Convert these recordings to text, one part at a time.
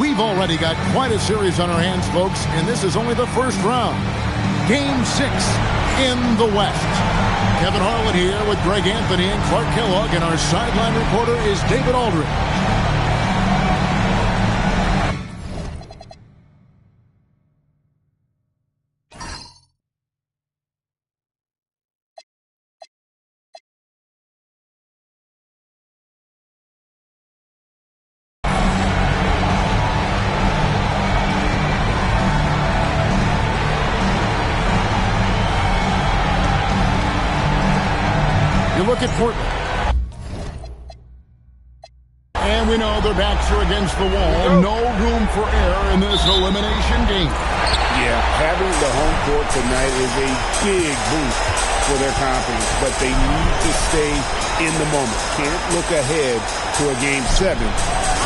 We've already got quite a series on our hands, folks, and this is only the first round. Game 6 in the West. Kevin Harlan here with Greg Anthony and Clark Kellogg, and our sideline reporter is David Aldridge. Look at Portland. And we know their backs are against the wall. No room for error in this elimination game. Yeah, having the home court tonight is a big boost for their confidence, but they need to stay in the moment. Can't look ahead to a Game 7.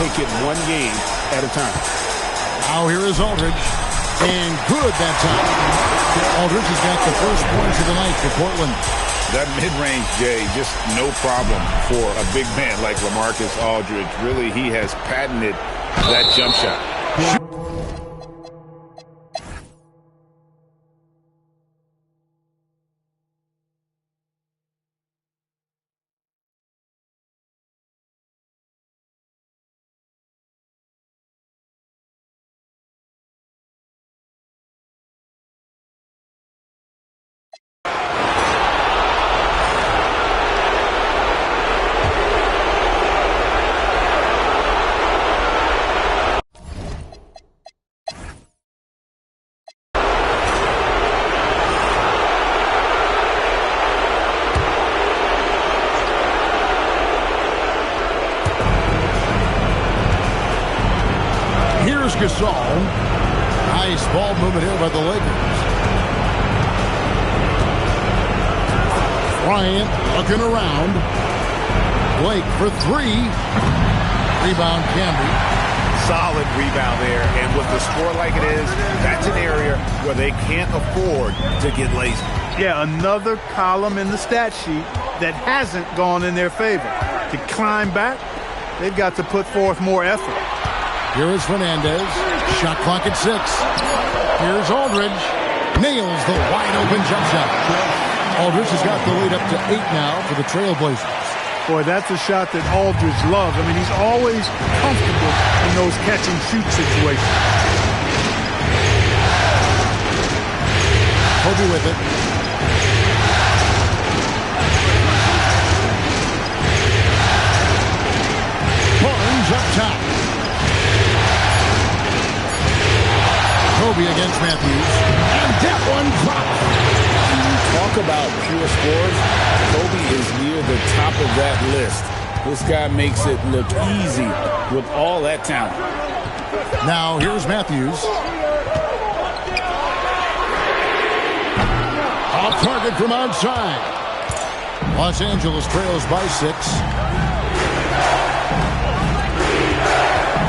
Take it one game at a time. Now here is Aldridge. And good that time. Aldridge has got the first points of the night for Portland. That mid-range, Jay, just no problem for a big man like LaMarcus Aldridge. Really, he has patented that jump shot. Gasol. Nice ball movement here by the Lakers. Bryant looking around. Blake for three. Rebound Camby. Solid rebound there. And with the score like it is, that's an area where they can't afford to get lazy. Yeah, another column in the stat sheet that hasn't gone in their favor. To climb back, they've got to put forth more effort. Here is Fernandez. Shot clock at 6. Here's Aldridge. Nails the wide-open jump shot. Aldridge has got the lead up to 8 now for the Trailblazers. Boy, that's a shot that Aldridge loves. I mean, he's always comfortable in those catch-and-shoot situations. Kobe with it. Barnes up top. Kobe against Matthews. And that one dropped. Talk about pure scores. Kobe is near the top of that list. This guy makes it look easy with all that talent. Now here's Matthews. Off target from outside. Los Angeles trails by 6.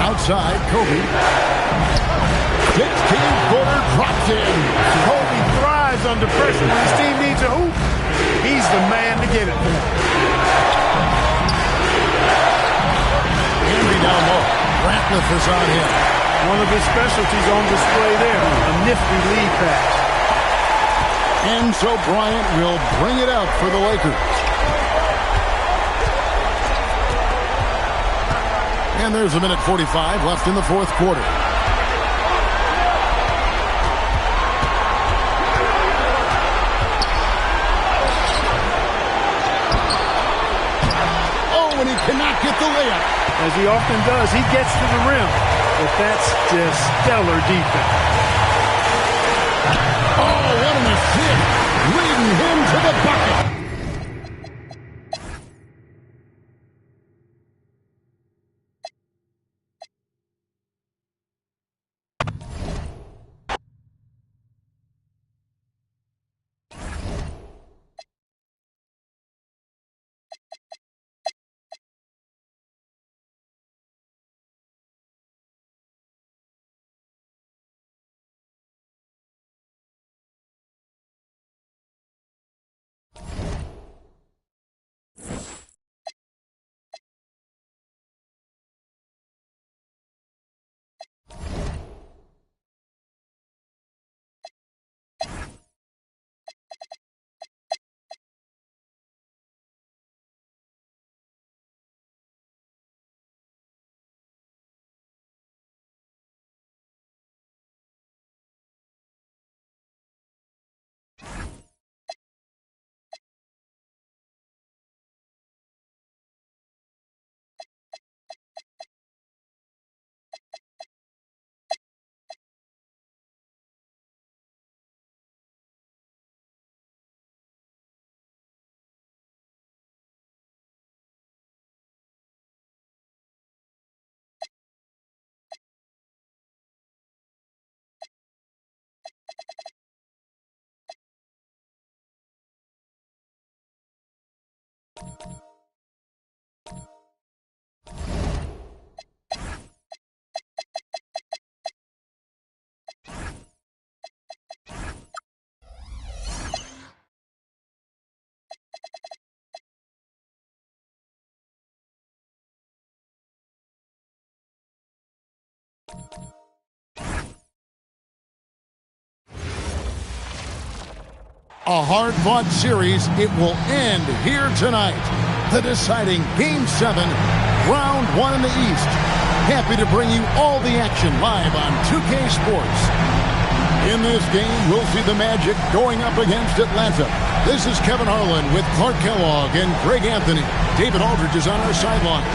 Outside, Kobe. 16-footer dropped in. Kobe thrives under pressure when his team needs a hoop. He's the man to get it for him. Camby down low. Ratliff is on him. One of his specialties on display there. A nifty lead pass. And so Bryant will bring it out for the Lakers. And there's a minute 45 left in the fourth quarter. And he cannot get the layup. As he often does, he gets to the rim. But that's just stellar defense. Oh, what an assist. Leading him to the bucket. A hard-fought series. It will end here tonight. The deciding Game 7, Round 1 in the East. Happy to bring you all the action live on 2K Sports. In this game, we'll see the Magic going up against Atlanta. This is Kevin Harlan with Clark Kellogg and Greg Anthony. David Aldridge is on our sideline.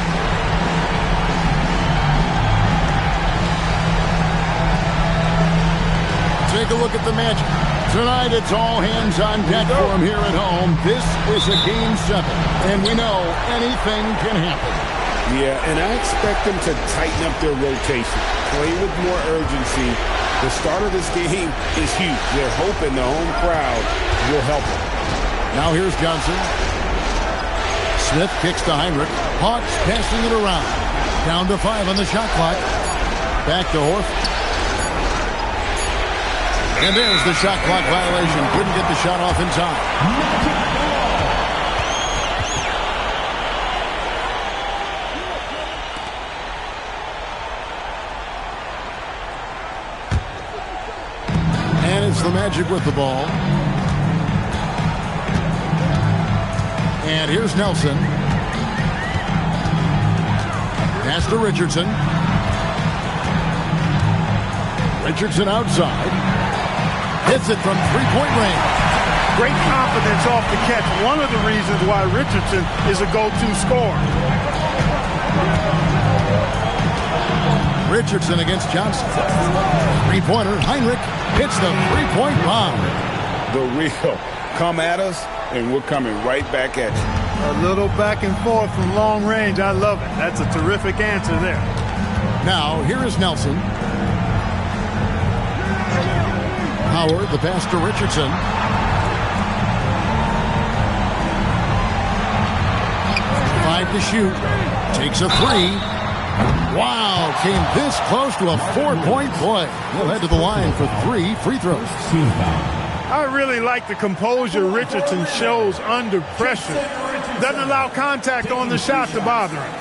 Take a look at the Magic. Tonight, it's all hands on deck for them here at home. This is a Game 7, and we know anything can happen. Yeah, and I expect them to tighten up their rotation, play with more urgency. The start of this game is huge. They're hoping the home crowd will help them. Now here's Johnson. Smith kicks to Heinrich. Hawks passing it around. Down to 5 on the shot clock. Back to Horford. And there's the shot clock violation. Couldn't get the shot off in time. And it's the Magic with the ball. And here's Nelson. Pass to Richardson. Richardson outside. Hits it from three-point range. Great confidence off the catch. One of the reasons why Richardson is a go-to scorer. Richardson against Johnson. Three-pointer. Heinrich hits the three-point bomb. The real. Come at us, and we're coming right back at you. A little back and forth from long range. I love it. That's a terrific answer there. Now, here is Nelson. Howard, the pass to Richardson. 5 to shoot. Takes a 3. Wow, came this close to a 4-point play. He'll head to the line for 3 free throws. I really like the composure Richardson shows under pressure. Doesn't allow contact on the shot to bother him.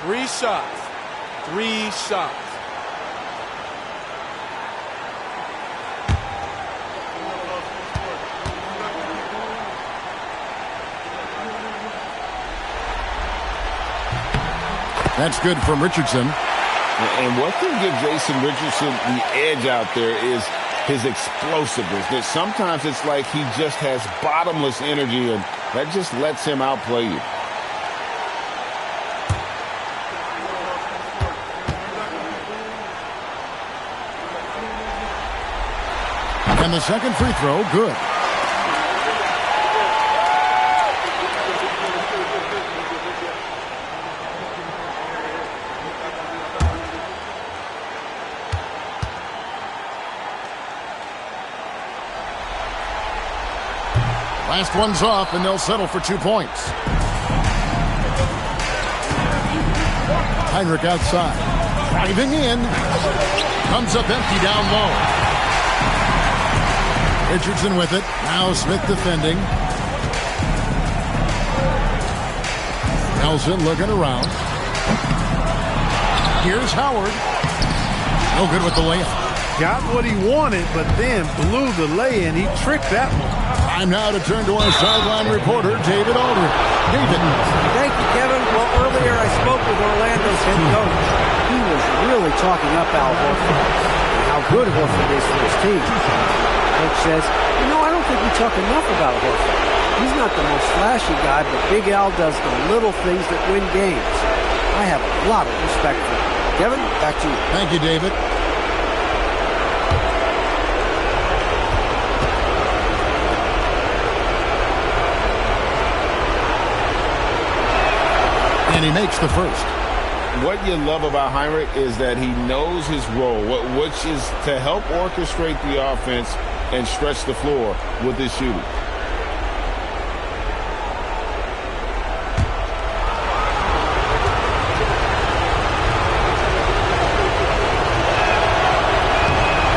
3 shots. 3 shots. That's good from Richardson. And what can give Jason Richardson the edge out there is his explosiveness. That sometimes it's like he just has bottomless energy, and that just lets him outplay you. And the second free throw, good. Last one's off, and they'll settle for 2 points. Heinrich outside. Driving in. Comes up empty down low. Richardson with it. Now Smith defending. Nelson looking around. Here's Howard. No good with the layup. Got what he wanted, but then blew the lay-in. He tricked that one. Time now to turn to our sideline reporter, David Aldridge. David. Thank you, Kevin. Well, earlier I spoke with Orlando's head coach. He was really talking up Al Horford and how good Horford is for his team. Coach says, I don't think we talk enough about Horford. He's not the most flashy guy, but Big Al does the little things that win games. I have a lot of respect for him. Kevin, back to you. Thank you, David. And he makes the first. What you love about Heinrich is that he knows his role, which is to help orchestrate the offense and stretch the floor with his shooting.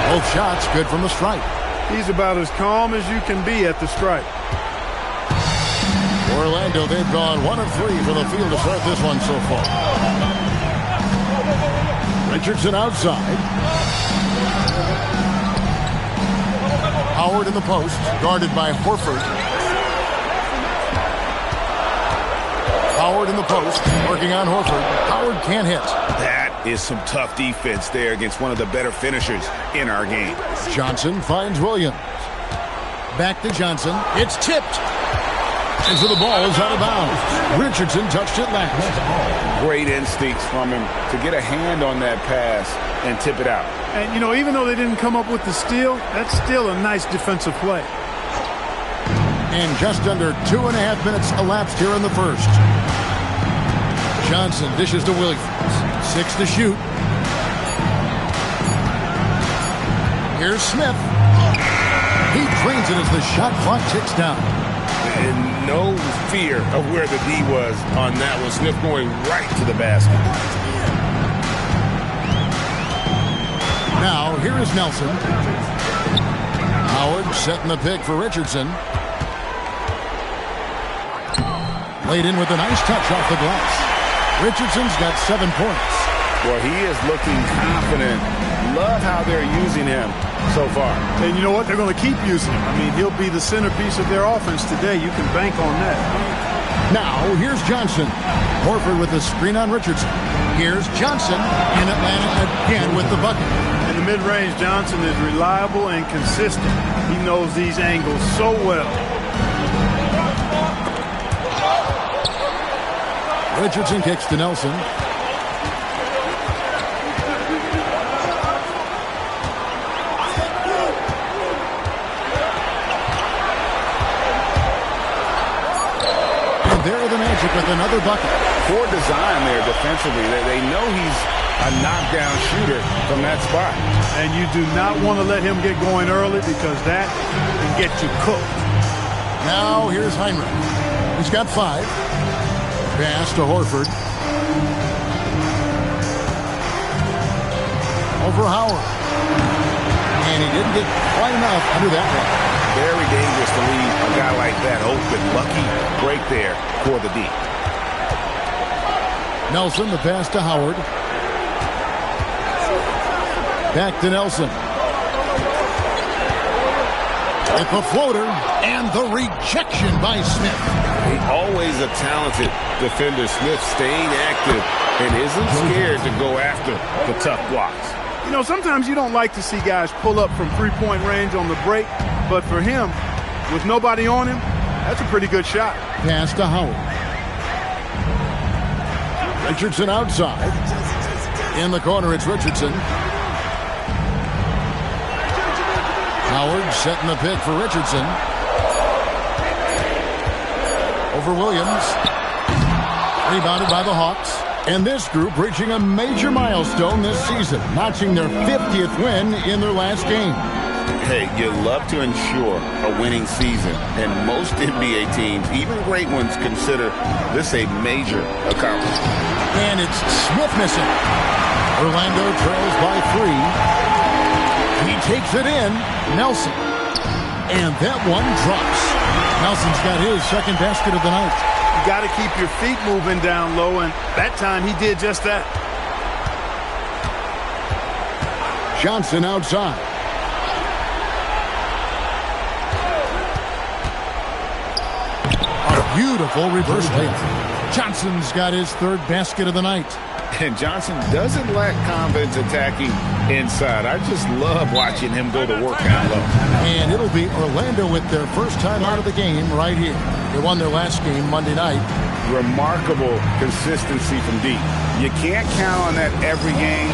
Both shots good from the stripe. He's about as calm as you can be at the stripe. Orlando, they've gone 1 of 3 for the field to start this one so far. Richardson outside. Howard in the post, guarded by Horford. Howard in the post, working on Horford. Howard can't hit. That is some tough defense there against one of the better finishers in our game. Johnson finds Williams. Back to Johnson. It's tipped. And so the ball is out of bounds. Richardson touched it last. Great instincts from him to get a hand on that pass and tip it out. And, you know, even though they didn't come up with the steal, that's still a nice defensive play. And just under 2.5 minutes elapsed here in the first. Johnson dishes to Williams. 6 to shoot. Here's Smith. He drains it as the shot clock ticks down. And no fear of where the D was on that one. Smith going right to the basket. Now, here is Nelson. Howard setting the pick for Richardson. Laid in with a nice touch off the glass. Richardson's got 7 points. Well, he is looking confident. Love how they're using him so far. And you know what? They're going to keep using him. I mean, he'll be the centerpiece of their offense today. You can bank on that. Now, here's Johnson. Horford with a screen on Richardson. Here's Johnson in Atlanta again with the bucket. In the mid-range, Johnson is reliable and consistent. He knows these angles so well. Richardson kicks to Nelson. There are the Magic with another bucket. Poor design there defensively. They know he's a knockdown shooter from that spot. And you do not want to let him get going early because that can get you cooked. Now here's Heinrich. He's got 5. Pass to Horford. Over Howard. And he didn't get quite enough under that one. Very dangerous to leave a guy like that open. Lucky break there for the D. Nelson, the pass to Howard. Back to Nelson. With the floater and the rejection by Smith. He's always a talented defender. Smith staying active and isn't scared to go after the tough blocks. You know, sometimes you don't like to see guys pull up from three-point range on the break, but for him, with nobody on him, that's a pretty good shot. Pass to Howard. Richardson outside. In the corner, it's Richardson. Howard setting the pick for Richardson. Over Williams. Rebounded by the Hawks. And this group reaching a major milestone this season, notching their 50th win in their last game. Hey, you love to ensure a winning season, and most NBA teams, even great ones, consider this a major accomplishment. And it's Smith missing. Orlando trails by 3. He takes it in. Nelson. And that one drops. Nelson's got his second basket of the night. You got to keep your feet moving down low, and that time he did just that. Johnson outside. A beautiful reverse layup. Johnson's got his 3rd basket of the night. And Johnson doesn't lack confidence attacking inside. I just love watching him go to work down low. And it'll be Orlando with their first time out of the game right here. They won their last game Monday night. Remarkable consistency from deep. You can't count on that every game,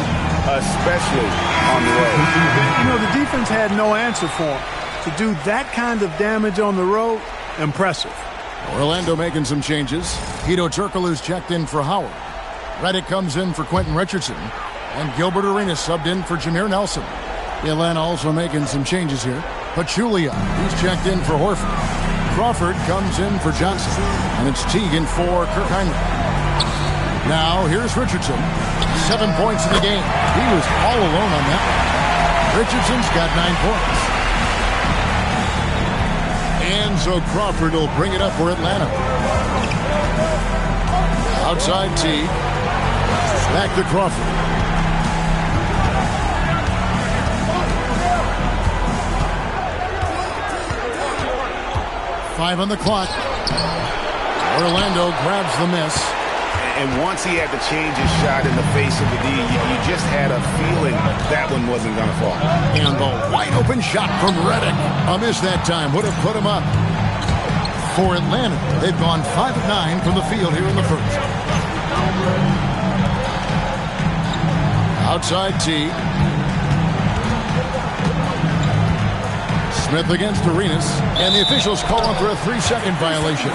especially on the road. You know, the defense had no answer for him. To do that kind of damage on the road, impressive. Orlando making some changes. Hedo Turkoglu's checked in for Howard. Reddick comes in for Quentin Richardson. And Gilbert Arenas subbed in for Jameer Nelson. Atlanta also making some changes here. Pachulia, he's checked in for Horford. Crawford comes in for Johnson. And it's Teagan for Kirk Heinrich. Now, here's Richardson. 7 points in the game. He was all alone on that one. Richardson's got 9 points. And so Crawford will bring it up for Atlanta. Outside T. Back to Crawford. Five on the clock. Orlando grabs the miss. And once he had to change his shot in the face of the D, you just had a feeling that one wasn't going to fall. And the wide open shot from Redick. A miss that time would have put him up. For Atlanta, they've gone 5 of 9 from the field here in the first. Outside T. Smith against Arenas, and the officials call him for a 3-second violation.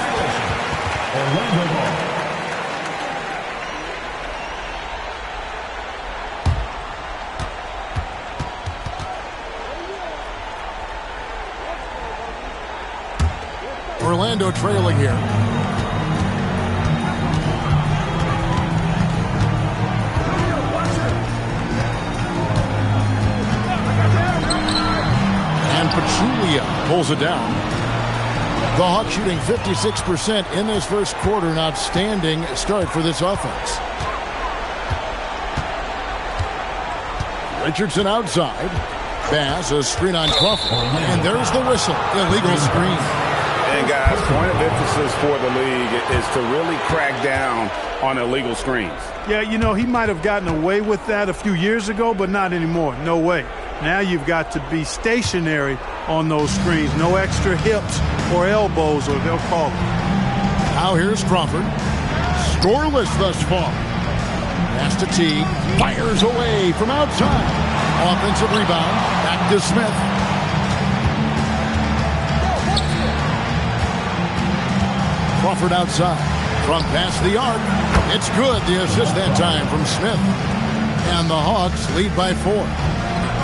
Orlando trailing here. And Pachulia pulls it down. The Hawks shooting 56% in this first quarter. An outstanding start for this offense. Richardson outside. Bass, a screen on Crawford. And there's the whistle. Illegal screen. And guys, point of emphasis for the league is to really crack down on illegal screens. Yeah, you know, he might have gotten away with that a few years ago, but not anymore. No way. Now you've got to be stationary on those screens. No extra hips or elbows, or they'll call it. Now here's Crawford. Scoreless thus far. Pass to T. Fires away from outside. Offensive rebound. Back to Smith. Crawford outside. From past the arc. It's good. The assist that time from Smith. And the Hawks lead by 4.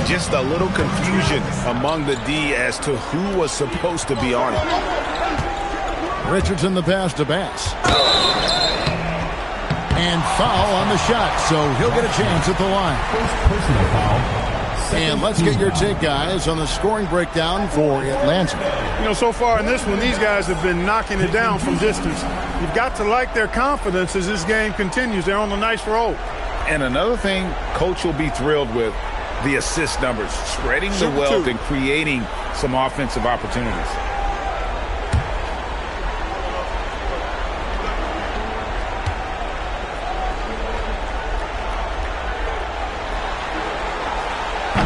Just a little confusion among the D as to who was supposed to be on it. Richardson the pass to Bass. And foul on the shot, so he'll get a chance at the line. Personal foul. And let's get your take, guys, on the scoring breakdown for Atlanta. You know, so far in this one, these guys have been knocking it down from distance. You've got to like their confidence as this game continues. They're on a nice roll. And another thing Coach will be thrilled with, the assist numbers, spreading the wealth and creating some offensive opportunities.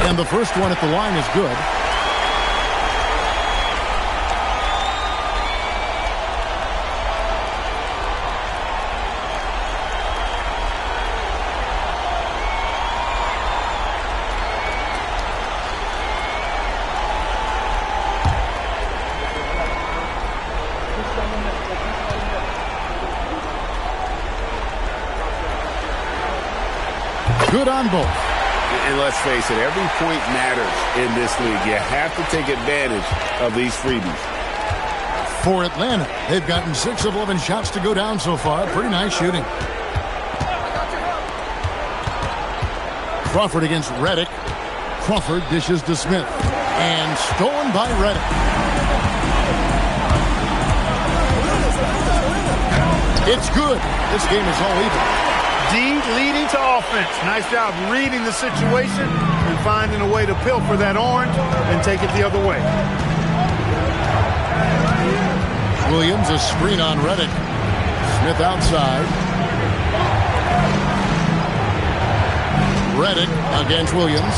And the first one at the line is good. Good on both. And let's face it, every point matters in this league. You have to take advantage of these freebies. For Atlanta, they've gotten 6 of 11 shots to go down so far. Pretty nice shooting. Crawford against Redick. Crawford dishes to Smith. And stolen by Redick. It's good. This game is all even. D leading to offense. Nice job reading the situation and finding a way to pilfer that orange and take it the other way. Williams, a screen on Redick. Smith outside. Redick against Williams.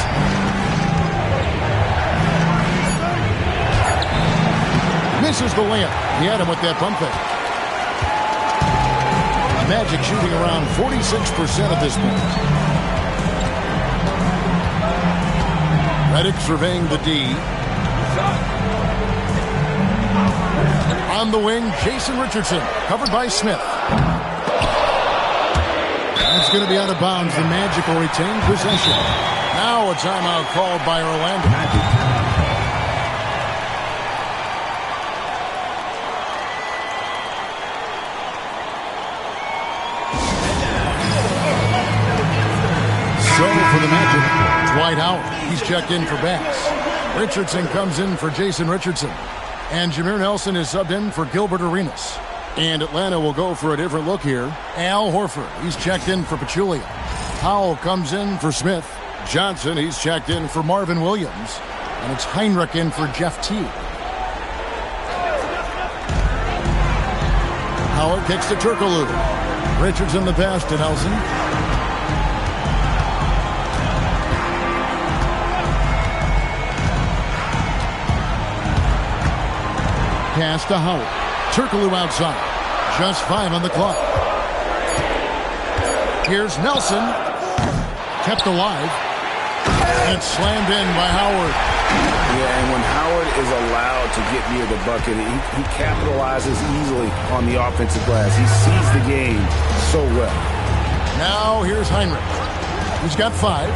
Misses the layup. He had him with that pump fake. Magic shooting around 46% at this point. Redick surveying the D. On the wing, Jason Richardson, covered by Smith. That's going to be out of bounds. The Magic will retain possession. Now a timeout called by Orlando. So for the Magic, Dwight Howard. He's checked in for Bass. Richardson comes in for Jason Richardson. And Jameer Nelson is subbed in for Gilbert Arenas. And Atlanta will go for a different look here. Al Horford, he's checked in for Pachulia. Powell comes in for Smith. Johnson, he's checked in for Marvin Williams. And it's Heinrich in for Jeff Teague. Howard kicks to Turkoglu. Richards in the pass to Nelson. Pass to Howard. Turkoglu outside. Just 5 on the clock. Here's Nelson. Kept alive. And slammed in by Howard. Yeah, and when Howard is allowed to get near the bucket, he capitalizes easily on the offensive glass. He sees the game so well. Now here's Heinrich. He's got 5.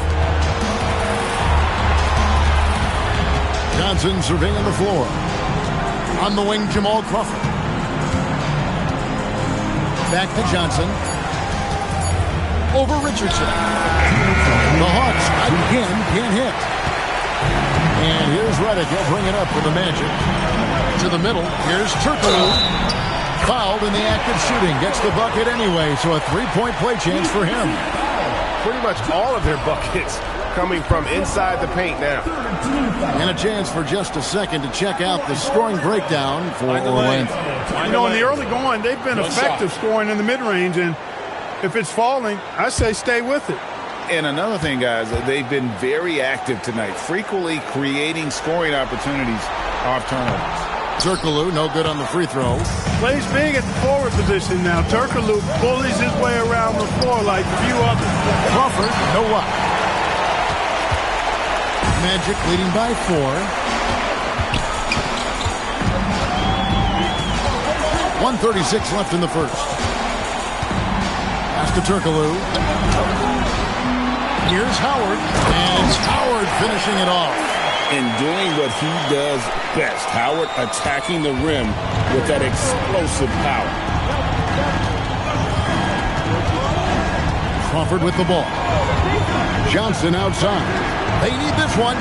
Johnson surveying the floor. On the wing, Jamal Crawford. Back to Johnson. Over Richardson. The Hawks again can't hit. And here's Redick. He'll bring it up for the Magic. To the middle. Here's Turkoglu. Fouled in the act of shooting. Gets the bucket anyway, so a 3-point play chance for him. Pretty much all of their buckets coming from inside the paint now. And a chance for just a second to check out the scoring breakdown for Orlando. You know, in the early going, they've been effective scoring in the mid-range, and if it's falling, I say stay with it. And another thing, guys, they've been very active tonight, frequently creating scoring opportunities off turnovers. Turkoglu, no good on the free throw. Plays big at the forward position now. Turkoglu bullies his way around the floor like few others. Crawford, no luck. Magic leading by 4. .136 left in the first. Pass to Turkoglu. Here's Howard. And it's Howard finishing it off. And doing what he does best. Howard attacking the rim with that explosive power. Crawford with the ball. Johnson outside. They need this one.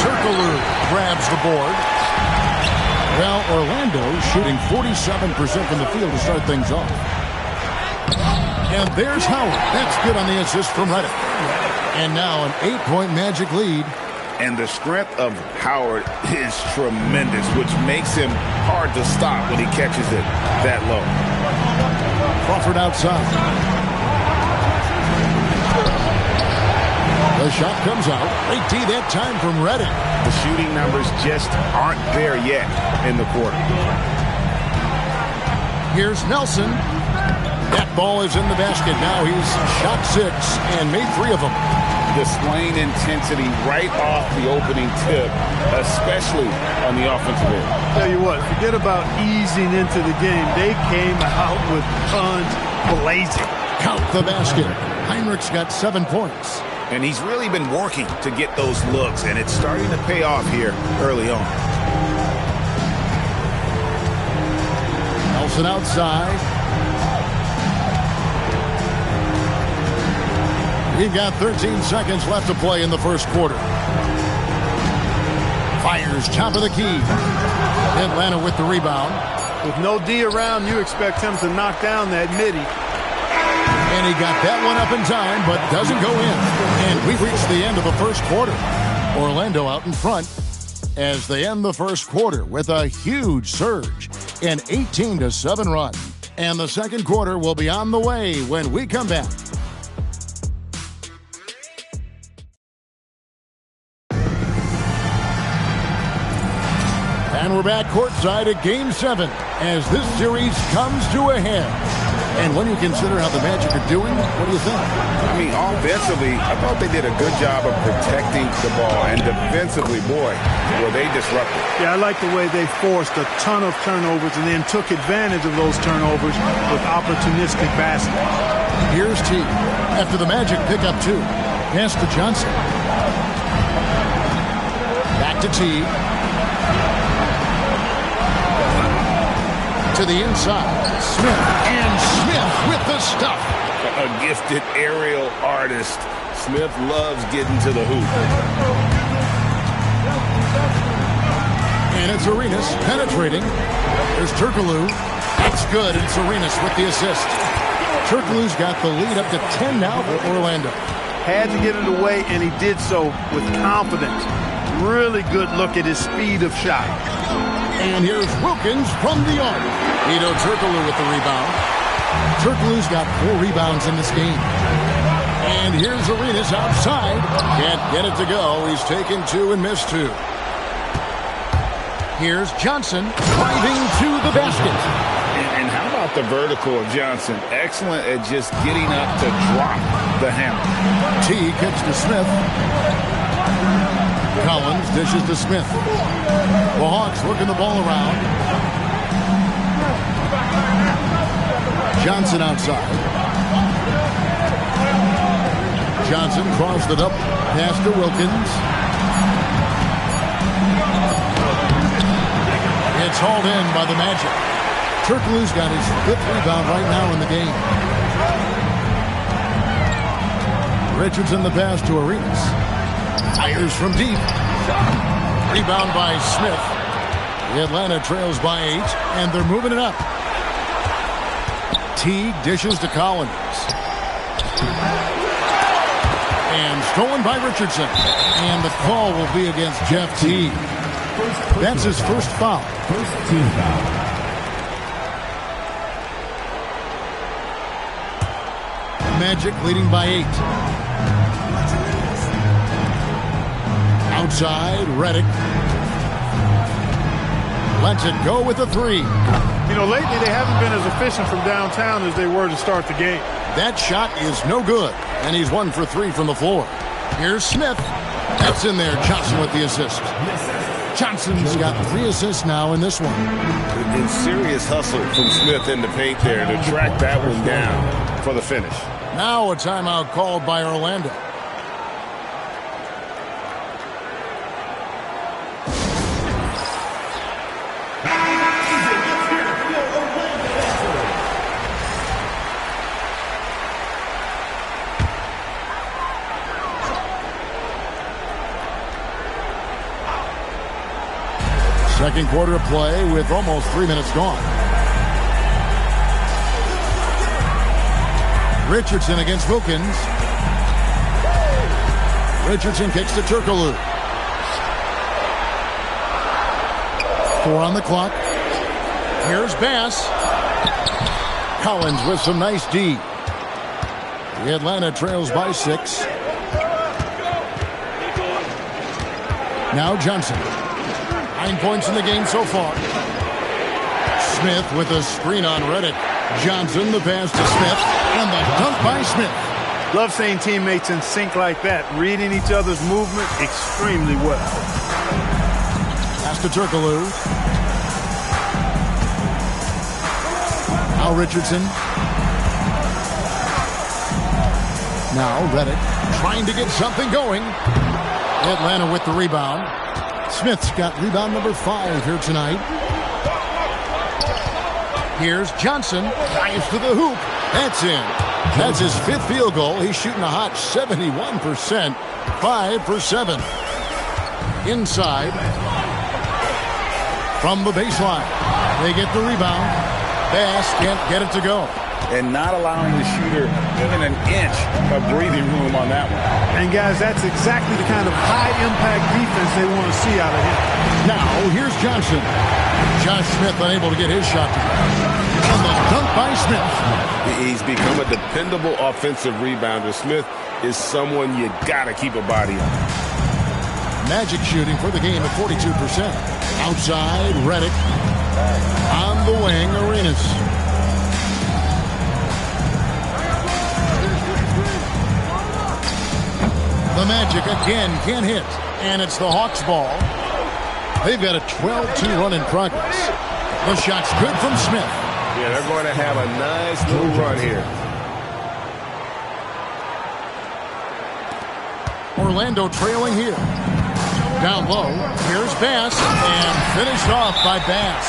Turkoglu grabs the board. Well, Orlando shooting 47% from the field to start things off. And there's Howard. That's good on the assist from Redick. And now an 8-point Magic lead. And the strength of Howard is tremendous, which makes him hard to stop when he catches it that low. Crawford outside. The shot comes out. Great D that time from Redick. The shooting numbers just aren't there yet in the quarter. Here's Nelson. That ball is in the basket. Now he's shot 6 and made 3 of them. Displaying intensity right off the opening tip, especially on the offensive end. Tell you what, forget about easing into the game. They came out with guns blazing. Count the basket. Heinrich's got 7 points. And he's really been working to get those looks, and it's starting to pay off here early on. Nelson outside. We've got 13 seconds left to play in the first quarter. Fires top of the key. Atlanta with the rebound. With no D around, you expect him to knock down that midi. And he got that one up in time, but doesn't go in. And we've reached the end of the first quarter. Orlando out in front as they end the first quarter with a huge surge, an 18-7 run. And the second quarter will be on the way when we come back. And we're back courtside at Game 7 as this series comes to a head. And when you consider how the Magic are doing, what do you think? I mean, offensively, I thought they did a good job of protecting the ball. And defensively, boy, were they disruptive. Yeah, I like the way they forced a ton of turnovers and then took advantage of those turnovers with opportunistic basketball. Here's T. After the Magic pick up 2. Pass to Johnson. Back to T. To the inside. Smith. And Smith with the stuff. A gifted aerial artist. Smith loves getting to the hoop. And it's Arenas penetrating. There's Turkoglu. That's good, and it's Arenas with the assist. Turkoglu's got the lead up to 10 now for Orlando. Had to get it away, and he did so with confidence. Really good look at his speed of shot. And here's Wilkins from the arc. Hedo Turkoglu with the rebound. Turkoglu's got 4 rebounds in this game. And here's Arenas outside. Can't get it to go. He's taken 2 and missed 2. Here's Johnson driving to the basket. And how about the vertical of Johnson? Excellent at just getting up to drop the hammer. T kicks to Smith. Collins dishes to Smith. The Hawks working the ball around. Johnson outside. Johnson crossed it up. Pass to Wilkins. It's hauled in by the Magic. Turkoglu's got his 5th rebound right now in the game. Richardson the pass to Arenas. Fires from deep. Rebound by Smith. The Atlanta trails by 8, and they're moving it up. Teague dishes to Collins. And stolen by Richardson. And the call will be against Jeff Teague. That's his first foul. First team foul. Magic leading by 8. Outside, Redick. Lets it go with a 3. You know, lately they haven't been as efficient from downtown as they were to start the game. That shot is no good, and he's 1 for 3 from the floor. Here's Smith. That's in there. Johnson with the assist. Johnson's got 3 assists now in this one. In serious hustle from Smith in the paint there to track that one down for the finish. Now a timeout called by Orlando. Second quarter of play with almost 3 minutes gone. Richardson against Wilkins. Richardson kicks to Turkoglu. 4 on the clock. Here's Bass. Collins with some nice D. The Atlanta trails by 6. Now Johnson. 9 points in the game so far. Smith with a screen on Redick. Johnson the pass to Smith. And the dunk by Smith. Love seeing teammates in sync like that, reading each other's movement extremely well. Pass to Turkoglu. Now Richardson. Now Redick trying to get something going. Atlanta with the rebound. Smith's got rebound number 5 here tonight. Here's Johnson. Dives to the hoop. That's in. That's his 5th field goal. He's shooting a hot 71%. 5 for 7. Inside. From the baseline. They get the rebound. Bass can't get it to go. And not allowing the shooter even an inch of breathing room on that one. And guys, that's exactly the kind of high-impact defense they want to see out of him. Now, here's Johnson. Josh Smith unable to get his shot to go. And the dunk by Smith. He's become a dependable offensive rebounder. Smith is someone you got to keep a body on. Magic shooting for the game at 42%. Outside, Redick. On the wing, Arenas. The Magic again can't hit, and it's the Hawks' ball. They've got a 12-2 run in progress. The shot's good from Smith. Yeah, they're going to have a nice little run here. Orlando trailing here. Down low, here's Bass, and finished off by Bass.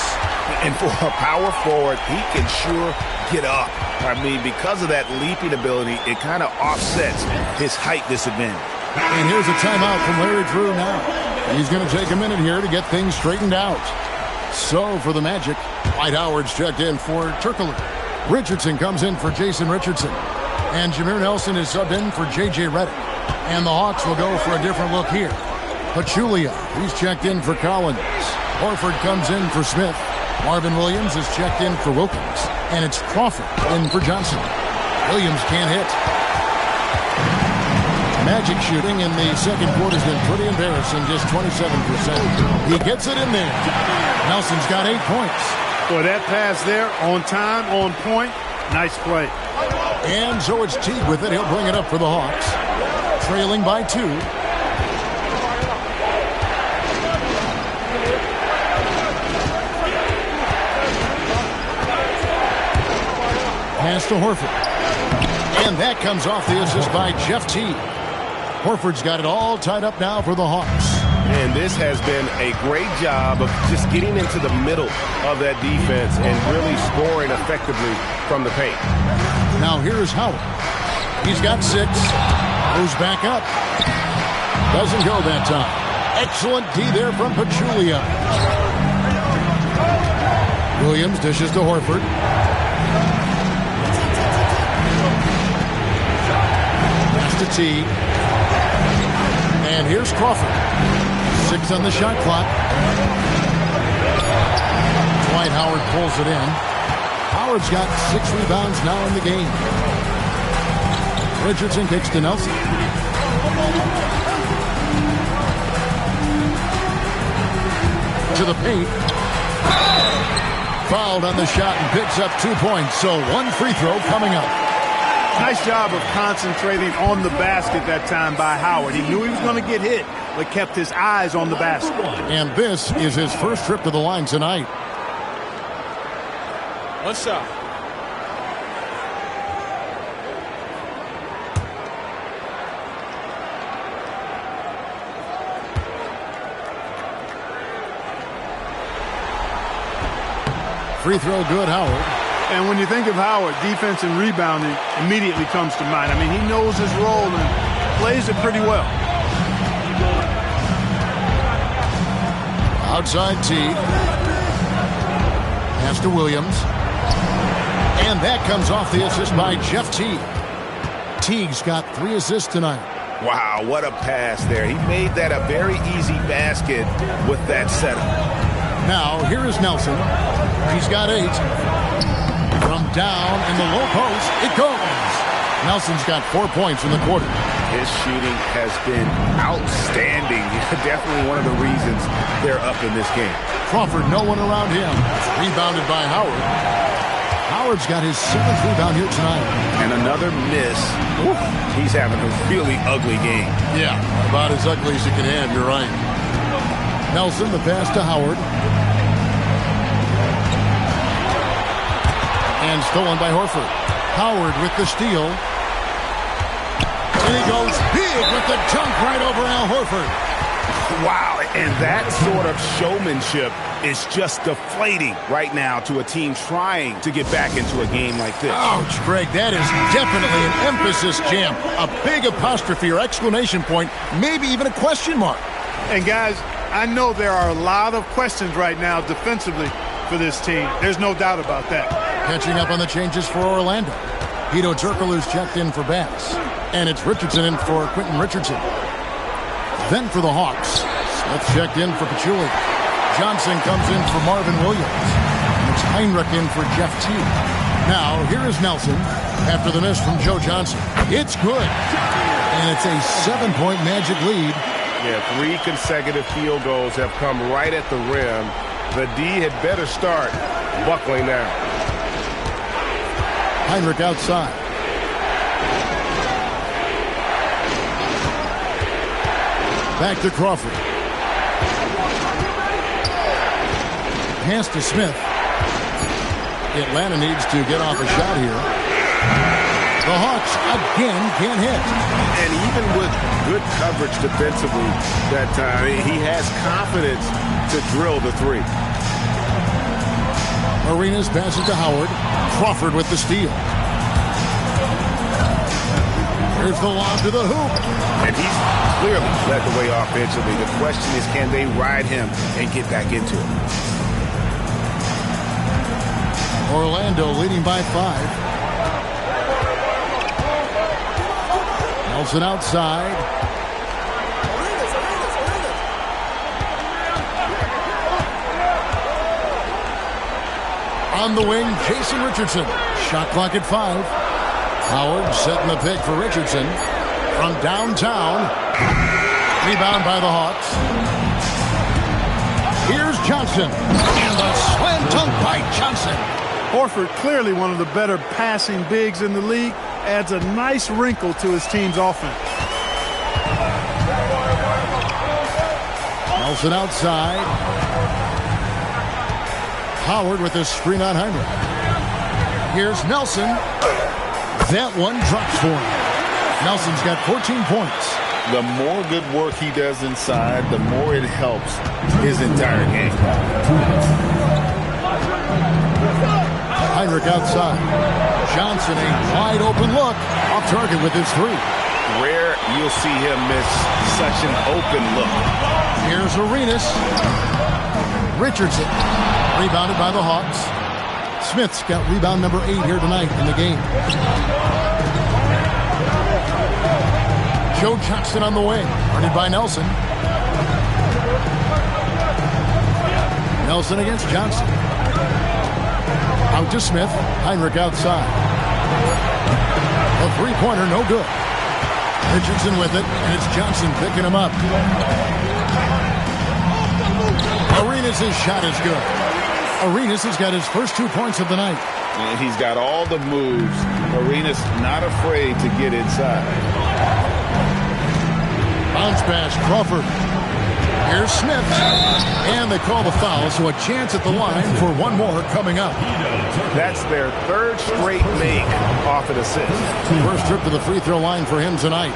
And for a power forward, he can sure get up. I mean, because of that leaping ability, it kind of offsets his height disadvantage. And here's a timeout from Larry Drew now. He's going to take a minute here to get things straightened out. So for the Magic, Dwight Howard's checked in for Turkoglu. Richardson comes in for Jason Richardson. And Jameer Nelson is subbed in for J.J. Redick. And the Hawks will go for a different look here. Pachulia, he's checked in for Collins. Horford comes in for Smith. Marvin Williams is checked in for Wilkins. And it's Crawford in for Johnson. Williams can't hit. Magic shooting in the second quarter has been pretty embarrassing, just 27%. He gets it in there. Nelson's got 8 points. Boy, that pass there, on time, on point. Nice play. And so it's Teague with it. He'll bring it up for the Hawks. Trailing by 2. Pass to Horford. And that comes off the assist by Jeff Teague. Horford's got it all tied up now for the Hawks. And this has been a great job of just getting into the middle of that defense and really scoring effectively from the paint. Now here's Howard. He's got 6. Goes back up. Doesn't go that time. Excellent D there from Pachulia. Williams dishes to Horford. Pass to Teague. And here's Crawford. 6 on the shot clock. Dwight Howard pulls it in. Howard's got 6 rebounds now in the game. Richardson kicks to Nelson. To the paint. Fouled on the shot and picks up 2 points. So 1 free throw coming up. Nice job of concentrating on the basket that time by Howard. He knew he was going to get hit, but kept his eyes on the basket. And this is his first trip to the line tonight. 1 shot. Free throw good, Howard. And when you think of Howard, defense and rebounding immediately comes to mind. I mean, he knows his role and plays it pretty well. Outside Teague. Pass to Williams. And that comes off the assist by Jeff Teague. Teague's got 3 assists tonight. Wow, what a pass there. He made that a very easy basket with that setup. Now, here is Nelson. He's got 8. From down in the low post, it goes. Nelson's got 4 points in the quarter. His shooting has been outstanding. Definitely one of the reasons they're up in this game. Crawford, no one around him. Rebounded by Howard. Howard's got his 7th rebound here tonight. And another miss. Oof, he's having a really ugly game. Yeah, about as ugly as you can have, you're right. Nelson, the pass to Howard. And stolen by Horford. Howard with the steal. And he goes big with the dunk right over Al Horford. Wow, and that sort of showmanship is just deflating right now to a team trying to get back into a game like this. Ouch, Greg, that is definitely an emphasis jam. A big apostrophe or exclamation point, maybe even a question mark. And guys, I know there are a lot of questions right now defensively for this team. There's no doubt about that. Catching up on the changes for Orlando. Hedo Turkoglu's checked in for Bass. And it's Richardson in for Quentin Richardson. Then for the Hawks, Smith checked in for Pachulia. Johnson comes in for Marvin Williams. And it's Heinrich in for Jeff Teague. Now, here is Nelson after the miss from Joe Johnson. It's good. And it's a 7-point Magic lead. Yeah, 3 consecutive field goals have come right at the rim. The D had better start buckling down. Heinrich outside. Back to Crawford. Pass to Smith. Atlanta needs to get off a shot here. The Hawks again can't hit. And even with good coverage defensively that time, he has confidence to drill the 3. Arenas passes to Howard. Crawford with the steal. Here's the lob to the hoop. And he's clearly led the way offensively. The question is, can they ride him and get back into it? Orlando leading by 5. Nelson outside. On the wing, Jason Richardson. Shot clock at 5. Howard setting the pick for Richardson. From downtown. Rebound by the Hawks. Here's Johnson. And the slam dunk by Johnson. Horford, clearly one of the better passing bigs in the league, adds a nice wrinkle to his team's offense. Nelson outside. Howard with his screen on Heinrich. Here's Nelson. That one drops for him. Nelson's got 14 points. The more good work he does inside, the more it helps his entire game. Heinrich outside. Johnson, a wide open look. Off target with his 3. Rare you'll see him miss such an open look. Here's Arenas. Richardson. Rebounded by the Hawks. Smith's got rebound number 8 here tonight in the game. Joe Johnson on the wing. Guarded by Nelson. Nelson against Johnson. Out to Smith. Heinrich outside. A three-pointer, no good. Richardson with it, and it's Johnson picking him up. Arenas' shot is good. Arenas has got his first 2 points of the night. And he's got all the moves. Arenas not afraid to get inside. Bounce pass, Crawford. Here's Smith. And they call the foul, so a chance at the line for one more coming up. That's their 3rd straight make off an assist. First trip to the free throw line for him tonight.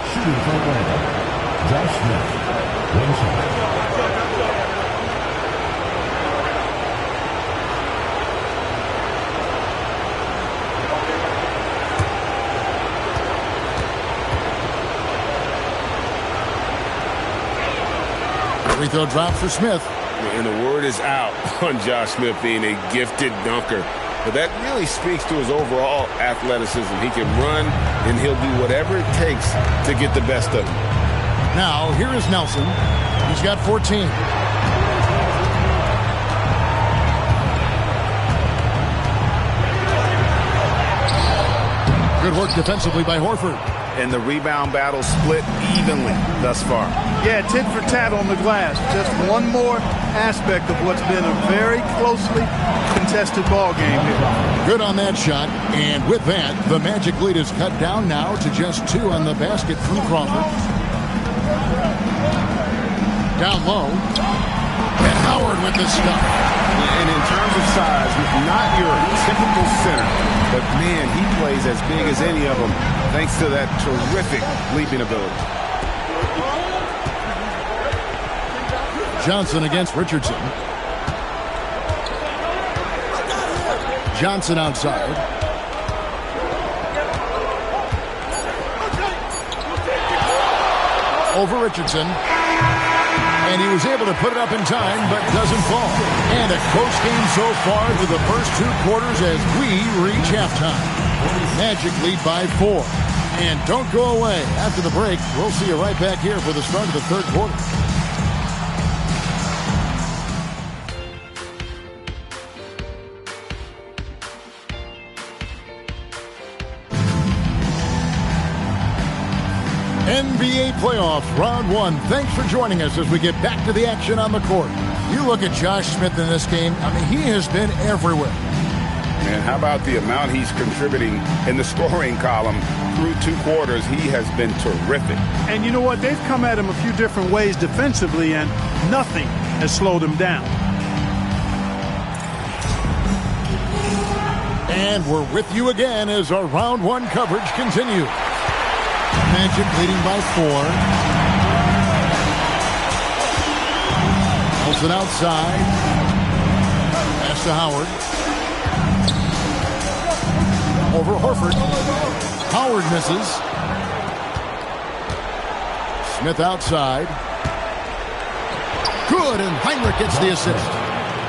Free throw drop for Smith. And the word is out on Josh Smith being a gifted dunker. But that really speaks to his overall athleticism. He can run, and he'll do whatever it takes to get the best of him. Now, here is Nelson. He's got 14. Good work defensively by Horford. And the rebound battle split evenly thus far. Yeah, tit for tat on the glass. Just one more aspect of what's been a very closely contested ball game here. Good on that shot. And with that, the Magic lead is cut down now to just 2 on the basket from Crawford. Down low. And Howard with the stuff. And in terms of size, not your typical center. But, man, he plays as big as any of them thanks to that terrific leaping ability. Johnson against Richardson. Johnson outside. Over Richardson. And he was able to put it up in time, but doesn't fall. And a close game so far through the first 2 quarters as we reach halftime. Magic lead by 4. And don't go away. After the break, we'll see you right back here for the start of the 3rd quarter. NBA playoffs, round 1. Thanks for joining us as we get back to the action on the court. You look at Josh Smith in this game, I mean, he has been everywhere. And how about the amount he's contributing in the scoring column through 2 quarters? He has been terrific. And you know what? They've come at him a few different ways defensively, and nothing has slowed him down. And we're with you again as our round 1 coverage continues. Magic leading by 4. Nelson outside. Pass to Howard. Over Horford. Howard misses. Smith outside. Good, and Heinrich gets the assist.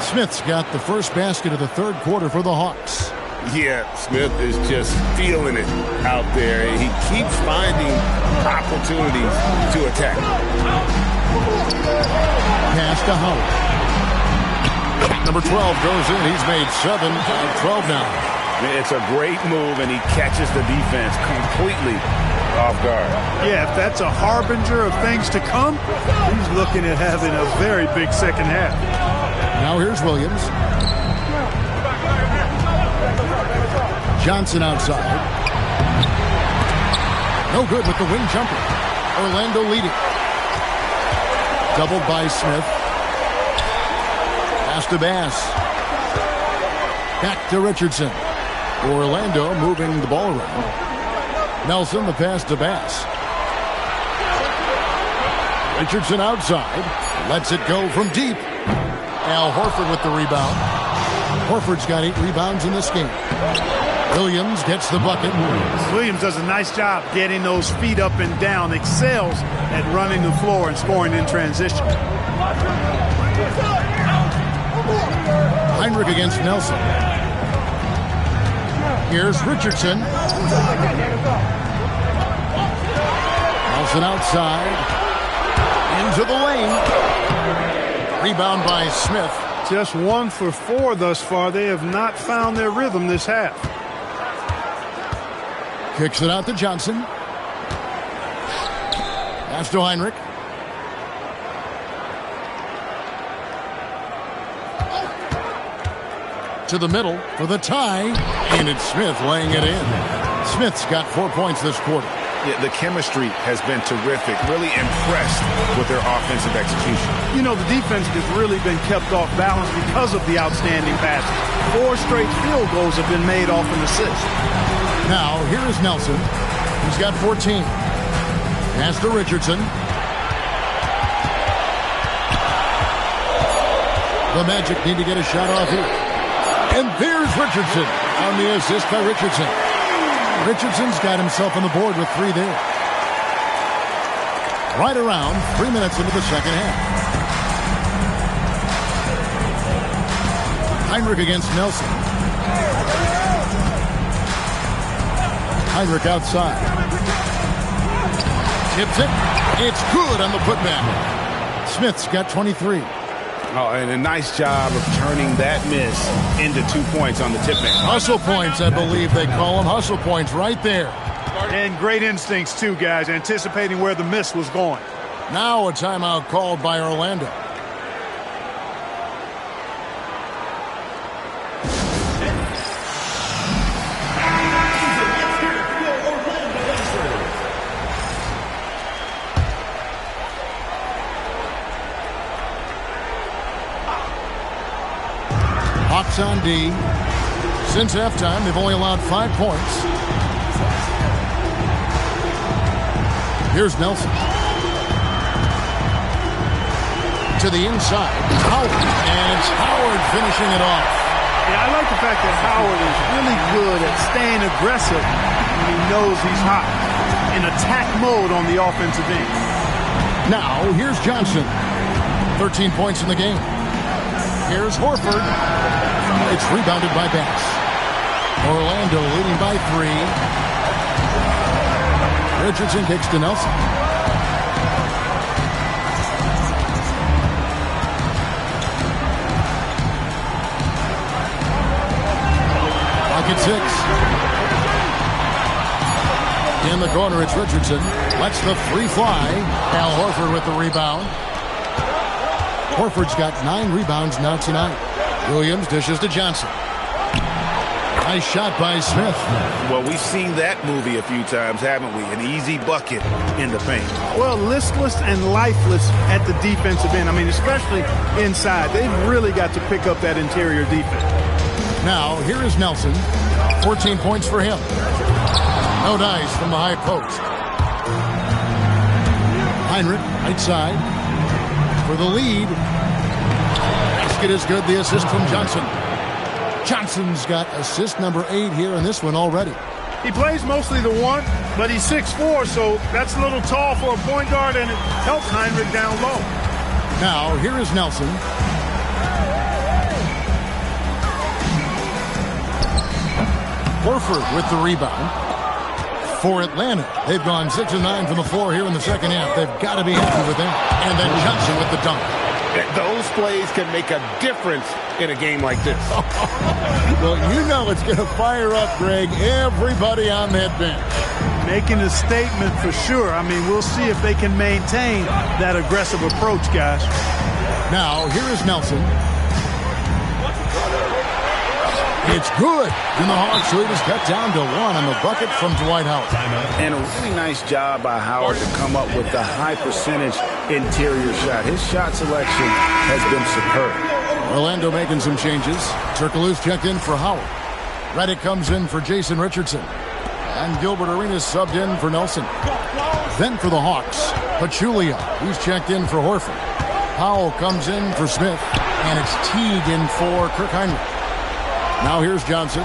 Smith's got the first basket of the third quarter for the Hawks. Yeah, Smith is just feeling it out there. He keeps finding opportunities to attack. Pass to Howard. Number 12 goes in. He's made 7 out of 12 now. It's a great move, and he catches the defense completely off guard. Yeah, if that's a harbinger of things to come, he's looking at having a very big second half. Now here's Williams. Johnson outside. No good with the wing jumper. Orlando leading. Doubled by Smith. Pass to Bass. Back to Richardson. Orlando moving the ball around. Nelson, the pass to Bass. Richardson outside. Lets it go from deep. Al Horford with the rebound. Horford's got 8 rebounds in this game. Williams gets the bucket. Williams does a nice job getting those feet up and down. Excels at running the floor and scoring in transition. Heinrich against Nelson. Here's Richardson. Nelson outside. Into the lane. Rebound by Smith. Just 1 for 4 thus far. They have not found their rhythm this half. Kicks it out to Johnson. Pass to Heinrich. To the middle for the tie. And it's Smith laying it in. Smith's got 4 points this quarter. Yeah, the chemistry has been terrific. Really impressed with their offensive execution. You know, the defense has really been kept off balance because of the outstanding passes. 4 straight field goals have been made off an assist. Now, here is Nelson. He's got 14. Pass to Richardson. The Magic need to get a shot off here. And there's Richardson on the assist by Richardson. Richardson's got himself on the board with 3 there. Right around 3 minutes into the second half. Heinrich against Nelson. Heinrich outside. Tips it. It's good on the putback. Smith's got 23. Oh, and a nice job of turning that miss into 2 points on the tip in. Hustle points, I believe they call them. Hustle points right there. And great instincts, too, guys, anticipating where the miss was going. Now a timeout called by Orlando. Hawks on D. Since halftime, they've only allowed 5 points. Here's Nelson. To the inside. Howard. And it's Howard finishing it off. Yeah, I like the fact that Howard is really good at staying aggressive when he knows he's hot. In attack mode on the offensive end. Now, here's Johnson. 13 points in the game. Here's Horford. It's rebounded by Bass. Orlando leading by 3. Richardson kicks to Nelson. Pocket 6. In the corner, it's Richardson. Lets the free fly. Al Horford with the rebound. Horford's got 9 rebounds now tonight. Williams dishes to Johnson. Nice shot by Smith. Well, we've seen that movie a few times, haven't we? An easy bucket in the paint. Well, listless and lifeless at the defensive end. I mean, especially inside. They've really got to pick up that interior defense. Now, here is Nelson. 14 points for him. No dice from the high post. Heinrich, right side. For the lead. Basket is good. The assist from Johnson. Johnson's got assist number 8 here in this one already. He plays mostly the one, but he's 6'4", so that's a little tall for a point guard, and it helps Heinrich down low. Now, here is Nelson. Horford with the rebound. For Atlanta, they've gone 6 of 9 from the floor here in the second half. They've got to be happy with that. And then Johnson with the dunk. Those plays can make a difference in a game like this. Well, you know it's going to fire up, Greg, everybody on that bench. Making a statement for sure. I mean, we'll see if they can maintain that aggressive approach, guys. Now, here is Nelson. It's good. And the Hawks lead is cut down to 1 on the bucket from Dwight Howard. And a really nice job by Howard to come up with the high percentage interior shot. His shot selection has been superb. Orlando making some changes. Turkoglu's checked in for Howard. Redick comes in for Jason Richardson. And Gilbert Arenas subbed in for Nelson. Then for the Hawks, Pachulia. He's checked in for Horford. Powell comes in for Smith. And it's Teague in for Kirk Heinrich. Now here's Johnson.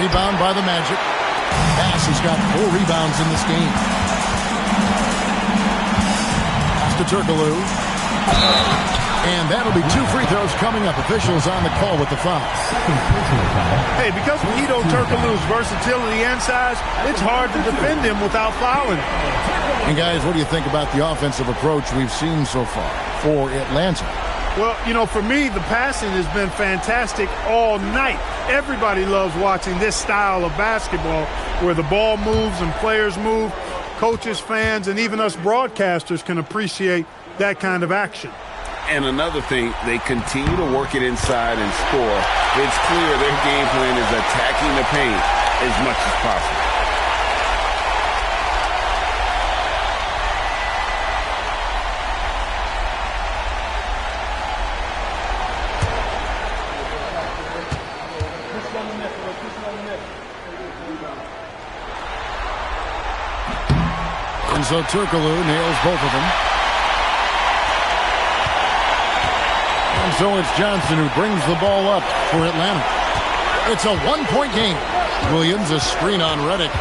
Rebound by the Magic. Bass has got 4 rebounds in this game. Pass to Turkoglu. And that'll be 2 free throws coming up. Officials on the call with the foul. Hey, because of Hedo Turkoglu's versatility and size, it's hard to defend him without fouling. And guys, what do you think about the offensive approach we've seen so far for Atlanta? Well, you know, for me, the passing has been fantastic all night. Everybody loves watching this style of basketball where the ball moves and players move. Coaches, fans, and even us broadcasters can appreciate that kind of action. And another thing, they continue to work it inside and score. It's clear their game plan is attacking the paint as much as possible. And so Turkoglu nails both of them. And so it's Johnson who brings the ball up for Atlanta. It's a 1-point game. Williams, a screen on Redick.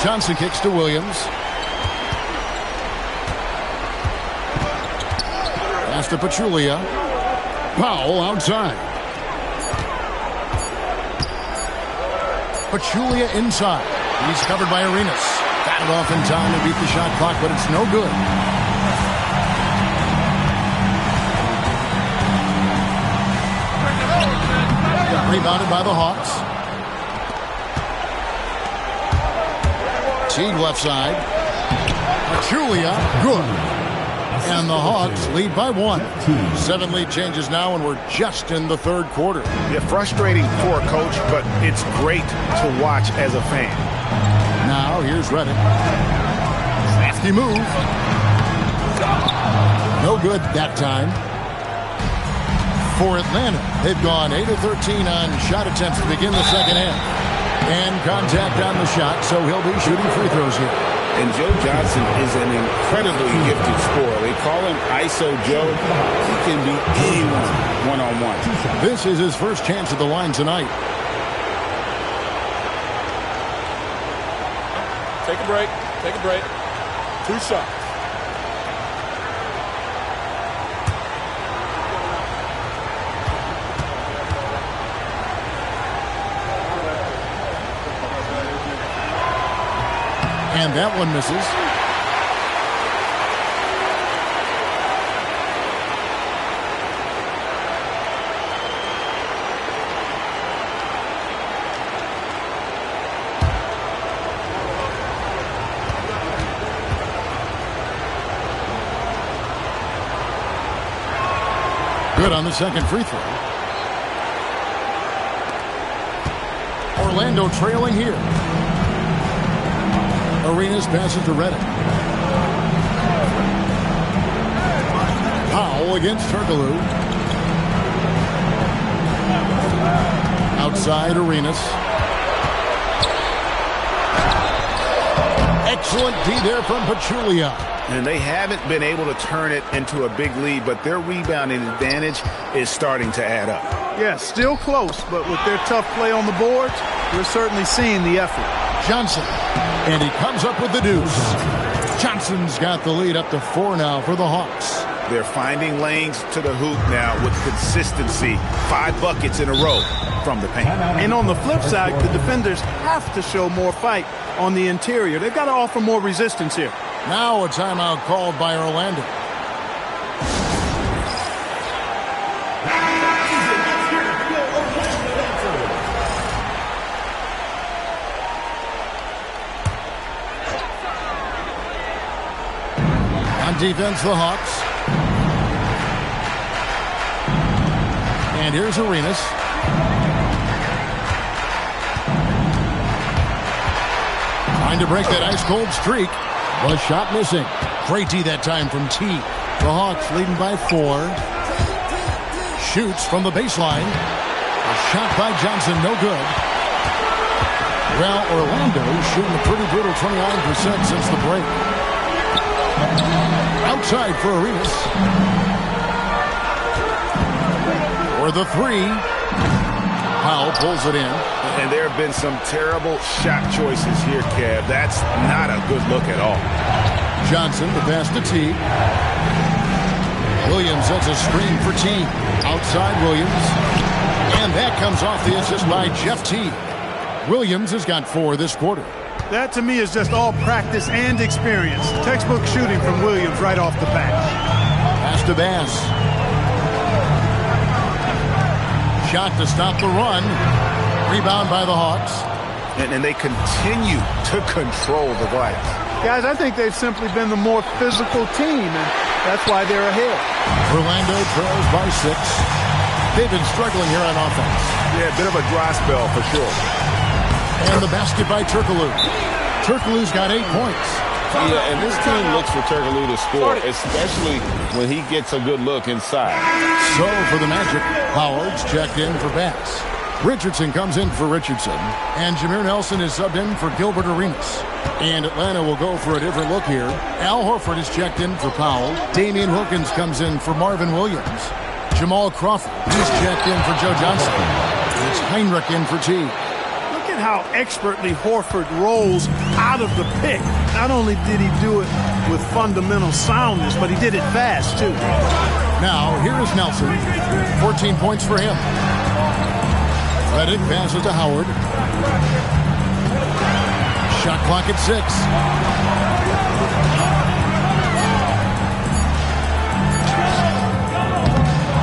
Johnson kicks to Williams. Pass to Pachulia. Powell outside. Pachulia inside. He's covered by Arenas. Got it off in time to beat the shot clock, but it's no good. Rebounded by the Hawks. Teague left side. Pachulia, good. And the Hawks lead by 1. 7 lead changes now, and we're just in the third quarter. Yeah, frustrating for a coach, but it's great to watch as a fan. Now, here's Redick. Crafty move. No good that time. For Atlanta, they've gone 8 of 13 on shot attempts to begin the second half. And contact on the shot, so he'll be shooting free throws here. And Joe Johnson is an incredibly gifted scorer. They call him ISO Joe. He can be anyone one-on-one. This is his first chance at the line tonight. Take a break. Take a break. 2 shots. And that one misses. Good on the second free throw. Orlando trailing here. Arenas passes to Redick. Powell against Turkoglu. Outside Arenas. Excellent D there from Pachulia. And they haven't been able to turn it into a big lead, but their rebounding advantage is starting to add up. Yeah, still close, but with their tough play on the boards, We're certainly seeing the effort. Johnson, and he comes up with the deuce. Johnson's got the lead up to 4 now for the Hawks. They're finding lanes to the hoop now with consistency. 5 buckets in a row from the paint. And on the flip side, the defenders have to show more fight on the interior. They've got to offer more resistance here. Now a timeout called by Orlando. On defense, the Hawks. And here's Arenas. Trying to break that ice-cold streak. The shot missing. Great D that time from T. The Hawks leading by 4. Shoots from the baseline. A shot by Johnson, no good. Well, Orlando shooting a pretty brutal 29% since the break. Outside for Arenas. For the 3. Powell pulls it in. And there have been some terrible shot choices here, Kev. That's not a good look at all. Johnson, the pass to T. Williams sets a screen for T. Outside Williams. And that comes off the assist by Jeff T. Williams has got 4 this quarter. That, to me, is just all practice and experience. Textbook shooting from Williams right off the bat. Pass to Bass. Shot to stop the run. Rebound by the Hawks. And they continue to control the glass. Guys, I think they've simply been the more physical team, and that's why they're ahead. Orlando trails by 6. They've been struggling here on offense. Yeah, a bit of a dry spell for sure. And the basket by Turkoglu. Turkoglu's got 8 points. Yeah, and this team looks for Turkoglu to score, especially when he gets a good look inside. So for the Magic, Howard's checked in for Bass. Richardson comes in for Richardson. And Jameer Nelson is subbed in for Gilbert Arenas. And Atlanta will go for a different look here. Al Horford is checked in for Powell. Damian Wilkins comes in for Marvin Williams. Jamal Crawford, he's checked in for Joe Johnson. It's Heinrich in for T. Look at how expertly Horford rolls out of the pick. Not only did he do it with fundamental soundness, but he did it fast, too. Now, here is Nelson. 14 points for him. Redick passes to Howard. Shot clock at 6.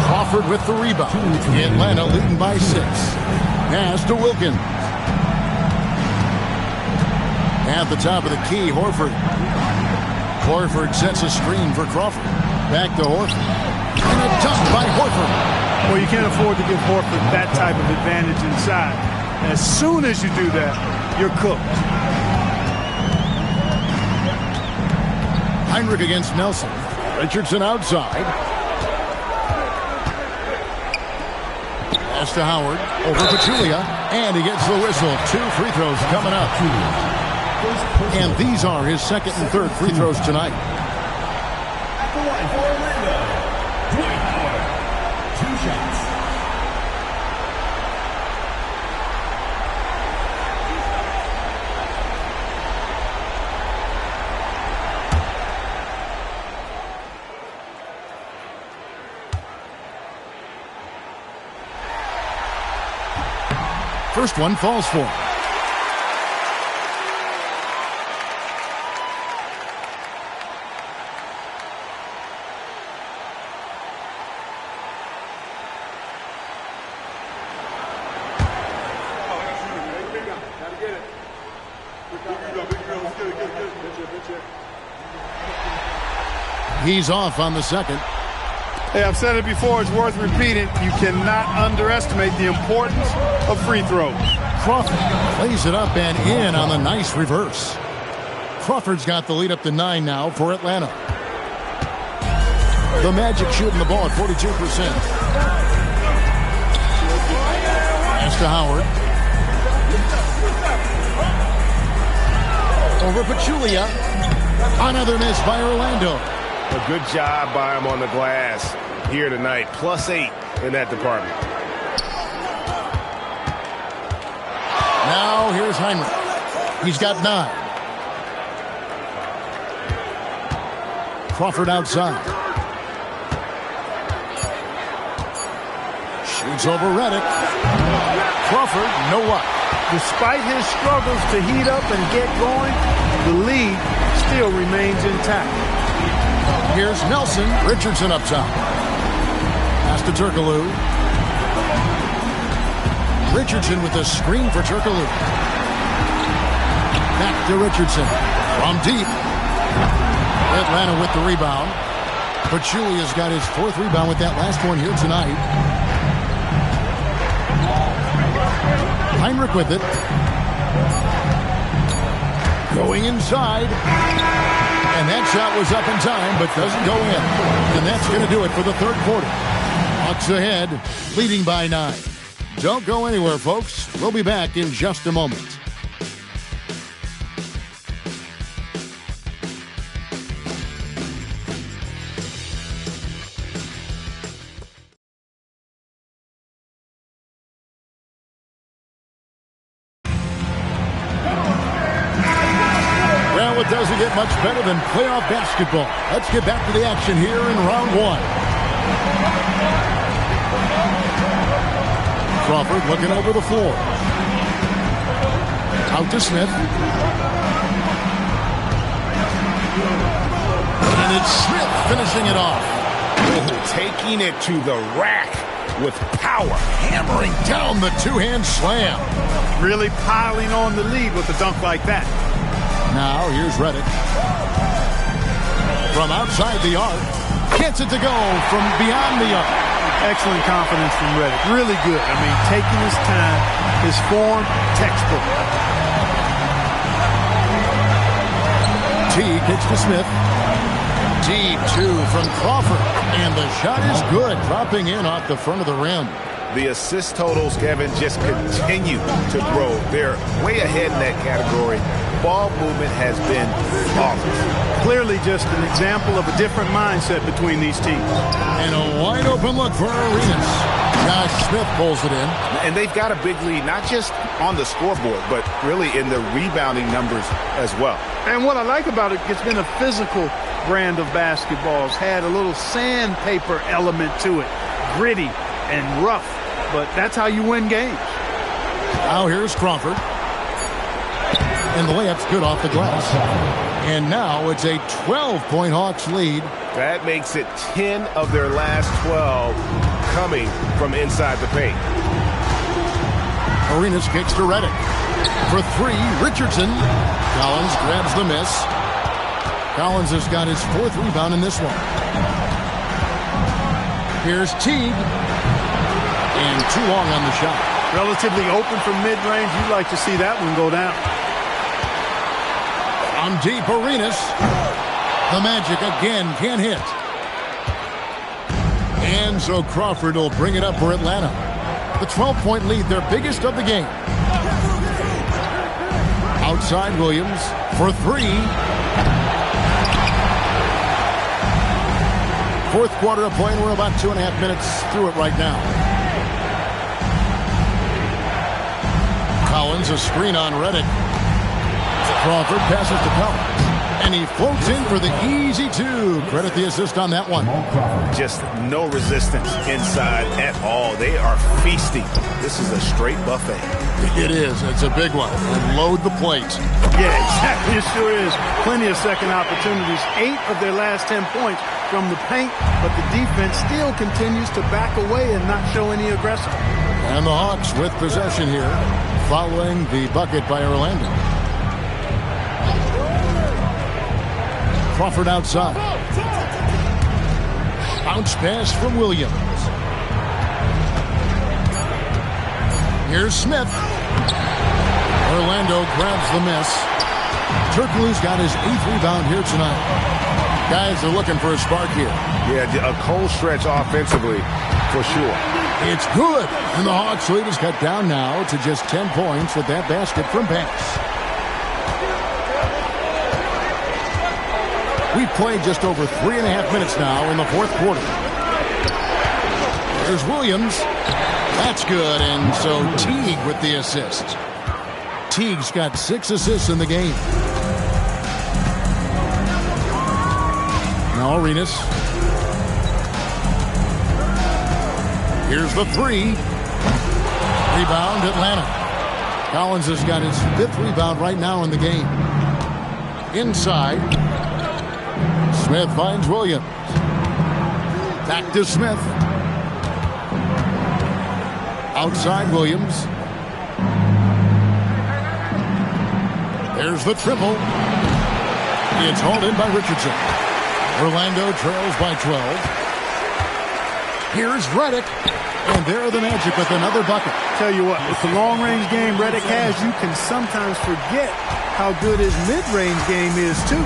Crawford with the rebound. Atlanta leading by 6. Pass to Wilkins. At the top of the key, Horford. Horford sets a screen for Crawford. Back to Horford. And a dunk by Horford. Well, you can't afford to give Horford that type of advantage inside. As soon as you do that, you're cooked. Heinrich against Nelson. Richardson outside. Pass to Howard. Over Pachulia. And he gets the whistle. 2 free throws coming up. And these are his second and third free throws tonight. First one falls for him. He's off on the second. Hey, I've said it before. It's worth repeating. You cannot underestimate the importance of free throws. Crawford plays it up and in on the nice reverse. Crawford's got the lead up to 9 now for Atlanta. The Magic shooting the ball at 42%. Pass to Howard. Over Pachulia. Another miss by Orlando. A good job by him on the glass here tonight. +8 in that department. Now Heinrich. He's got 9. Crawford outside. Shoots over Reddick. Crawford, no luck. Despite his struggles to heat up and get going, the lead still remains intact. Here's Nelson. Richardson up top. Pass to Turkoglu. Richardson with a screen for Turkoglu. Back to Richardson. From deep. Atlanta with the rebound. Pachulia's got his 4th rebound with that last one here tonight. Heinrich with it. Going inside. And that shot was up in time, but doesn't go in. And that's going to do it for the 3rd quarter. Hawks ahead, leading by 9. Don't go anywhere, folks. We'll be back in just a moment. Well, it doesn't get much better than playoff basketball. Let's get back to the action here in round 1. Crawford looking over the floor. Out to Smith. And it's Smith finishing it off. Oh, taking it to the rack with power. Hammering down the 2-hand slam. Really piling on the lead with a dunk like that. Now here's Reddick. From outside the arc. Gets it to go from beyond the arc. Excellent confidence from Reddick. Really good. I mean, taking his time, his form, textbook. T kicks to Smith. Deep 2 from Crawford. And the shot is good, dropping in off the front of the rim. The assist totals, Kevin, just continue to grow. They're way ahead in that category. Ball movement has been flawless. Clearly just an example of a different mindset between these teams. And a wide open look for Arenas. Josh Smith pulls it in. And they've got a big lead, not just on the scoreboard, but really in the rebounding numbers as well. And what I like about it, it's been a physical brand of basketball. It's had a little sandpaper element to it. Gritty and rough. But that's how you win games. Now here's Crawford. And the layup's good off the glass. And now it's a 12-point Hawks lead. That makes it 10 of their last 12 coming from inside the paint. Arenas kicks to Reddick. For 3, Richardson. Collins grabs the miss. Collins has got his 4th rebound in this one. Here's Teague. And too long on the shot. Relatively open from mid-range. You'd like to see that one go down. On deep, Arenas. The Magic again can't hit. And so Crawford will bring it up for Atlanta. The 12-point lead, their biggest of the game. Outside Williams for 3. 4th quarter of play, and we're about 2.5 minutes through it right now. Collins, a screen on Reddick. Crawford passes to Collins. And he floats in for the easy 2. Credit the assist on that one. Just no resistance inside at all. They are feasting. This is a straight buffet. It is. It's a big one. And load the plate. Yeah, exactly. It sure is. Plenty of second opportunities. 8 of their last 10 points from the paint, but the defense still continues to back away and not show any aggression. And the Hawks with possession here, following the bucket by Orlando. Crawford outside. Bounce pass from Williams. Here's Smith. Orlando grabs the miss. Turkoglu's got his 8th rebound here tonight. Guys are looking for a spark here. Yeah, a cold stretch offensively for sure. It's good. And the Hawks lead is cut down now to just 10 points with that basket from pass. We've played just over 3.5 minutes now in the 4th quarter. There's Williams. That's good. And so Teague with the assist. Teague's got 6 assists in the game. Now Arenas. Here's the 3. Rebound, Atlanta. Collins has got his 5th rebound right now in the game. Inside. Smith finds Williams. Back to Smith. Outside Williams. There's the triple. It's hauled in by Richardson. Orlando trails by 12. Here's Redick. And there are the Magic with another bucket. Tell you what, with the long-range game Redick has, you can sometimes forget how good his mid-range game is, too.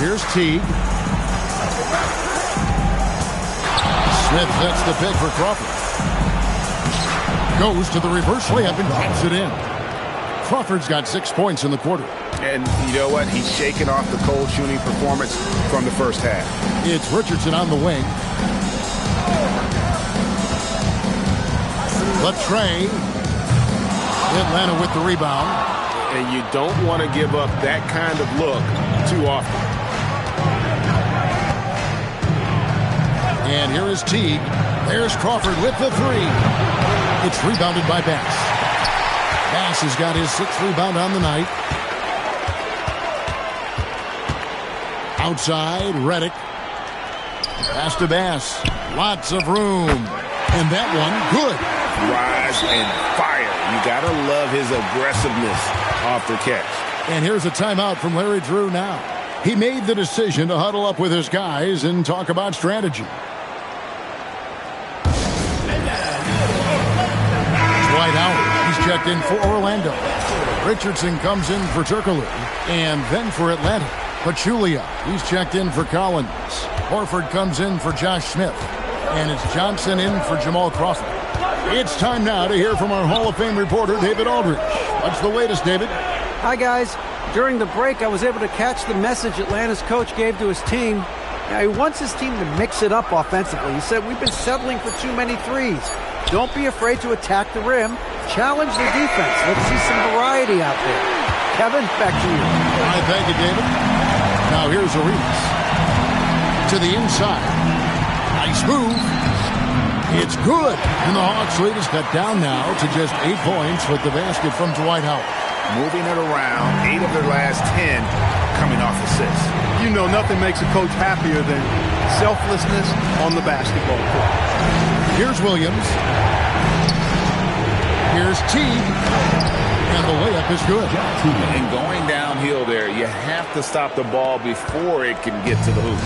Here's Teague. Smith sets the pick for Crawford. Goes to the reverse layup and taps it in. Crawford's got 6 points in the quarter. And you know what? He's shaking off the cold shooting performance from the first half. It's Richardson on the wing. Latrey. Atlanta with the rebound. And you don't want to give up that kind of look too often. And here is Teague. There's Crawford with the 3. It's rebounded by Bass. Bass has got his 6th rebound on the night. Outside, Redick. Pass to Bass. Lots of room. And that one, good. Rise and fire. You got to love his aggressiveness off the catch. And here's a timeout from Larry Drew now. He made the decision to huddle up with his guys and talk about strategy. Dwight Howard, he's checked in for Orlando. Richardson comes in for Turkoglu. And then for Atlanta, Pachulia, he's checked in for Collins. Horford comes in for Josh Smith. And it's Johnson in for Jamal Crawford. It's time now to hear from our Hall of Fame reporter, David Aldridge. What's the latest, David? Hi, guys. During the break, I was able to catch the message Atlanta's coach gave to his team. Now, he wants his team to mix it up offensively. He said, we've been settling for too many threes. Don't be afraid to attack the rim. Challenge the defense. Let's see some variety out there. Kevin, back to you. All right, thank you, David. Now here's Arenas. To the inside. Nice move. It's good. And the Hawks lead is cut down now to just 8 points with the basket from Dwight Howard. Moving it around, 8 of their last 10 coming off assists. You know nothing makes a coach happier than selflessness on the basketball court. Here's Williams. Here's Teague. And the layup is good. And going downhill there, you have to stop the ball before it can get to the hoop.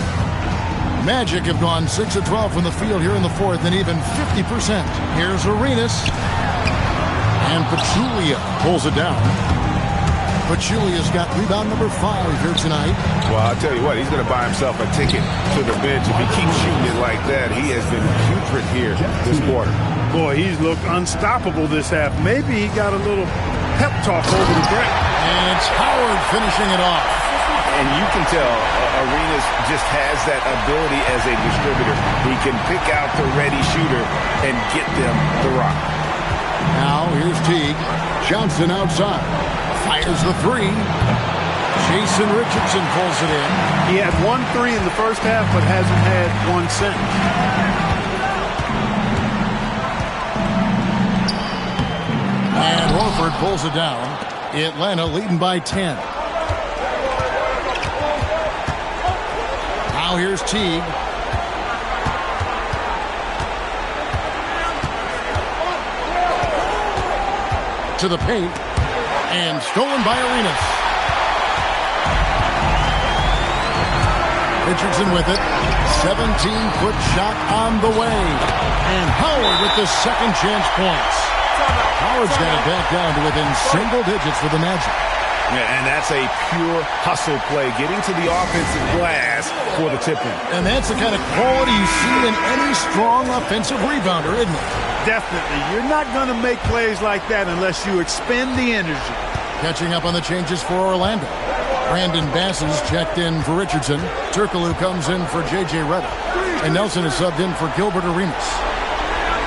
Magic have gone 6 of 12 from the field here in the fourth and even 50%. Here's Arenas. And Pachulia pulls it down. Pachulia's got rebound number 5 here tonight. Well, I'll tell you what, he's going to buy himself a ticket to the bench. If he keeps shooting it like that, he has been putrid here this quarter. Boy, he's looked unstoppable this half. Maybe he got a little pep talk over the break. And it's Howard finishing it off. And you can tell Arenas just has that ability as a distributor. He can pick out the ready shooter and get them the rock. Now here's Teague. Johnson outside. Fires the 3. Jason Richardson pulls it in. He had 1 3 in the first half, but hasn't had 1 since. And Horford pulls it down. Atlanta leading by 10. Now here's Teague. To the paint. And stolen by Arenas. Richardson with it. 17-foot shot on the way. And Howard with the second chance points. Howard's got it back down to within single digits for the Magic. Yeah, and that's a pure hustle play, getting to the offensive glass for the tip-in. And that's the kind of quality you see in any strong offensive rebounder, isn't it? Definitely. You're not going to make plays like that unless you expend the energy. Catching up on the changes for Orlando. Brandon Bass is checked in for Richardson. Turkoglu comes in for J.J. Redick. And Nelson is subbed in for Gilbert Arenas.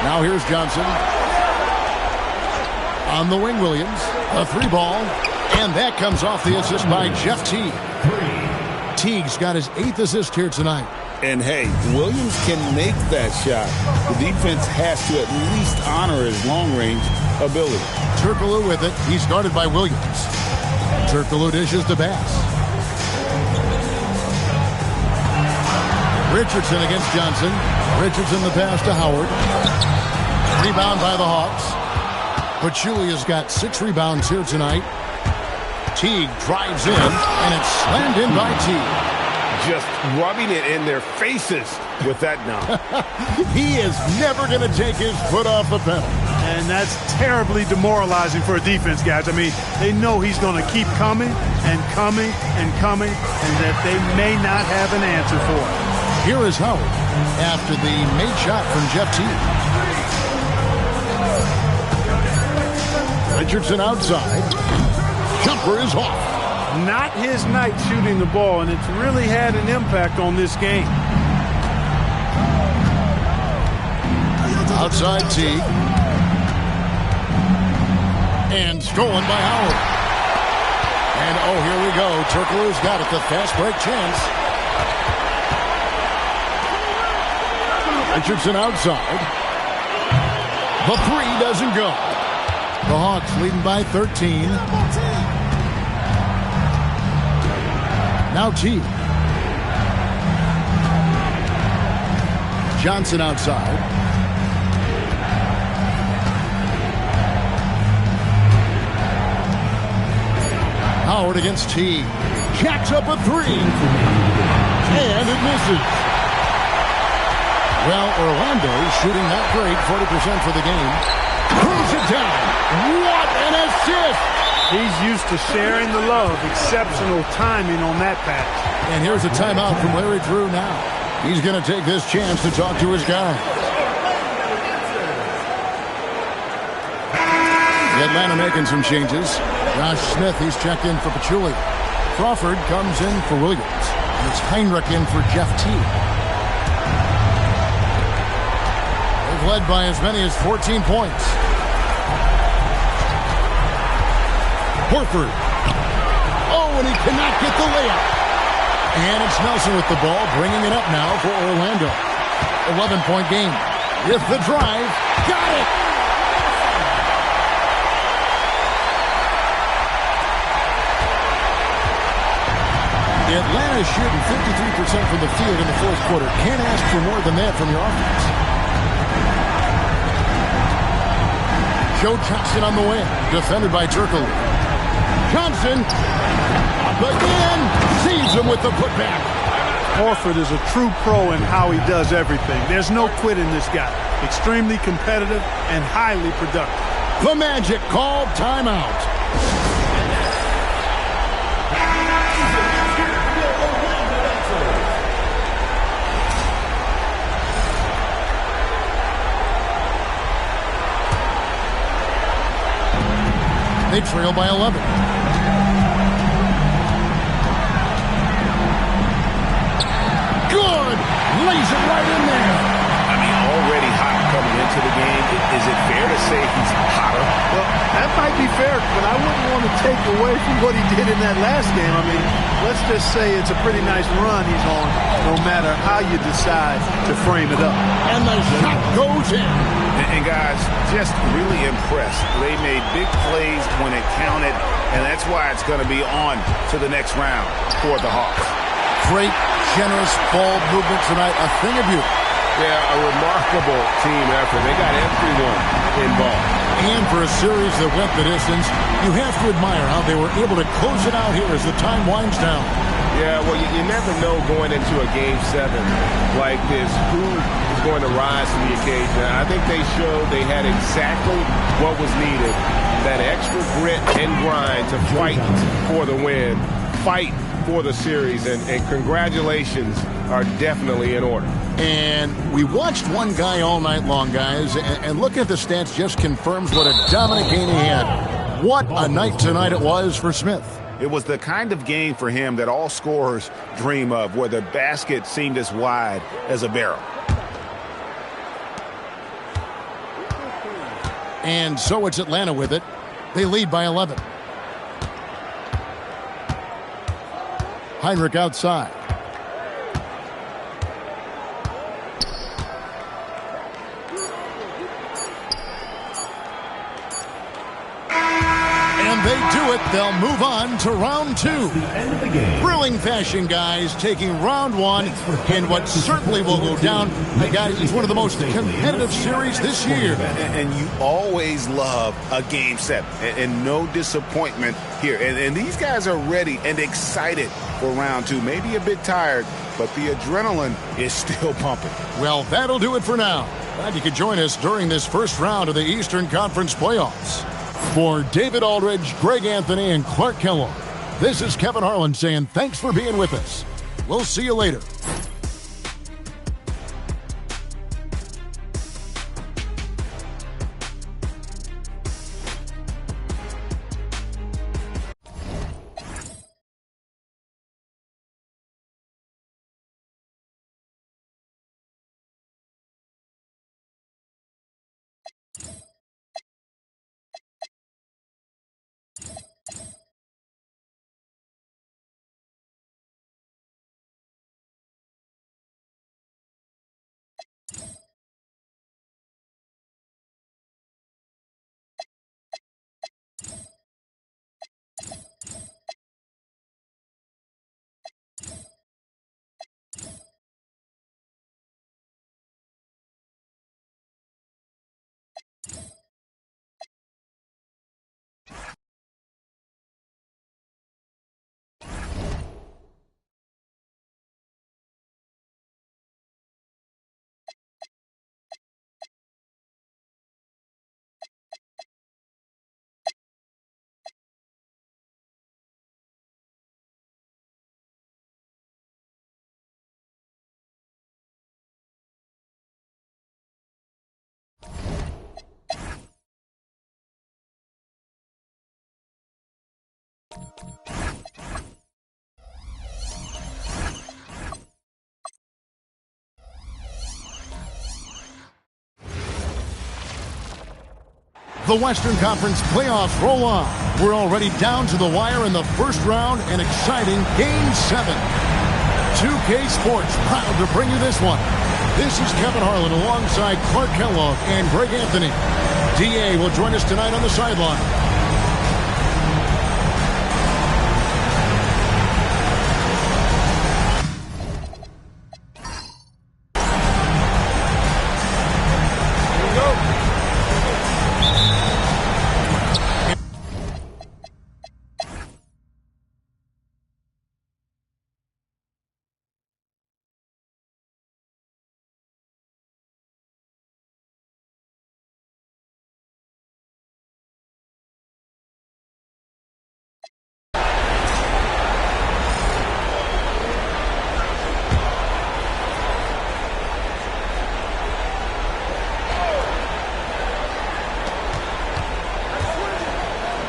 Now here's Johnson. On the wing, Williams. A 3-ball. And that comes off the assist by Jeff Teague. Teague's got his 8th assist here tonight. And, hey, Williams can make that shot. The defense has to at least honor his long-range ability. Turkoglu with it. He's guarded by Williams. Turkoglu dishes to pass. Richardson against Johnson. Richardson the pass to Howard. Rebound by the Hawks. Pachulia's got 6 rebounds here tonight. Teague drives in, and it's slammed in by Teague. Just rubbing it in their faces with that dunk. He is never going to take his foot off the pedal. And that's terribly demoralizing for a defense, guys. I mean, they know he's going to keep coming and coming and coming, and that they may not have an answer for it. Here is Howard after the made shot from Jeff Teague. Richardson outside. Jumper is off. Not his night shooting the ball, and it's really had an impact on this game. Outside Teague. And stolen by Howard. And oh, here we go. Turkoglu's got it. The fast break chance. Richardson outside. The 3 doesn't go. The Hawks leading by 13. Now Teague. Johnson outside. Howard against Teague. Jacks up a 3. And it misses. Well, Orlando's shooting not great, 40% for the game. Throws it down. What an assist! He's used to sharing the love. Exceptional timing on that pass. And here's a timeout from Larry Drew now. He's going to take this chance to talk to his guy. Atlanta making some changes. Josh Smith, he's checked in for Pachulia. Crawford comes in for Williams. And it's Heinrich in for Jeff Teague. They've led by as many as 14 points. Horford. Oh, and he cannot get the layup. And it's Nelson with the ball, bringing it up now for Orlando. 11-point game. With the drive. Got it! Atlanta is shooting 53% from the field in the fourth quarter. Can't ask for more than that from your offense. Joe Johnson on the wing. Defended by Turkoglu. Johnson, up again, sees him with the putback. Horford is a true pro in how he does everything. There's no quit in this guy. Extremely competitive and highly productive. The Magic called timeout. They trail by 11. Good! Lays it right in there. I mean, already hot coming into the game. Is it fair to say he's hotter? Well, that might be fair, but I wouldn't want to take away from what he did in that last game. I mean, let's just say it's a pretty nice run he's on, no matter how you decide to frame it up. And the shot goes in. And guys, just really impressed. They made big plays when it counted, and that's why it's going to be on to the next round for the Hawks. Great, generous ball movement tonight. A thing of beauty. Yeah, a remarkable team effort. They got everyone involved. And for a series that went the distance, you have to admire how they were able to close it out here as the time winds down. Yeah, well, you never know going into a Game 7 like this who is going to rise to the occasion. I think they showed they had exactly what was needed, that extra grit and grind to fight for the win, fight for the series, and congratulations are definitely in order. And we watched one guy all night long, guys, and looking at the stats just confirms what a dominant game he had. What a night tonight it was for Smith. It was the kind of game for him that all scorers dream of, where the basket seemed as wide as a barrel. And so it's Atlanta with it. They lead by 11. Heinrich outside. And they do it. They'll move on to round 2. Thrilling fashion, guys, taking round 1 in what certainly will go down. Guys, it's one of the most competitive series this year. And you always love a game 7. And no disappointment here. And these guys are ready and excited for round 2. Maybe a bit tired, but the adrenaline is still pumping. Well, that'll do it for now. Glad you could join us during this first round of the Eastern Conference playoffs. For David Aldridge, Greg Anthony, and Clark Kellogg, this is Kevin Harlan saying thanks for being with us. We'll see you later. The Western Conference playoffs roll on. We're already down to the wire in the first round, an exciting Game 7. 2K Sports proud to bring you this one. This is Kevin Harlan alongside Clark Kellogg and Greg Anthony. DA will join us tonight on the sideline.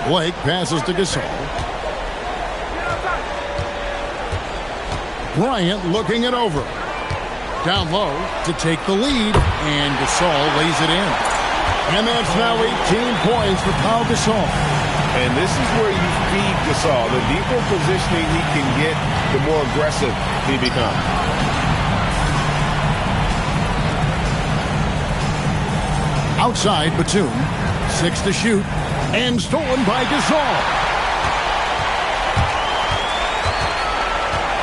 Blake passes to Gasol. Bryant looking it over. Down low to take the lead, and Gasol lays it in. And that's now 18 points for Pau Gasol. And this is where you feed Gasol. The deeper positioning he can get, the more aggressive he becomes. Outside, Batum. 6 to shoot. And stolen by Gasol.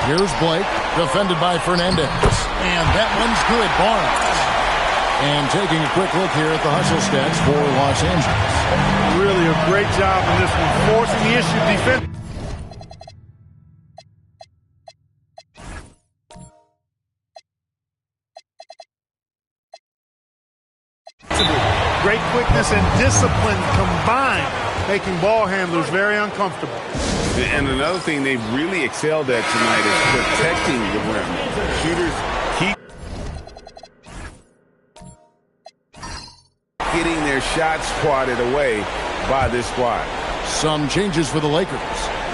Here's Blake, defended by Fernandez. And that one's good, Barnes. And taking a quick look here at the hustle stats for Los Angeles. Really a great job in this one, forcing the issue defense. Great quickness and discipline combined, making ball handlers very uncomfortable. And another thing they've really excelled at tonight is protecting the rim. Shooters keep getting their shots swatted away by this squad. Some changes for the Lakers.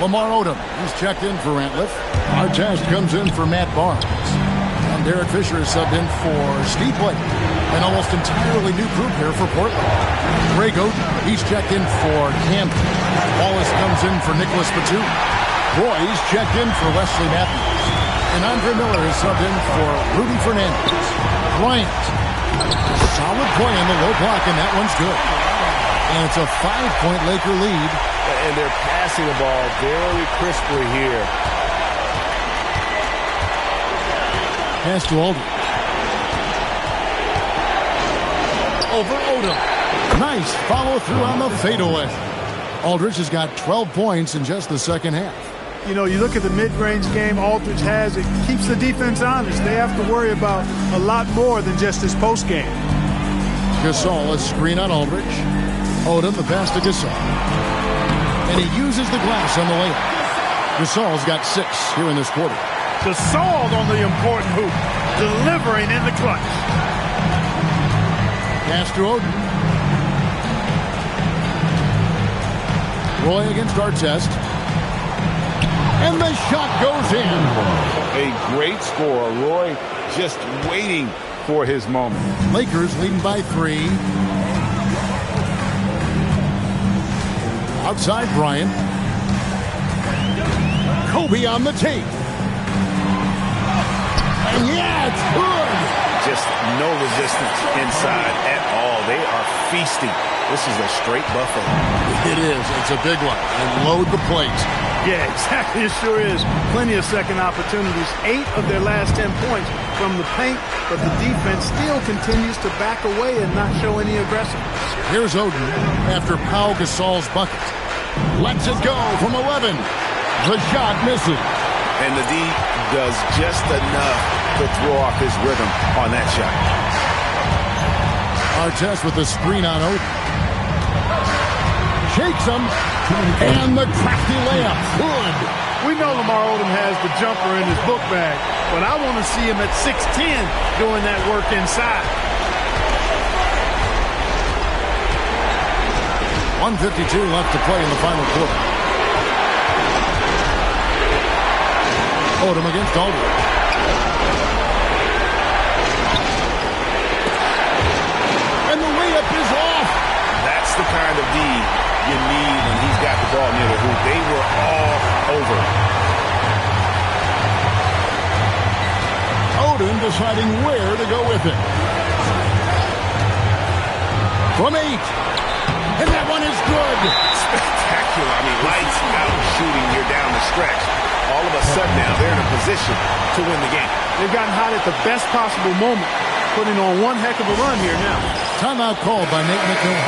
Lamar Odom is checked in for Ratliff. Artest comes in for Matt Barnes. And Derek Fisher is subbed in for Steve Blake. An almost entirely new group here for Portland. Greg Oden, he's checked in for Camden. Wallace comes in for Nicholas Batum. Roy's checked in for Wesley Matthews. And Andre Miller is subbed in for Rudy Fernandez. Bryant. Solid play in the low block, and that one's good. And it's a 5-point Laker lead. And they're passing the ball very crisply here. Pass to Aldridge. Over Odom. Nice follow through on the fadeaway. Aldridge has got 12 points in just the second half. You know, you look at the mid-range game Aldridge has, it keeps the defense honest. They have to worry about a lot more than just his post game. Gasol, a screen on Aldridge. Odom, the pass to Gasol. And he uses the glass on the layup. Gasol's got 6 here in this quarter. Gasol on the important hoop, delivering in the clutch. Pass to Oden. Roy against Artest. And the shot goes in. A great score. Roy just waiting for his moment. Lakers leading by 3. Outside Bryant. Kobe on the tape. And yeah, it's good. Just no resistance inside at all. They are feasting. This is a straight buffet. It is. It's a big one. And load the plate. Yeah, exactly. It sure is. Plenty of second opportunities. 8 of their last 10 points from the paint, but the defense still continues to back away and not show any aggressiveness. Here's Oden after Pau Gasol's bucket. Lets it go from 11. The shot misses. And the D does just enough to throw off his rhythm on that shot. Artest with the screen on Oden. Shakes him. And the crafty layup. Good. We know Lamar Odom has the jumper in his book bag, but I want to see him at 6'10" doing that work inside. 1:52 left to play in the final quarter. Odom against Aldridge. And the layup is off. That's the kind of D you need when he's got the ball near the hoop. They were all over. Odom deciding where to go with it. From 8. And that one is good. Spectacular. I mean, lights out shooting here down the stretch. All of a sudden now they're in a position to win the game. They've gotten hot at the best possible moment, putting on one heck of a run here now. Timeout called by Nate McMillan.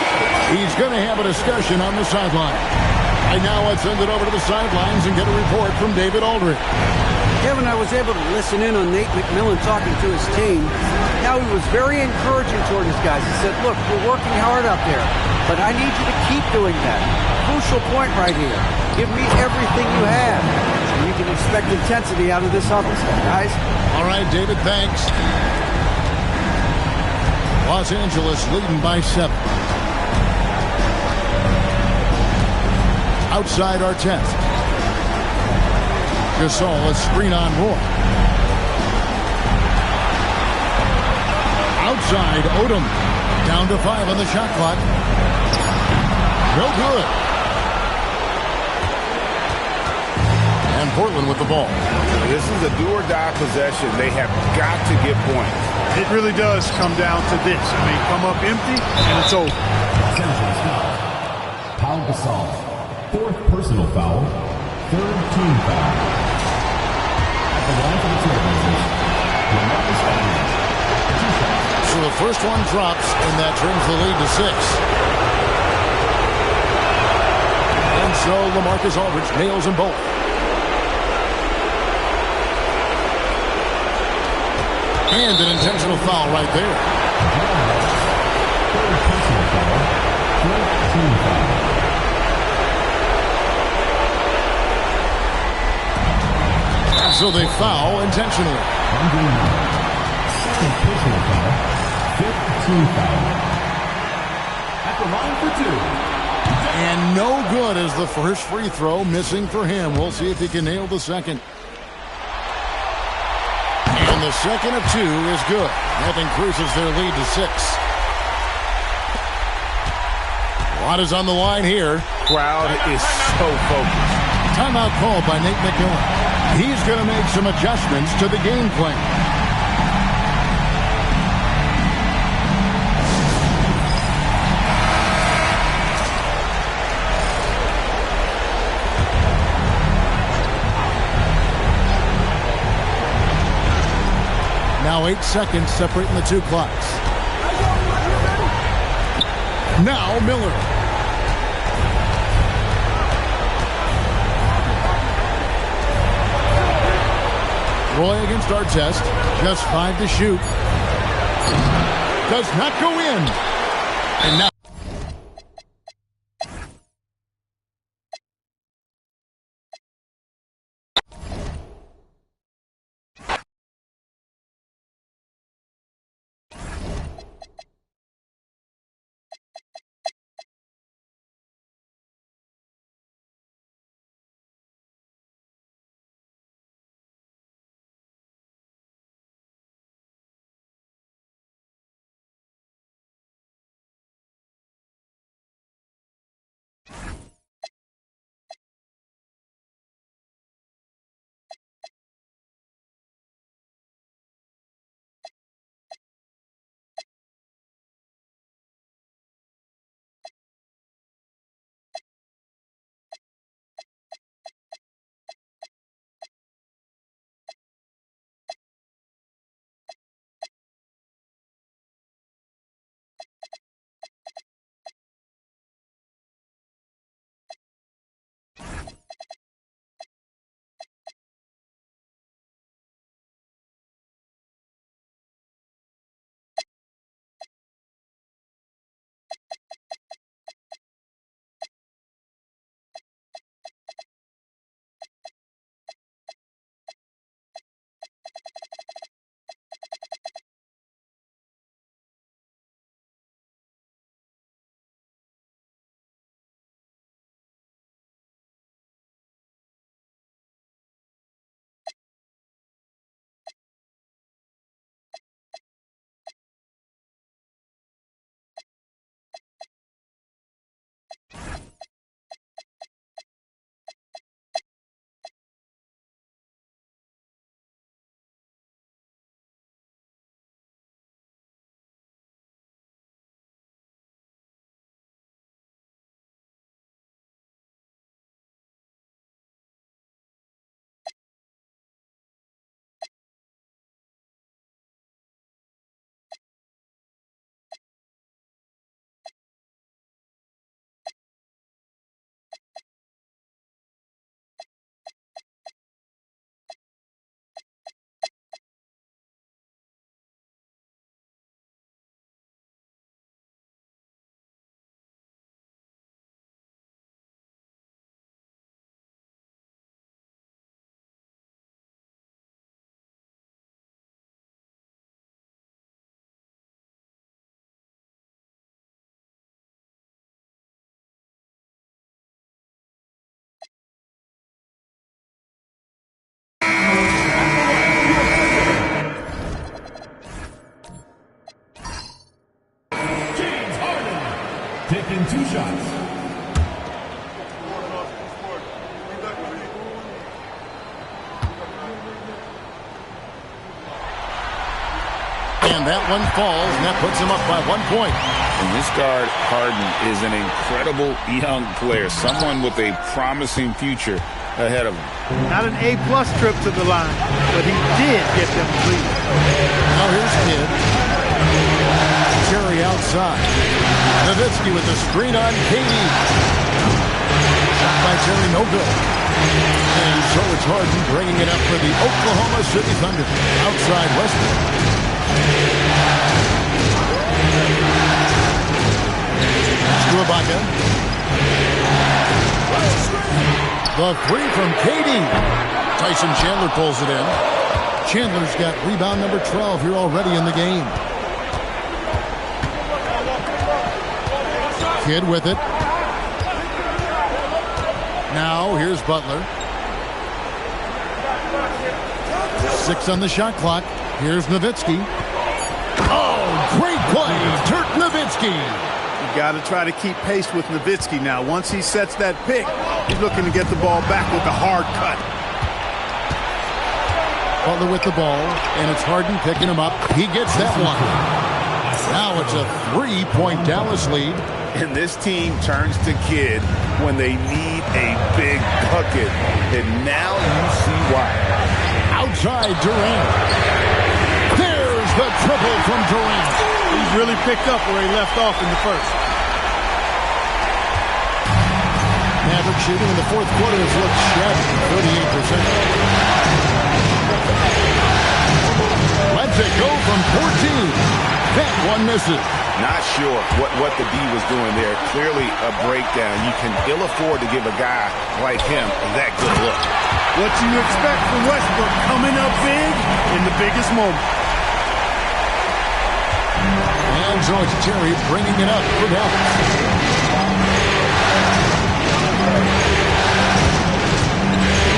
He's going to have a discussion on the sideline. Right now, let's send it over to the sidelines and get a report from David Aldridge. Kevin, I was able to listen in on Nate McMillan talking to his team. Now, he was very encouraging toward his guys. He said, look, we're working hard out there, but I need you to keep doing that. Crucial point right here. Give me everything you have. And you can expect intensity out of this offense, guys. All right, David, thanks. Los Angeles leading by 7. Outside Artest. Gasol, a screen on Roy. Outside Odom. Down to 5 on the shot clock. No good. And Portland with the ball. This is a do-or-die possession. They have got to get points. It really does come down to this. I mean, come up empty, and it's over. Pau Gasol, 4th personal foul, 3rd team foul. At the line for the trailblazers, LaMarcus Aldridge, 2 shots. So the first one drops, and that turns the lead to 6. And so LaMarcus Aldridge nails them both. And an intentional foul right there. 3rd personal foul, 4th team foul. And so they foul intentionally. 2nd personal foul, 5th team foul. At the line for 2. And no good as the first free throw missing for him. We'll see if he can nail the second. And And the second of 2 is good. That increases their lead to 6. A lot is on the line here. Crowd is so focused. Timeout called by Nate McMillan. He's going to make some adjustments to the game plan. Now 8 seconds separating the 2 clocks. Now Miller. Roy against Artest. Just 5 to shoot. Does not go in. And now. Taking 2 shots. And that one falls, and that puts him up by 1 point. And this guard, Harden, is an incredible young player, someone with a promising future ahead of him. Not an A-plus trip to the line, but he did get them to lead. Now here's Kidd. Cherry outside. Nowitzki with the screen on KD. Shot by Cherry, no good. And so it's Harden bringing it up for the Oklahoma City Thunder. Outside Westbrook. To Ibaka. The 3 from KD. Tyson Chandler pulls it in. Chandler's got rebound number 12 here already in the game. Kidd with it. Now here's Butler. 6 on the shot clock. Here's Nowitzki. Oh, great play. Dirk Nowitzki. You got to try to keep pace with Nowitzki now. Once he sets that pick, he's looking to get the ball back with a hard cut. Butler with the ball, and it's Harden picking him up. He gets that one. Now it's a 3-point Dallas lead. And this team turns to Kidd when they need a big bucket. And now you see why. Outside Durant. There's the triple from Durant. He's really picked up where he left off in the first. Maverick shooting in the fourth quarter has looked shabby, 38%. Let's it go from 14. That one misses. Not sure what the D was doing there. Clearly a breakdown. You can ill afford to give a guy like him that good look. What you expect from Westbrook, coming up big in the biggest moment. And so it's Terry bringing it up for Dallas.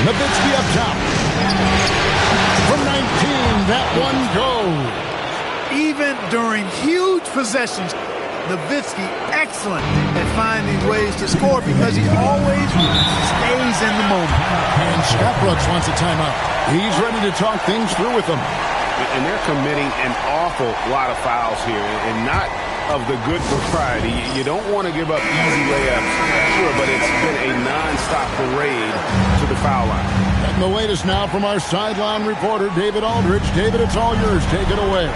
Nowitzki up top. From 19, that one goes. Even during huge possessions, Nowitzki excellent at finding ways to score because he always stays in the moment. And Scott Brooks wants a timeout. He's ready to talk things through with them. And they're committing an awful lot of fouls here, and not of the good variety. You don't want to give up easy layups, sure, but it's been a nonstop parade to the foul line. And the latest now from our sideline reporter, David Aldridge. David, it's all yours. Take it away.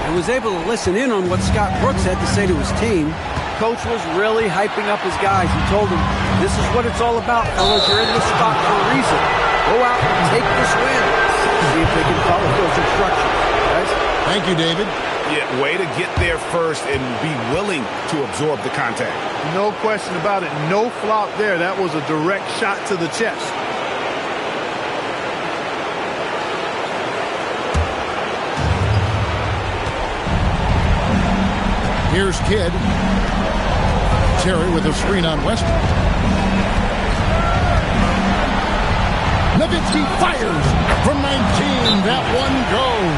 I was able to listen in on what Scott Brooks had to say to his team. Coach was really hyping up his guys. He told them, this is what it's all about, fellas. You're in this spot for a reason. Go out and take this win. See if they can follow those instructions. Guys? Thank you, David. Yeah, way to get there first and be willing to absorb the contact. No question about it. No flop there. That was a direct shot to the chest. Here's Kidd. Terry with a screen on West. Nowitzki fires from 19. That one goes.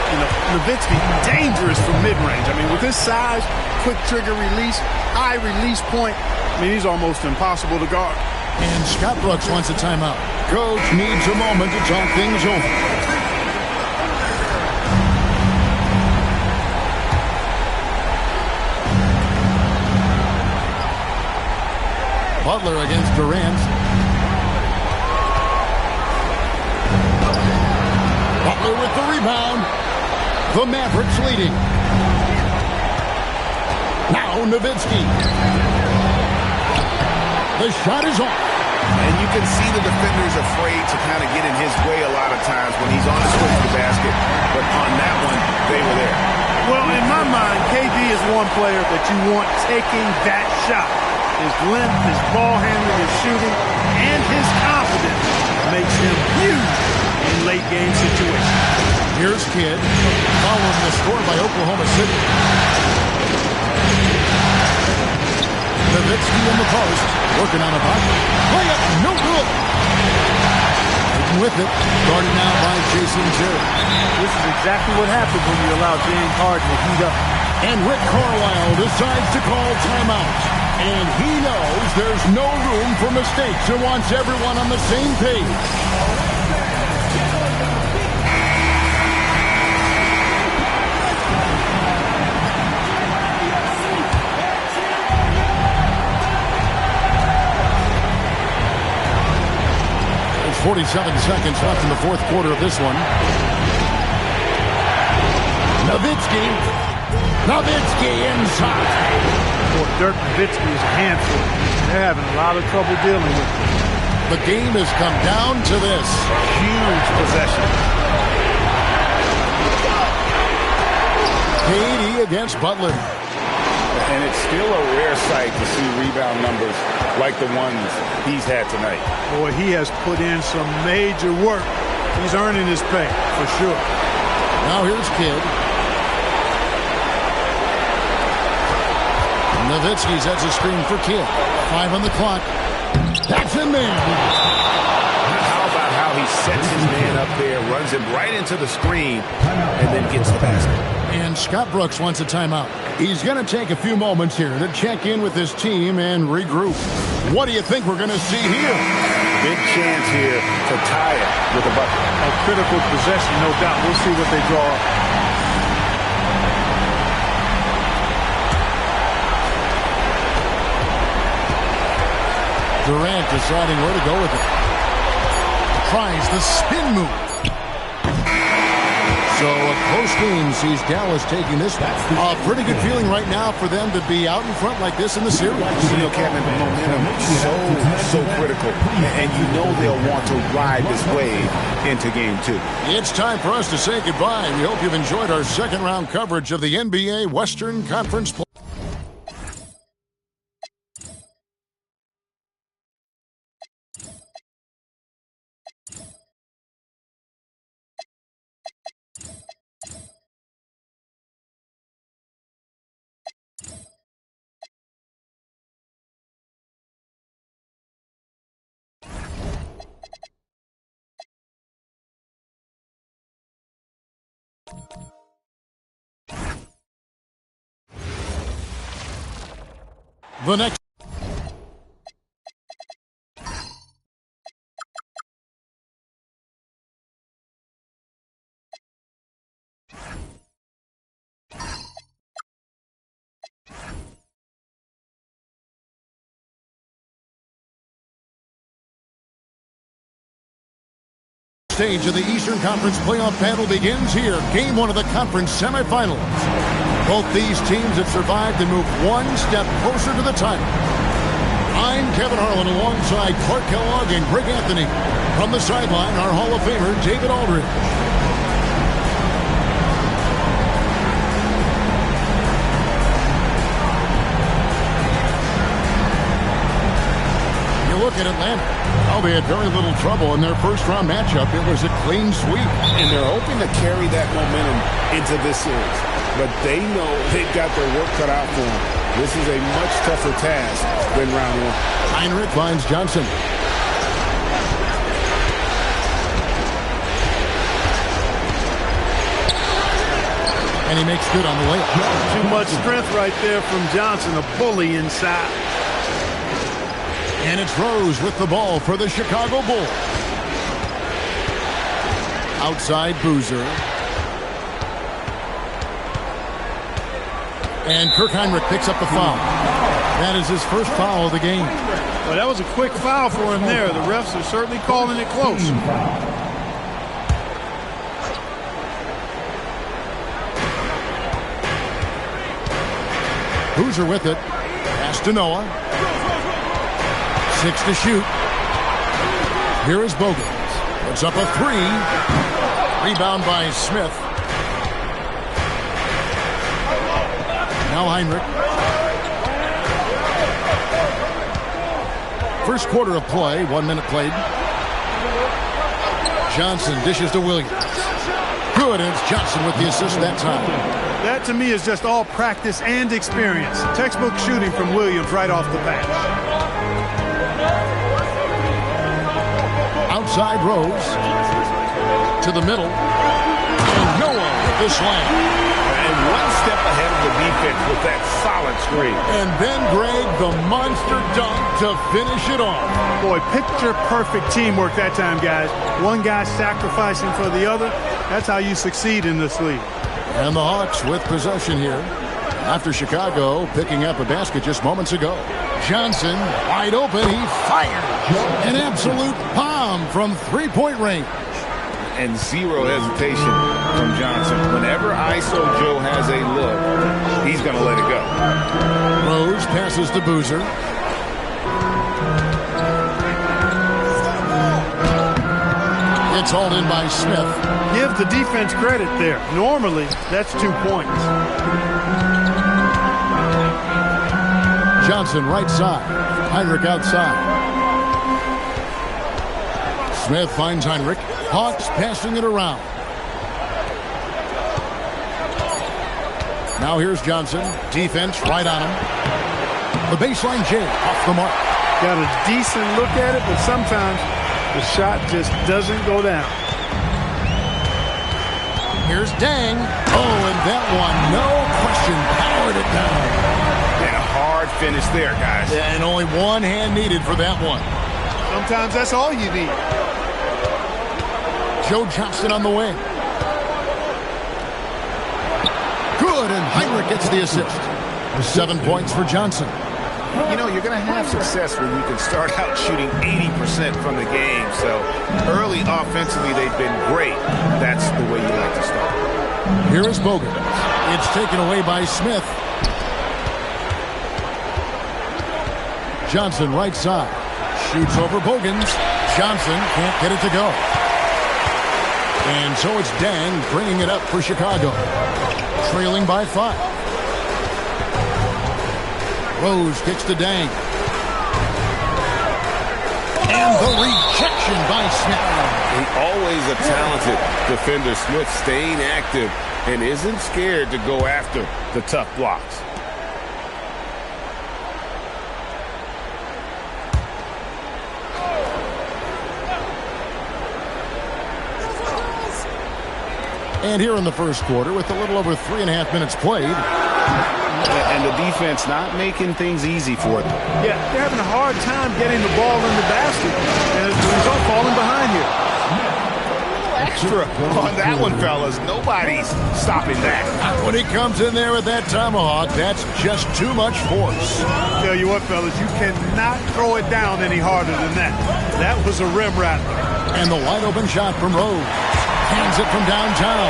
You know, Nowitzki dangerous from mid-range. I mean, with his size, quick trigger release, high release point, I mean, he's almost impossible to guard. And Scott Brooks wants a timeout. Coach needs a moment to talk things over. Butler against Durant. Butler with the rebound. The Mavericks leading. Now Nowitzki. The shot is off. And you can see the defender's afraid to kind of get in his way a lot of times when he's on his way to the basket. But on that one, they were there. Well, in my mind, KD is one player that you want taking that shot. His length, his ball handling, his shooting, and his confidence makes him huge in late-game situations. Here's Kidd, following the score by Oklahoma City. Nowitzki in the post, working on a bucket. Layup, no good. Taken with it, guarded now by Jason Terry. This is exactly what happens when you allow James Harden to heat up. And Rick Carlisle decides to call timeout. And he knows there's no room for mistakes and wants everyone on the same page. There's 47 seconds left in the fourth quarter of this one. Nowitzki inside. Boy, Dirk Nowitzki is a handful. They're having a lot of trouble dealing with him. The game has come down to this. Huge possession. KD against Butler. And it's still a rare sight to see rebound numbers like the ones he's had tonight. Boy, he has put in some major work. He's earning his pay, for sure. Now here's Kidd. Nowitzki sets a screen for Kidd. 5 on the clock. That's in there. How about how he sets his man up there, runs him right into the screen, and then gets the basket. And Scott Brooks wants a timeout. He's going to take a few moments here to check in with his team and regroup. What do you think we're going to see here? Big chance here to tie it with a bucket. A critical possession, no doubt. We'll see what they draw up. Durant deciding where to go with it. Tries the spin move. So a close game sees Dallas taking this one. A pretty good feeling right now for them to be out in front like this in the series. You know, Kevin, momentum so critical. And you know they'll want to ride this wave into game 2. It's time for us to say goodbye. We hope you've enjoyed our second round coverage of the NBA Western Conference play. The next stage of the Eastern Conference playoff battle begins here. Game 1 of the conference semifinals. Both these teams have survived and moved one step closer to the title. I'm Kevin Harlan alongside Clark Kellogg and Greg Anthony. From the sideline, our Hall of Famer, David Aldridge. You look at Atlanta. Oh, they had very little trouble in their first-round matchup. It was a clean sweep. And they're hoping to carry that momentum into this series. But they know they've got their work cut out for them. This is a much tougher task than round 1. Heinrich finds Johnson. And he makes good on the layup. Too much strength right there from Johnson, a bully inside. And it's Rose with the ball for the Chicago Bulls. Outside Boozer. And Kirk Heinrich picks up the foul. That is his first foul of the game. Well, that was a quick foul for him there. The refs are certainly calling it close. Boozer with it. Pass to Noah. 6 to shoot. Here is Bogans. Puts up a 3. Rebound by Smith. Now Heinrich. First quarter of play. 1 minute played. Johnson dishes to Williams. Good, and it's Johnson with the assist that time. That, to me, is just all practice and experience. Textbook shooting from Williams right off the bat. Outside Rose. To the middle. And Noah with the slam. And one step ahead of the defense with that solid screen. And then Greg, the monster dunk to finish it off. Boy, picture-perfect teamwork that time, guys. One guy sacrificing for the other. That's how you succeed in this league. And the Hawks with possession here. After Chicago picking up a basket just moments ago. Johnson, wide open, he fires. An absolute bomb from three-point range. And zero hesitation from Johnson. Whenever ISO Joe has a look, he's going to let it go. Rose passes to Boozer. It's hauled in by Smith. Give the defense credit there. Normally, that's 2 points. Johnson right side. Heinrich outside. Smith finds Heinrich. Hawks passing it around. Now here's Johnson. Defense right on him. The baseline J off the mark. Got a decent look at it, but sometimes The shot just doesn't go down. Here's Dang. Oh, and that one, no question, powered it down. And a hard finish there, guys. Yeah, and only one hand needed for that one. Sometimes that's all you need. Joe Johnston on the wing. Good, and Heinrich gets the assist. 7 points for Johnson. You know, you're going to have success when you can start out shooting 80% from the game. So early offensively, they've been great. That's the way you like to start. Here is Bogan. It's taken away by Smith. Johnson right side. Shoots over Bogans. Johnson can't get it to go. And so it's Dang bringing it up for Chicago. Trailing by 5. Rose kicks to Dang. And the rejection by Smith. Always a talented defender. Smith staying active and isn't scared to go after the tough blocks. And here in the first quarter, with a little over 3.5 minutes played. And the defense not making things easy for them. Yeah, they're having a hard time getting the ball in the basket. And as a result, falling behind here. Extra on that one, fellas. Nobody's stopping that. When he comes in there with that tomahawk, that's just too much force. Tell you what, fellas, you cannot throw it down any harder than that. That was a rim rattler. And the wide open shot from Rose. Hands it from downtown.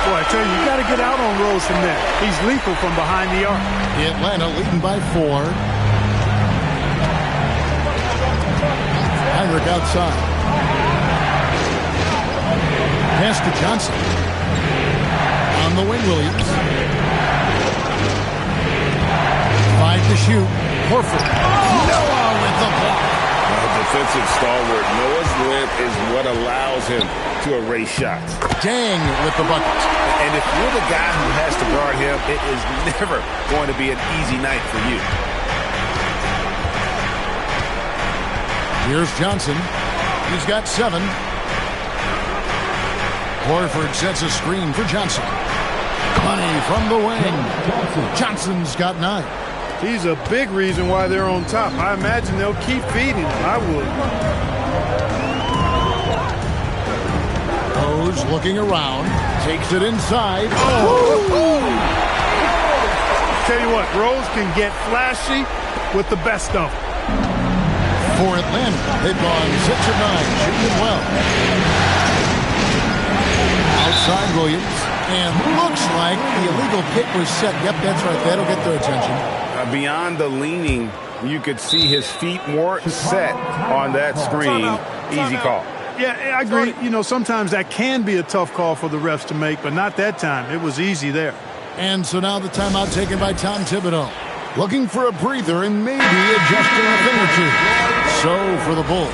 Boy, I tell you, you got to get out on Rose from there. He's lethal from behind the arc. Atlanta leading by 4. Heinrich outside. Pass to Johnson. On the wing, Williams. 5 to shoot. Horford. Noah with the block. Defensive stalwart. Noah's length is what allows him to erase shots. Dang with the bucket. And if you're the guy who has to guard him, it is never going to be an easy night for you. Here's Johnson. He's got 7. Horford sets a screen for Johnson. Money from the wing. Johnson's got 9. He's a big reason why they're on top. I imagine they'll keep feeding him. I would. Rose looking around. Takes it inside. Oh! Tell you what, Rose can get flashy with the best of them. For Atlanta, they've gone 6 of 9, shooting well. Outside Williams. And looks like the illegal kick was set. Yep, that's right. That'll get their attention. Beyond the leaning, you could see his feet more set on that screen. Easy call. Yeah, I agree. You know, sometimes that can be a tough call for the refs to make, but not that time. It was easy there. And so now the timeout taken by Tom Thibodeau. Looking for a breather and maybe adjusting a thing or two. So for the Bulls,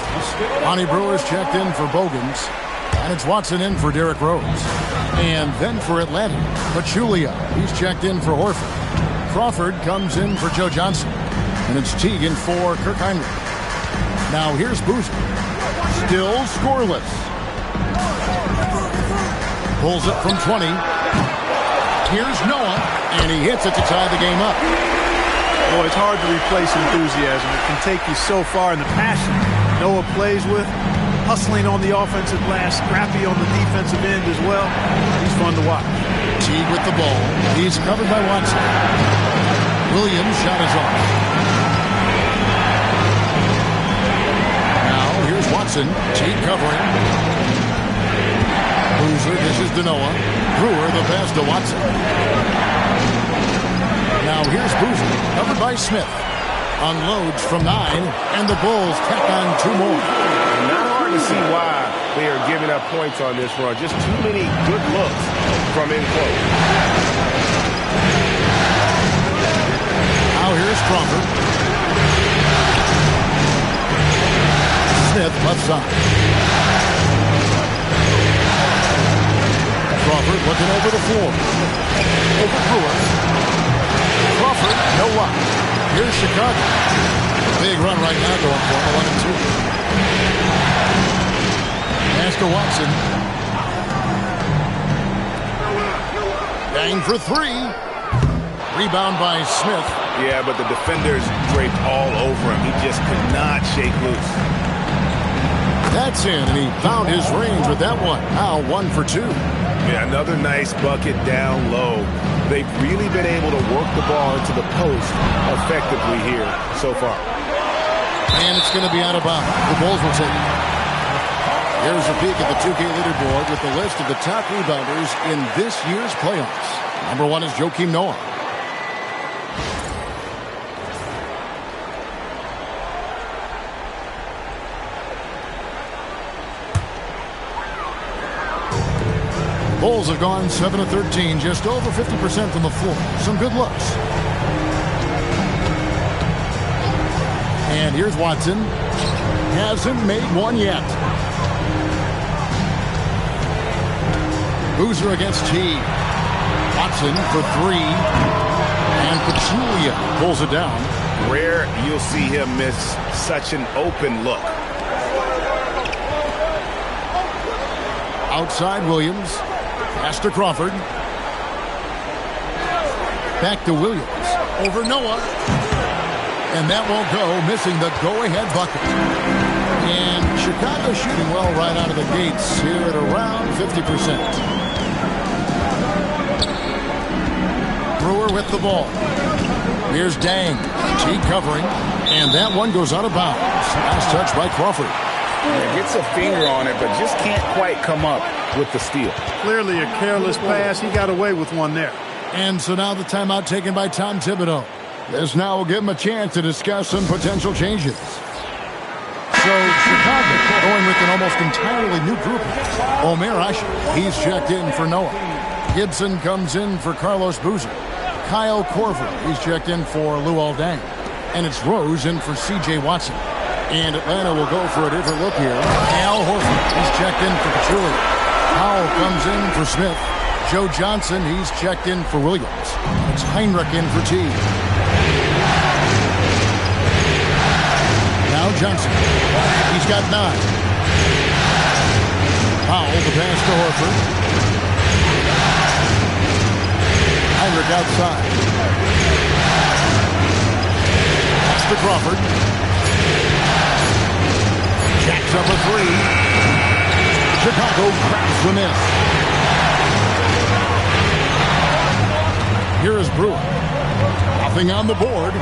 Bonnie Brewer's checked in for Bogans. And it's Watson in for Derrick Rose. And then for Atlanta, Pachulia. He's checked in for Horford. Crawford comes in for Joe Johnson. And it's Teague for Kirk Heinrich. Now here's Boozer. Still scoreless. Pulls it from 20. Here's Noah. And he hits it to tie the game up. Boy, it's hard to replace enthusiasm. It can take you so far, and the passion Noah plays with, hustling on the offensive glass, scrappy on the defensive end as well. He's fun to watch. Teague with the ball. He's covered by Watson. Williams' shot is off. Now here's Watson. Teague covering. Boozer dishes to Noah. Brewer the pass to Watson. Now here's Boozer, covered by Smith. Unloads from 9, and the Bulls tack on 2 more. Not hard to see why they are giving up points on this run. Just too many good looks from in close. Now here's Crawford. Smith left side. Crawford looking over the floor. Over Brewer. Crawford, no luck. Here's Chicago. Big run right now going for 1-2. Pass to Watson. Bang for three. Rebound by Smith. Yeah, but the defenders draped all over him. He just could not shake loose. That's in, and he found his range with that one. Now 1 for 2. Yeah, another nice bucket down low. They've really been able to work the ball into the post effectively here so far. And it's going to be out of bounds. The Bulls will take it. Here's a peek at the 2K leaderboard with the list of the top rebounders in this year's playoffs. Number 1 is Joakim Noah. Bulls have gone 7 of 13, just over 50% from the floor. Some good looks. And here's Watson. Hasn't made one yet. Boozer against T. Watson for 3. And Pachulia pulls it down. Rare you'll see him miss such an open look. Outside Williams. Pass to Crawford. Back to Williams. Over Noah. And that won't go, missing the go-ahead bucket. And Chicago shooting well right out of the gates here at around 50%. Brewer with the ball. Here's Dang. T covering. And that one goes out of bounds. Last touch by Crawford. Yeah, gets a finger on it, but just can't quite come up with the steal. Clearly a careless pass. He got away with one there. And so now the timeout taken by Tom Thibodeau. This now will give him a chance to discuss some potential changes. So Chicago going with an almost entirely new group. Omer Asher, he's checked in for Noah. Gibson comes in for Carlos Boozer. Kyle Korver, he's checked in for Luol Deng. And it's Rose in for C.J. Watson. And Atlanta will go for a different look here. Al Horford, he's checked in for Pachulia. Powell comes in for Smith. Joe Johnson, he's checked in for Williams. It's Heinrich in for T. Now Johnson. He's got 9. Powell the pass to Horford. Heinrich outside. Pass to Crawford. Jacks up a 3. Chicago cracks the miss. Here is Brewer. Nothing on the board.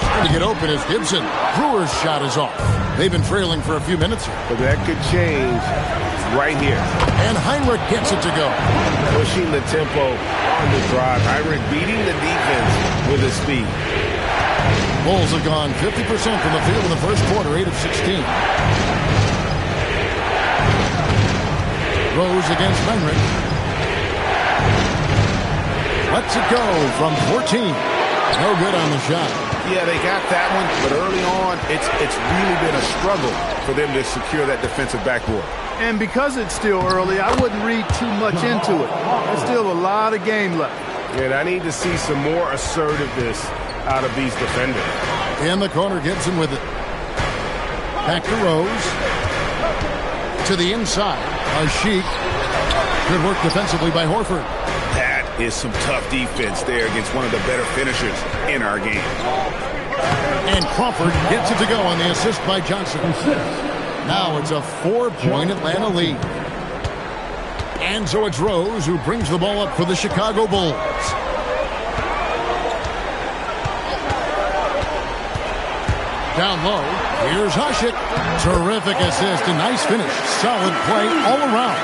Trying to get open is Gibson. Brewer's shot is off. They've been trailing for a few minutes here. But that could change right here. And Heinrich gets it to go. Pushing the tempo on the drive. Heinrich beating the defense with his speed. Bulls have gone 50% from the field in the first quarter, 8 of 16. Rose against Heinrich. Lets it go from 14. No good on the shot. Yeah, they got that one, but early on, it's really been a struggle for them to secure that defensive backboard. And because it's still early, I wouldn't read too much into it. There's still a lot of game left. And I need to see some more assertiveness out of these defenders. In the corner, Gibson with it. Back to Rose. To the inside. Sheik. Good work defensively by Horford. That is some tough defense there against one of the better finishers in our game. And Crawford gets it to go on the assist by Johnson. Now it's a 4-point Atlanta lead. And so it's Rose who brings the ball up for the Chicago Bulls. Down low, here's Hushik. Terrific assist and nice finish. Solid play all around.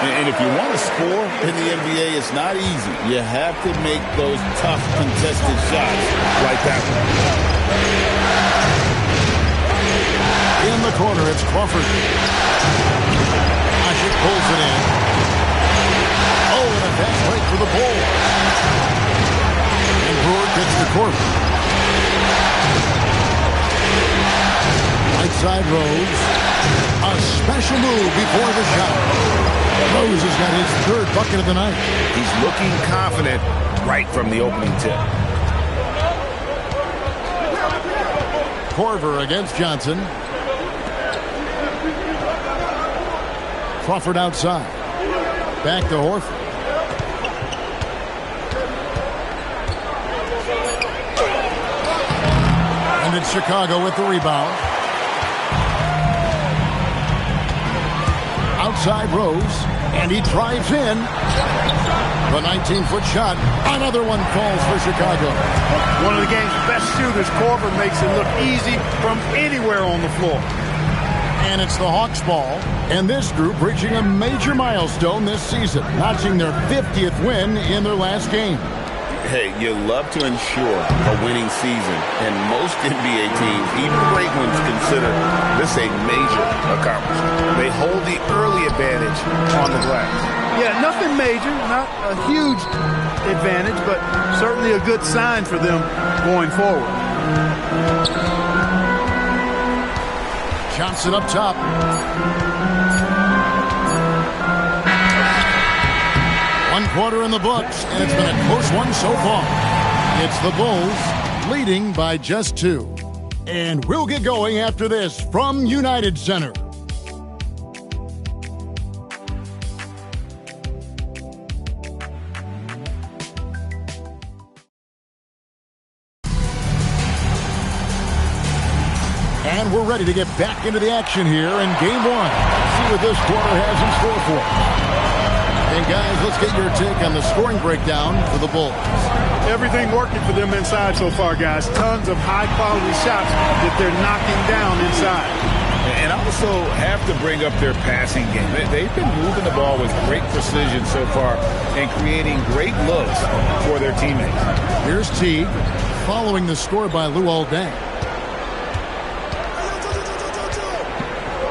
And if you want to score in the NBA, it's not easy. You have to make those tough contested shots like that one. In the corner, it's Crawford. Hushik pulls it in. Oh, and a fast break for the Bulls. And Brewer gets the court. Right side Rose. A special move before the shot. Rose has got his 3rd bucket of the night. He's looking confident right from the opening tip. Korver against Johnson. Crawford outside. Back to Horford. And it's Chicago with the rebound. Outside Rose, and he drives in. The 19-foot shot. Another one falls for Chicago. One of the game's best shooters. Korver makes it look easy from anywhere on the floor. And it's the Hawks ball. And this group reaching a major milestone this season, notching their 50th win in their last game. Hey, you love to ensure a winning season, and most NBA teams, even great ones, consider this a major accomplishment. They hold the early advantage on the glass. Yeah, nothing major, not a huge advantage, but certainly a good sign for them going forward. Johnson up top. One quarter in the books, and it's been a close one so far. It's the Bulls leading by just 2. And we'll get going after this from United Center. And we're ready to get back into the action here in Game 1. See what this quarter has in store for us. And guys, let's get your take on the scoring breakdown for the Bulls. Everything working for them inside so far, guys. Tons of high-quality shots that they're knocking down inside. And also have to bring up their passing game. They've been moving the ball with great precision so far and creating great looks for their teammates. Here's Teague following the score by Luol Deng.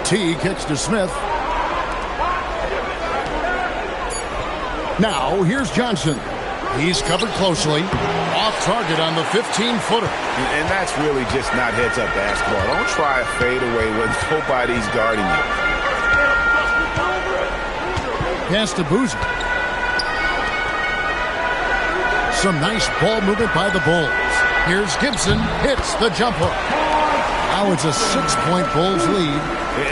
Teague kicks to Smith. Now, here's Johnson. He's covered closely. Off target on the 15-footer. And that's really just not heads-up basketball. Don't try a fadeaway when nobody's guarding you. Pass to Boozer. Some nice ball movement by the Bulls. Here's Gibson. Hits the jump hook. Now it's a 6-point Bulls lead.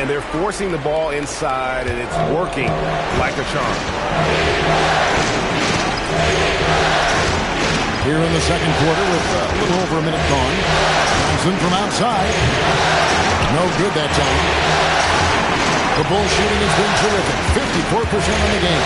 And they're forcing the ball inside, and it's working like a charm. Here in the second quarter with a little over a minute gone. Johnson from outside. No good that time. The Bulls shooting has been terrific. 54% on the game.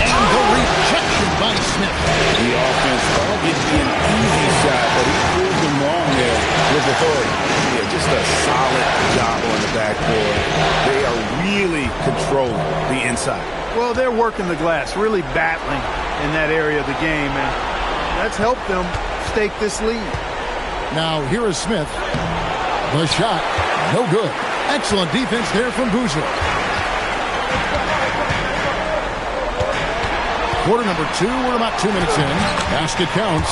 And the rejection by Smith. The offense thought it'd be an easy shot, but he proved them wrong there with authority. Yeah, just a solid job on the backboard. They are really controlling the inside. Well, they're working the glass, really battling in that area of the game, and that's helped them stake this lead. Now, here is Smith. The shot, no good. Excellent defense there from Boozer. Quarter number 2, we're about 2 minutes in. Basket counts.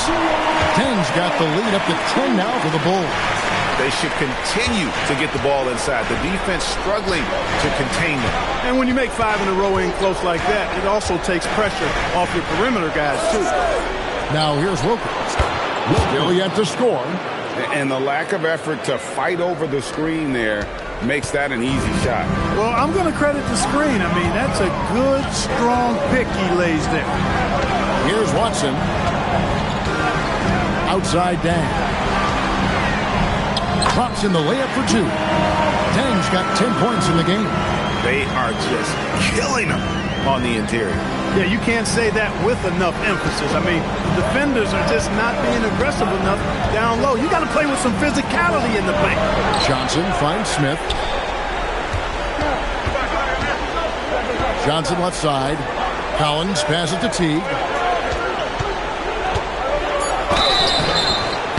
Deng's got the lead up to 10 now for the Bulls. They should continue to get the ball inside. The defense struggling to contain them. And when you make 5 in a row in close like that, it also takes pressure off your perimeter guys, too. Now here's Wilkins. Still yet to score. And the lack of effort to fight over the screen there makes that an easy shot. Well, I'm going to credit the screen. I mean, that's a good, strong pick he lays there. Here's Watson. Outside Deng. Drops in the layup for 2. Deng's got 10 points in the game. They are just killing them on the interior. Yeah, you can't say that with enough emphasis. I mean, the defenders are just not being aggressive enough down low. You got to play with some physicality in the paint. Johnson finds Smith. Johnson left side. Collins passes to Teague.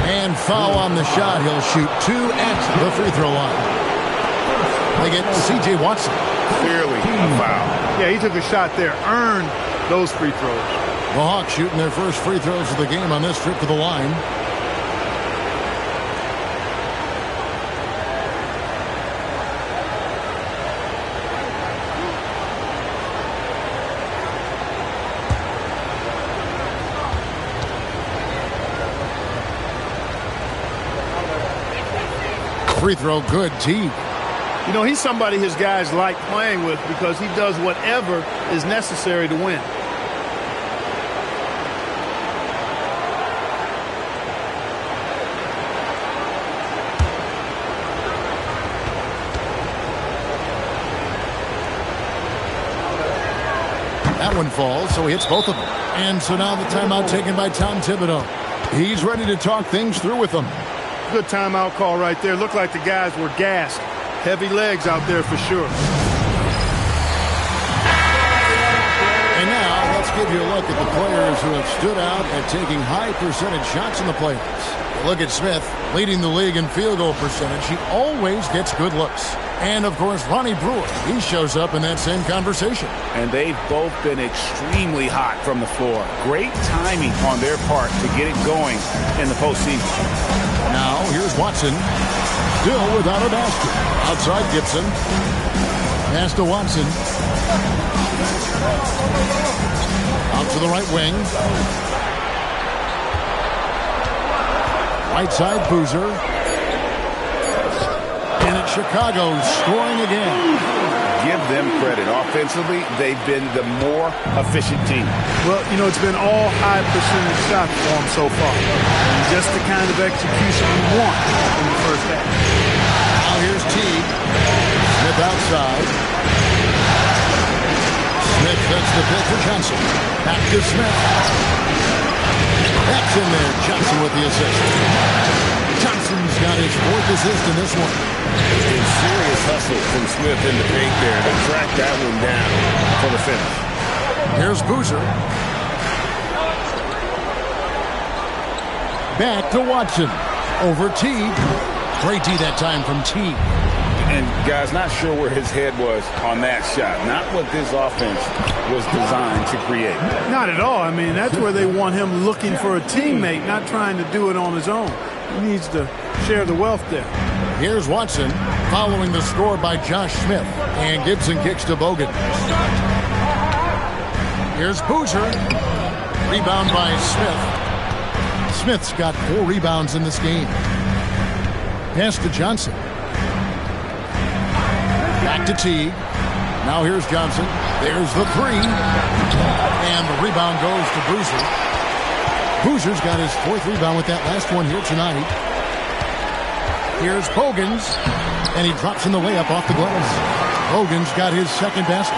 And foul on the shot. He'll shoot 2 at the free throw line. They get C.J. Watson. Clearly a foul. Yeah, he took a shot there. Earned those free throws. The Hawks shooting their first free throws of the game on this trip to the line. Free throw good, Teague. You know, he's somebody his guys like playing with because he does whatever is necessary to win. That one falls, so he hits both of them. And so now the timeout taken by Tom Thibodeau. He's ready to talk things through with them. Good timeout call right there. Looked like the guys were gassed. Heavy legs out there for sure. And now let's give you a look at the players who have stood out at taking high percentage shots in the playoffs. Look at Smith, leading the league in field goal percentage. He always gets good looks. And, of course, Ronnie Brewer, he shows up in that same conversation. And they've both been extremely hot from the floor. Great timing on their part to get it going in the postseason. Now, here's Watson, still without a basket. Outside Gibson. Pass to Watson. Out to the right wing. Right side, Boozer. And it's Chicago scoring again. Give them credit. Offensively, they've been the more efficient team. Well, you know, it's been all high percentage shots for them so far. And just the kind of execution you want in the first half. Now here's Teague. Smith outside. Smith sets the pick for Johnson. Back to Smith. That's in there. Johnson with the assist. Johnson's got his fourth assist in this one. And serious hustle from Smith in the paint there to track that one down for the finish. Here's Boozer. Back to Watson. Over Teague. Great D that time from Teague. And, guys, not sure where his head was on that shot. Not what this offense was designed to create. Not at all. I mean, that's where they want him looking for a teammate, not trying to do it on his own. He needs to share the wealth there. Here's Watson following the score by Josh Smith. And Gibson kicks to Bogan. Here's Boozer. Rebound by Smith. Smith's got 4 rebounds in this game. Pass to Johnson. Back to Teague. Now here's Johnson. There's the 3. And the rebound goes to Boozer. Boozer's got his 4th rebound with that last one here tonight. Here's Bogans. And he drops in the layup off the glass. Bogans got his 2nd basket.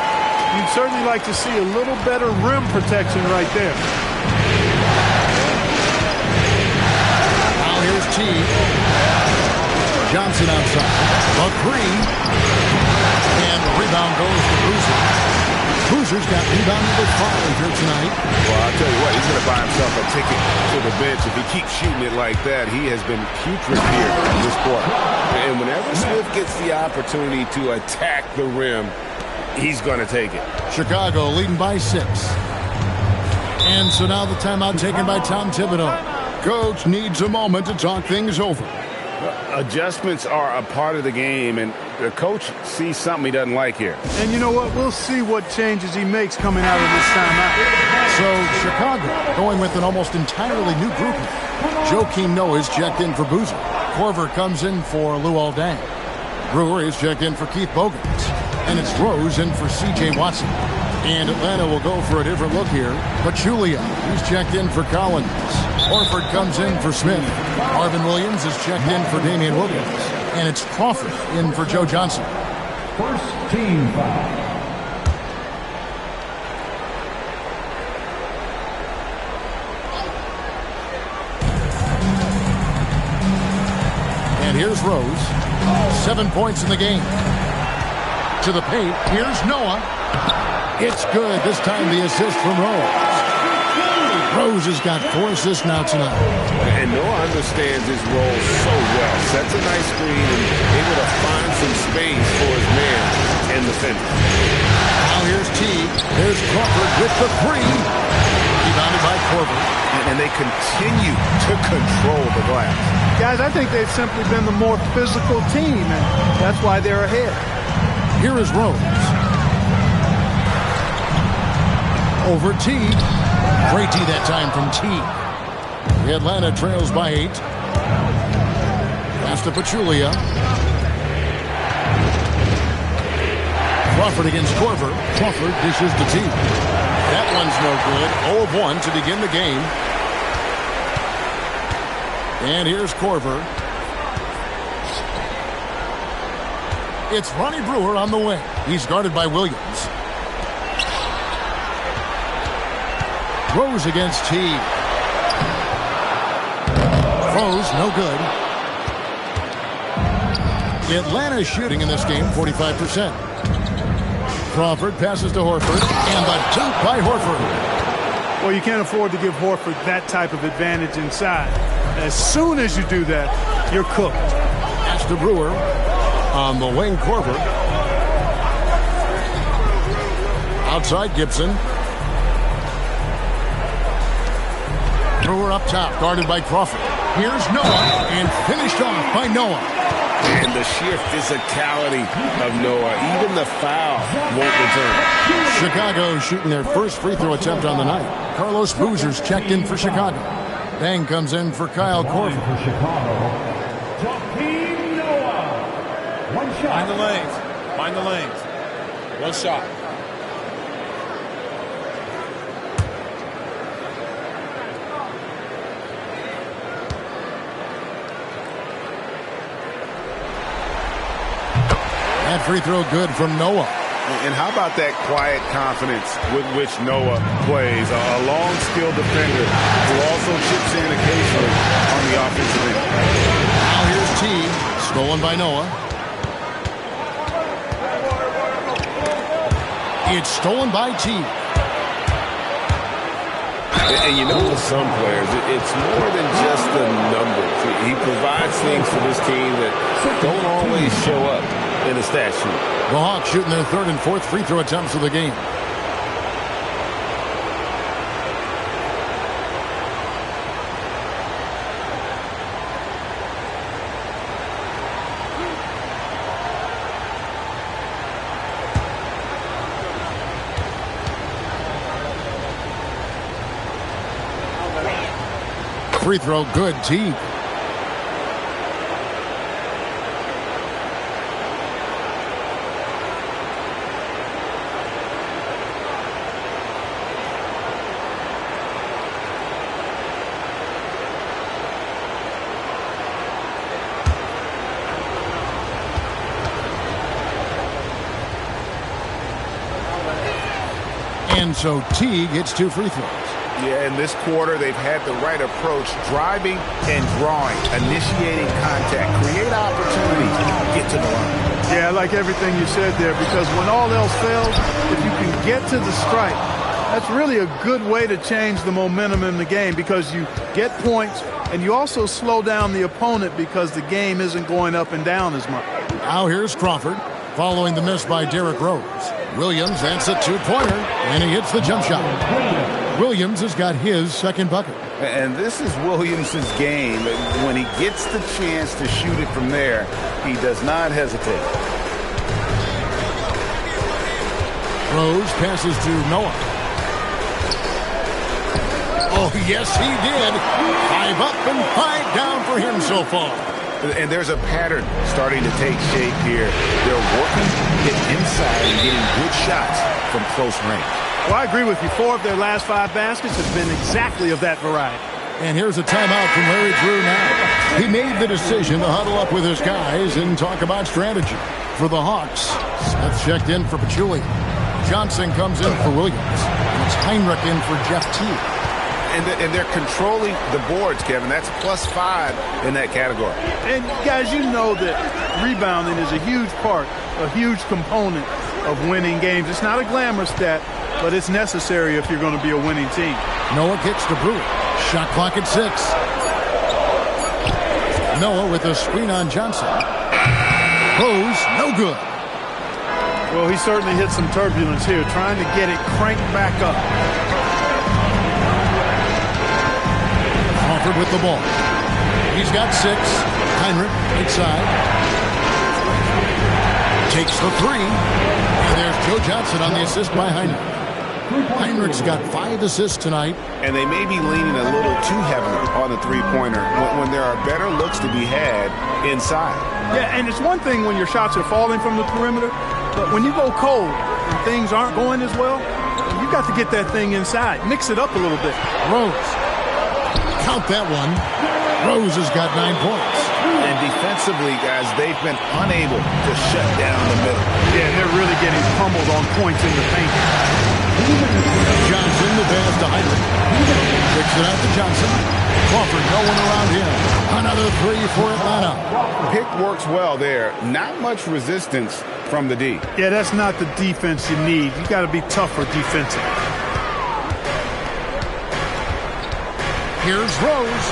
You'd certainly like to see a little better rim protection right there. Now here's Teague. Johnson outside. A 3. And the rebound goes to Boozer. Boozer's got rebound number 5 here tonight. Well, I'll tell you what, he's going to buy himself a ticket to the bench. If he keeps shooting it like that, he has been putrid here this quarter. And whenever Smith gets the opportunity to attack the rim, he's going to take it. Chicago leading by 6. And so now the timeout taken by Tom Thibodeau. Coach needs a moment to talk things over. Adjustments are a part of the game, and the coach sees something he doesn't like here. And you know what? We'll see what changes he makes coming out of this timeout. So Chicago going with an almost entirely new grouping. Joakim Noah is checked in for Boozer. Korver comes in for Luol Deng. Brewer is checked in for Keith Bogans. And it's Rose in for C.J. Watson. And Atlanta will go for a different look here. Pachulia, he's checked in for Collins. Horford comes in for Smith. Marvin Williams is checked in for Damian Williams. And it's Crawford in for Joe Johnson. First team foul. And here's Rose. 7 points in the game. To the paint. Here's Noah. It's good. This time the assist from Rose. Rose has got 4 assists now tonight. And Noah understands his role so well. Sets a nice screen and able to find some space for his man in the finish. Now here's Teague. There's Crawford with the 3. Rebounded by Korver. And they continue to control the glass. Guys, I think they've simply been the more physical team, and that's why they're ahead. Here is Rose. Over Teague. Great D that time from Teague. The Atlanta trails by 8. Pass to Pachulia. Crawford against Korver. Crawford dishes the tee. That one's no good. 0 of 1 to begin the game. And here's Korver. It's Ronnie Brewer on the wing. He's guarded by Williams. Rose against T. Rose, no good. Atlanta shooting in this game 45%. Crawford passes to Horford, and the dunk by Horford. Well, you can't afford to give Horford that type of advantage inside. As soon as you do that, you're cooked. That's to Brewer. On the wing, Korver. Outside, Gibson. Brewer up top, guarded by Crawford. Here's Noah, and finished off by Noah. And the sheer physicality of Noah, even the foul won't return. Chicago shooting their first free throw attempt on the night. Carlos Boozer's checked in for Chicago. Bang comes in for Kyle Korver. For Chicago, Joakim Noah. One shot. Mind the lanes. Mind the lanes. One shot. That free throw good from Noah. And how about that quiet confidence with which Noah plays? A long, skilled defender who also chips in occasionally on the offensive end. Now here's T, stolen by Noah. It's stolen by T. And you know, with some players, it's more than just the numbers. He provides things for this team that don't always show up in a stat sheet. The Hawks shooting their third and fourth free throw attempts of the game. Free throw good, Teague. And so Teague gets 2 free throws. Yeah, in this quarter, they've had the right approach, driving and drawing, initiating contact, create opportunities, get to the line. Yeah, I like everything you said there, because when all else fails, if you can get to the strike, that's really a good way to change the momentum in the game, because you get points and you also slow down the opponent because the game isn't going up and down as much. Now here's Crawford, following the miss by Derrick Rose. Williams, that's a 2-pointer, and he hits the jump shot. Williams has got his second bucket. And this is Williams' game. When he gets the chance to shoot it from there, he does not hesitate. Rose passes to Noah. Oh, yes, he did. 5 up and 5 down for him so far. And there's a pattern starting to take shape here. They're working it inside and getting good shots from close range. Well, I agree with you. 4 of their last 5 baskets have been exactly of that variety. And here's a timeout from Larry Drew now. He made the decision to huddle up with his guys and talk about strategy. For the Hawks, Smith checked in for Pachulia. Johnson comes in for Williams. And it's Heinrich in for Jeff Teague. And they're controlling the boards, Kevin. That's +5 in that category. And, guys, you know that rebounding is a huge part, a huge component of winning games. It's not a glamour stat, but it's necessary if you're going to be a winning team. Noah kicks to Brewer. Shot clock at 6. Noah with a screen on Johnson. Rose, no good. Well, he certainly hit some turbulence here, trying to get it cranked back up. Crawford with the ball. He's got 6. Heinrich, inside. Takes the 3. And there's Joe Johnson on the assist by Heinrich. Heinrich's got 5 assists tonight. And they may be leaning a little too heavily on the three-pointer when there are better looks to be had inside. Yeah, and it's one thing when your shots are falling from the perimeter, but when you go cold and things aren't going as well, you got to get that thing inside. Mix it up a little bit. Rose. Count that one. Rose has got 9 points. And defensively, guys, they've been unable to shut down the middle. Yeah, they're really getting pummeled on points in the paint. Johnson, the pass to Heinrich. Kicks it out to Johnson. Crawford, no one around him. Another 3 for Atlanta. Pick works well there. Not much resistance from the D. Yeah, that's not the defense you need. You got to be tougher defensive. Here's Rose.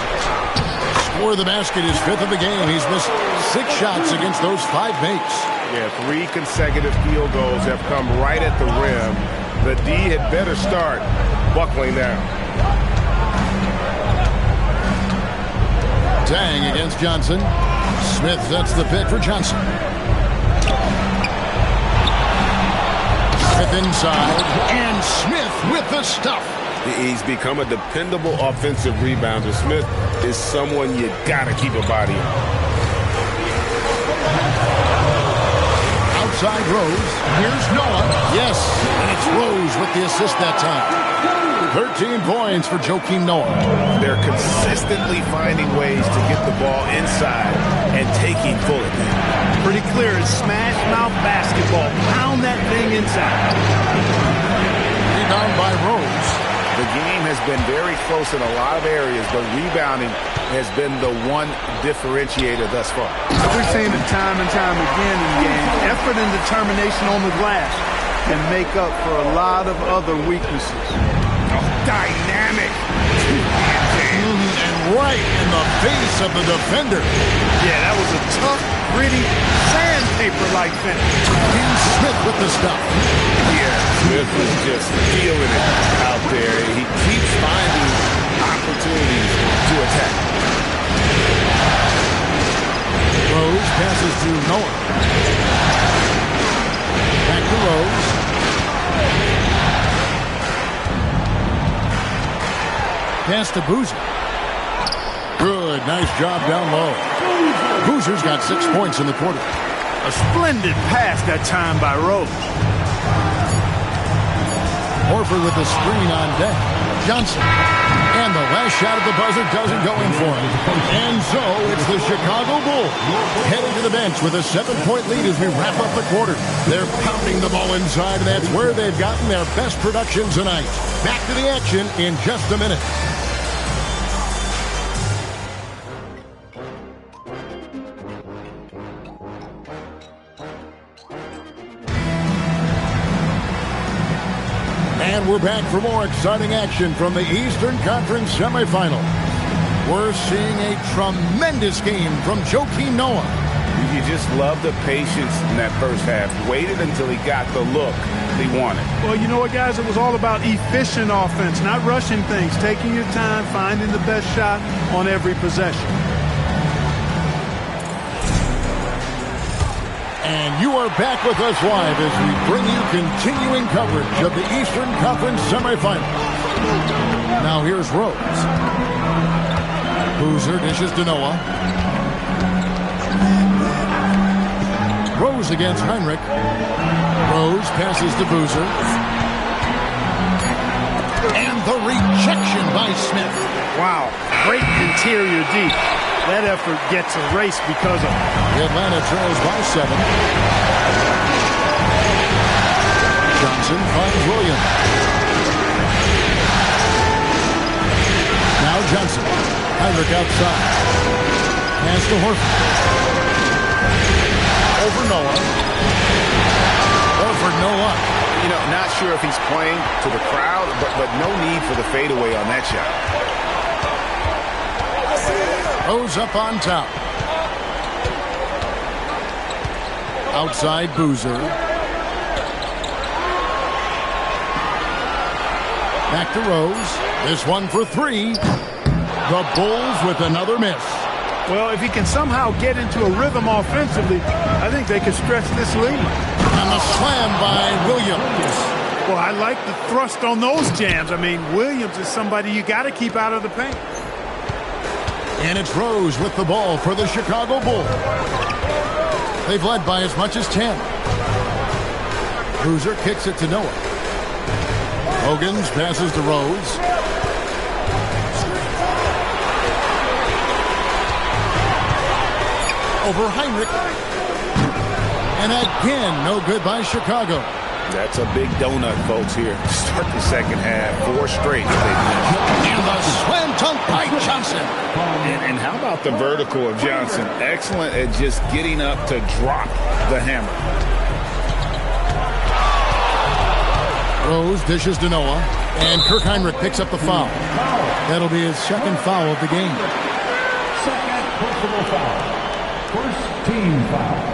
Score the basket, his 5th of the game. He's missed 6 shots against those 5 mates. Yeah, 3 consecutive field goals have come right at the rim. The D had better start buckling down. Dang against Johnson. Smith sets the pick for Johnson. Smith inside, and Smith with the stuff. He's become a dependable offensive rebounder. Smith is someone you got to keep a body on. Outside Rose. Here's Noah. Yes, and it's Rose with the assist that time. 13 points for Joakim Noah. They're consistently finding ways to get the ball inside and taking full advantage. Pretty clear. It's smash mouth basketball. Pound that thing inside. Rebound by Rose. The game has been very close in a lot of areas, but rebounding has been the one differentiator thus far. We've seen it time and time again in games. Effort and determination on the glass can make up for a lot of other weaknesses. Dynamic. And right in the face of the defender. Yeah, that was a tough, gritty, sandpaper-like finish. And Smith with the stop. Yeah, Smith is just feeling it out there. He keeps finding opportunities to attack. Rose passes to Noah. Back to Rose. Pass to Boozer. Good, nice job down low. Boozer's got 6 points in the quarter. A splendid pass that time by Rose. Horford with the screen on deck. Johnson. And the last shot at the buzzer doesn't go in for him. And so it's the Chicago Bulls heading to the bench with a 7-point lead as we wrap up the quarter. They're pounding the ball inside, and that's where they've gotten their best production tonight. Back to the action in just a minute. And we're back for more exciting action from the Eastern Conference semifinal. We're seeing a tremendous game from Joakim Noah. You just love the patience in that first half. Waited until he got the look he wanted. Well, you know what, guys? It was all about efficient offense, not rushing things, taking your time, finding the best shot on every possession. And you are back with us live as we bring you continuing coverage of the Eastern Conference semifinals. Now here's Rose. Boozer dishes to Noah. Rose against Heinrich. Rose passes to Boozer. And the rejection by Smith. Wow, great interior deep. That effort gets erased because of it. Atlanta trails by 7. Johnson finds Williams. Now Johnson. Heinrich outside. Pass to Horford. Over Noah. Horford no luck. You know, not sure if he's playing to the crowd, but no need for the fadeaway on that shot. Rose up on top. Outside Boozer. Back to Rose. This one for 3. The Bulls with another miss. Well, if he can somehow get into a rhythm offensively, I think they could stretch this lead. And the slam by Williams. Well, I like the thrust on those jams. I mean, Williams is somebody you got to keep out of the paint. And it's Rose with the ball for the Chicago Bulls. They've led by as much as 10. Bruiser kicks it to Noah. Hogan's passes to Rose. Over Heinrich. And again, no good by Chicago. That's a big donut, folks, here. Start the second half. 4 straight. And the slam dunk by Johnson. And how about the vertical of Johnson? Excellent at just getting up to drop the hammer. Rose dishes to Noah. And Kirk Heinrich picks up the foul. That'll be his second foul of the game. Second personal foul. First team foul.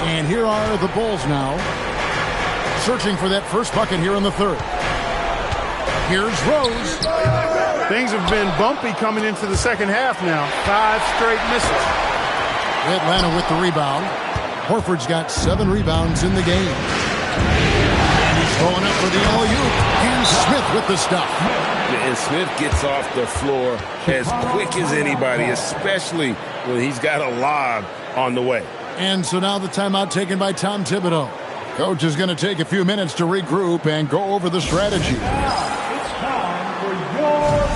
And here are the Bulls now, searching for that first bucket here in the third. Here's Rose. Things have been bumpy coming into the second half now. 5 straight misses. Atlanta with the rebound. Horford's got 7 rebounds in the game. And he's going up for the alley-oop. And Smith with the stop. And Smith gets off the floor as quick as anybody, especially when he's got a lob on the way. And so now the timeout taken by Tom Thibodeau. Coach is going to take a few minutes to regroup and go over the strategy. It's time for your...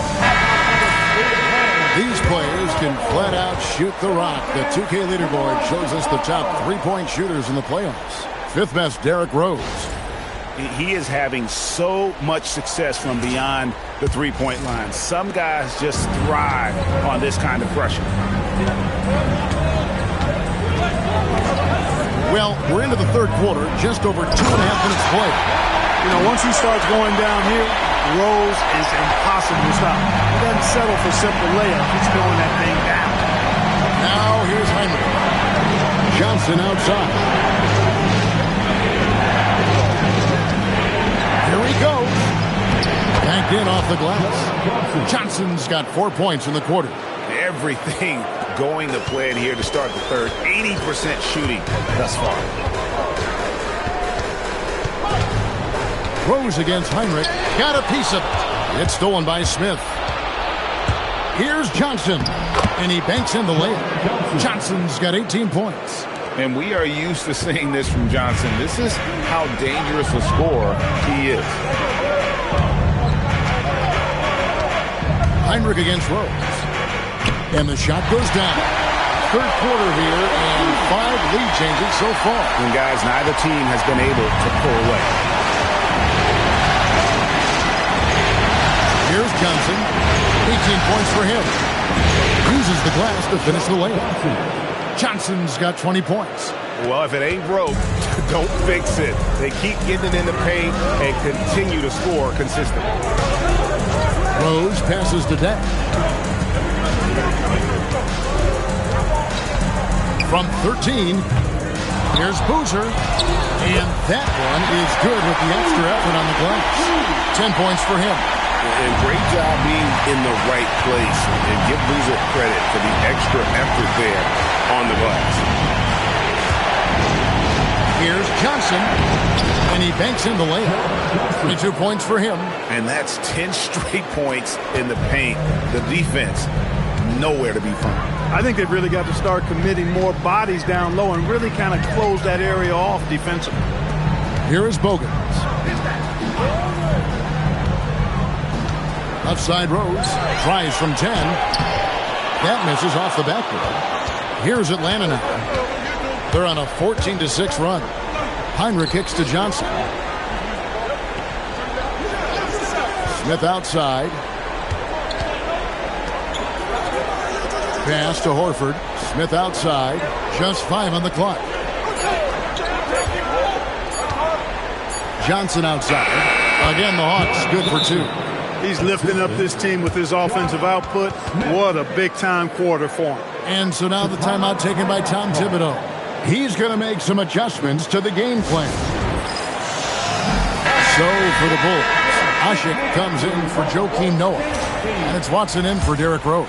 These players can flat out shoot the rock. The 2K leaderboard shows us the top 3-point shooters in the playoffs. 5th best, Derrick Rose. He is having so much success from beyond the three-point line. Some guys just thrive on this kind of pressure. Well, we're into the third quarter, just over 2.5 minutes played. You know, once he starts going down here, Rose is impossible to stop. He doesn't settle for simple layups. He's throwing that thing down. Now here's Heinrich. Johnson outside. Here he goes. Banked in off the glass. Johnson's got 4 points in the quarter. Everything going to plan here to start the third. 80% shooting thus far. Rose against Heinrich. Got a piece of it. It's stolen by Smith. Here's Johnson. And he banks in the layup. Johnson's got 18 points. And we are used to seeing this from Johnson. This is how dangerous a scorer he is. Heinrich against Rose. And the shot goes down. Third quarter here, and 5 lead changes so far. And guys, neither team has been able to pull away. Here's Johnson. 18 points for him. Uses the glass to finish the layup. Johnson's got 20 points. Well, if it ain't broke, don't fix it. They keep getting it in the paint and continue to score consistently. Rose passes to Deck. From 13, here's Boozer. And that one is good with the extra effort on the glass. 10 points for him. And great job being in the right place. And give Boozer credit for the extra effort there on the glass. Here's Johnson. And he banks in the layup. 22 points for him. And that's 10 straight points in the paint. The defense, nowhere to be found. I think they've really got to start committing more bodies down low and really kind of close that area off defensively. Here is Bogans. Outside Rose. Tries from 10. That misses off the backboard. Here's Atlanta now. They're on a 14-6 run. Heinrich kicks to Johnson. Smith outside. Pass to Horford. Smith outside. Just 5 on the clock. Johnson outside. Again, the Hawks good for 2. He's lifting up this team with his offensive output. What a big-time quarter for him. And so now the timeout taken by Tom Thibodeau. He's going to make some adjustments to the game plan. So for the Bulls, Ashik comes in for Joakim Noah. And it's Watson in for Derrick Rose.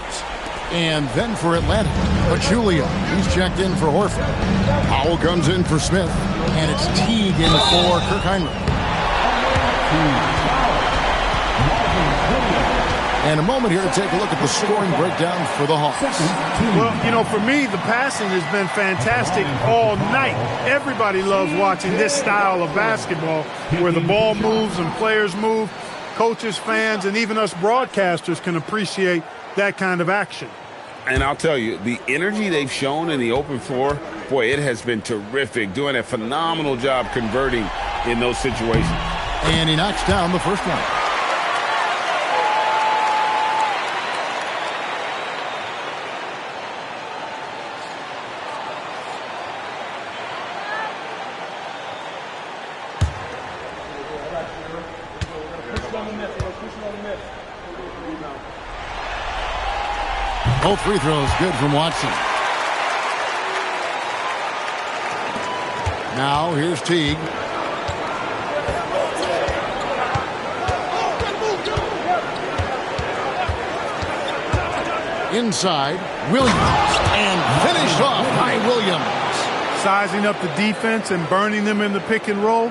And then for Atlanta, Pachulia. He's checked in for Horford. Powell comes in for Smith. And it's Teague in for Kirk Heinrich. And a moment here to take a look at the scoring breakdown for the Hawks. Well, you know, for me, the passing has been fantastic all night. Everybody loves watching this style of basketball where the ball moves and players move. Coaches, fans, and even us broadcasters can appreciate that kind of action. And I'll tell you, the energy they've shown in the open floor, boy, it has been terrific, doing a phenomenal job converting in those situations. And he knocks down the first one. Both free throws good from Watson. Now here's Teague. Inside, Williams. And finished off by Williams. Sizing up the defense and burning them in the pick and roll.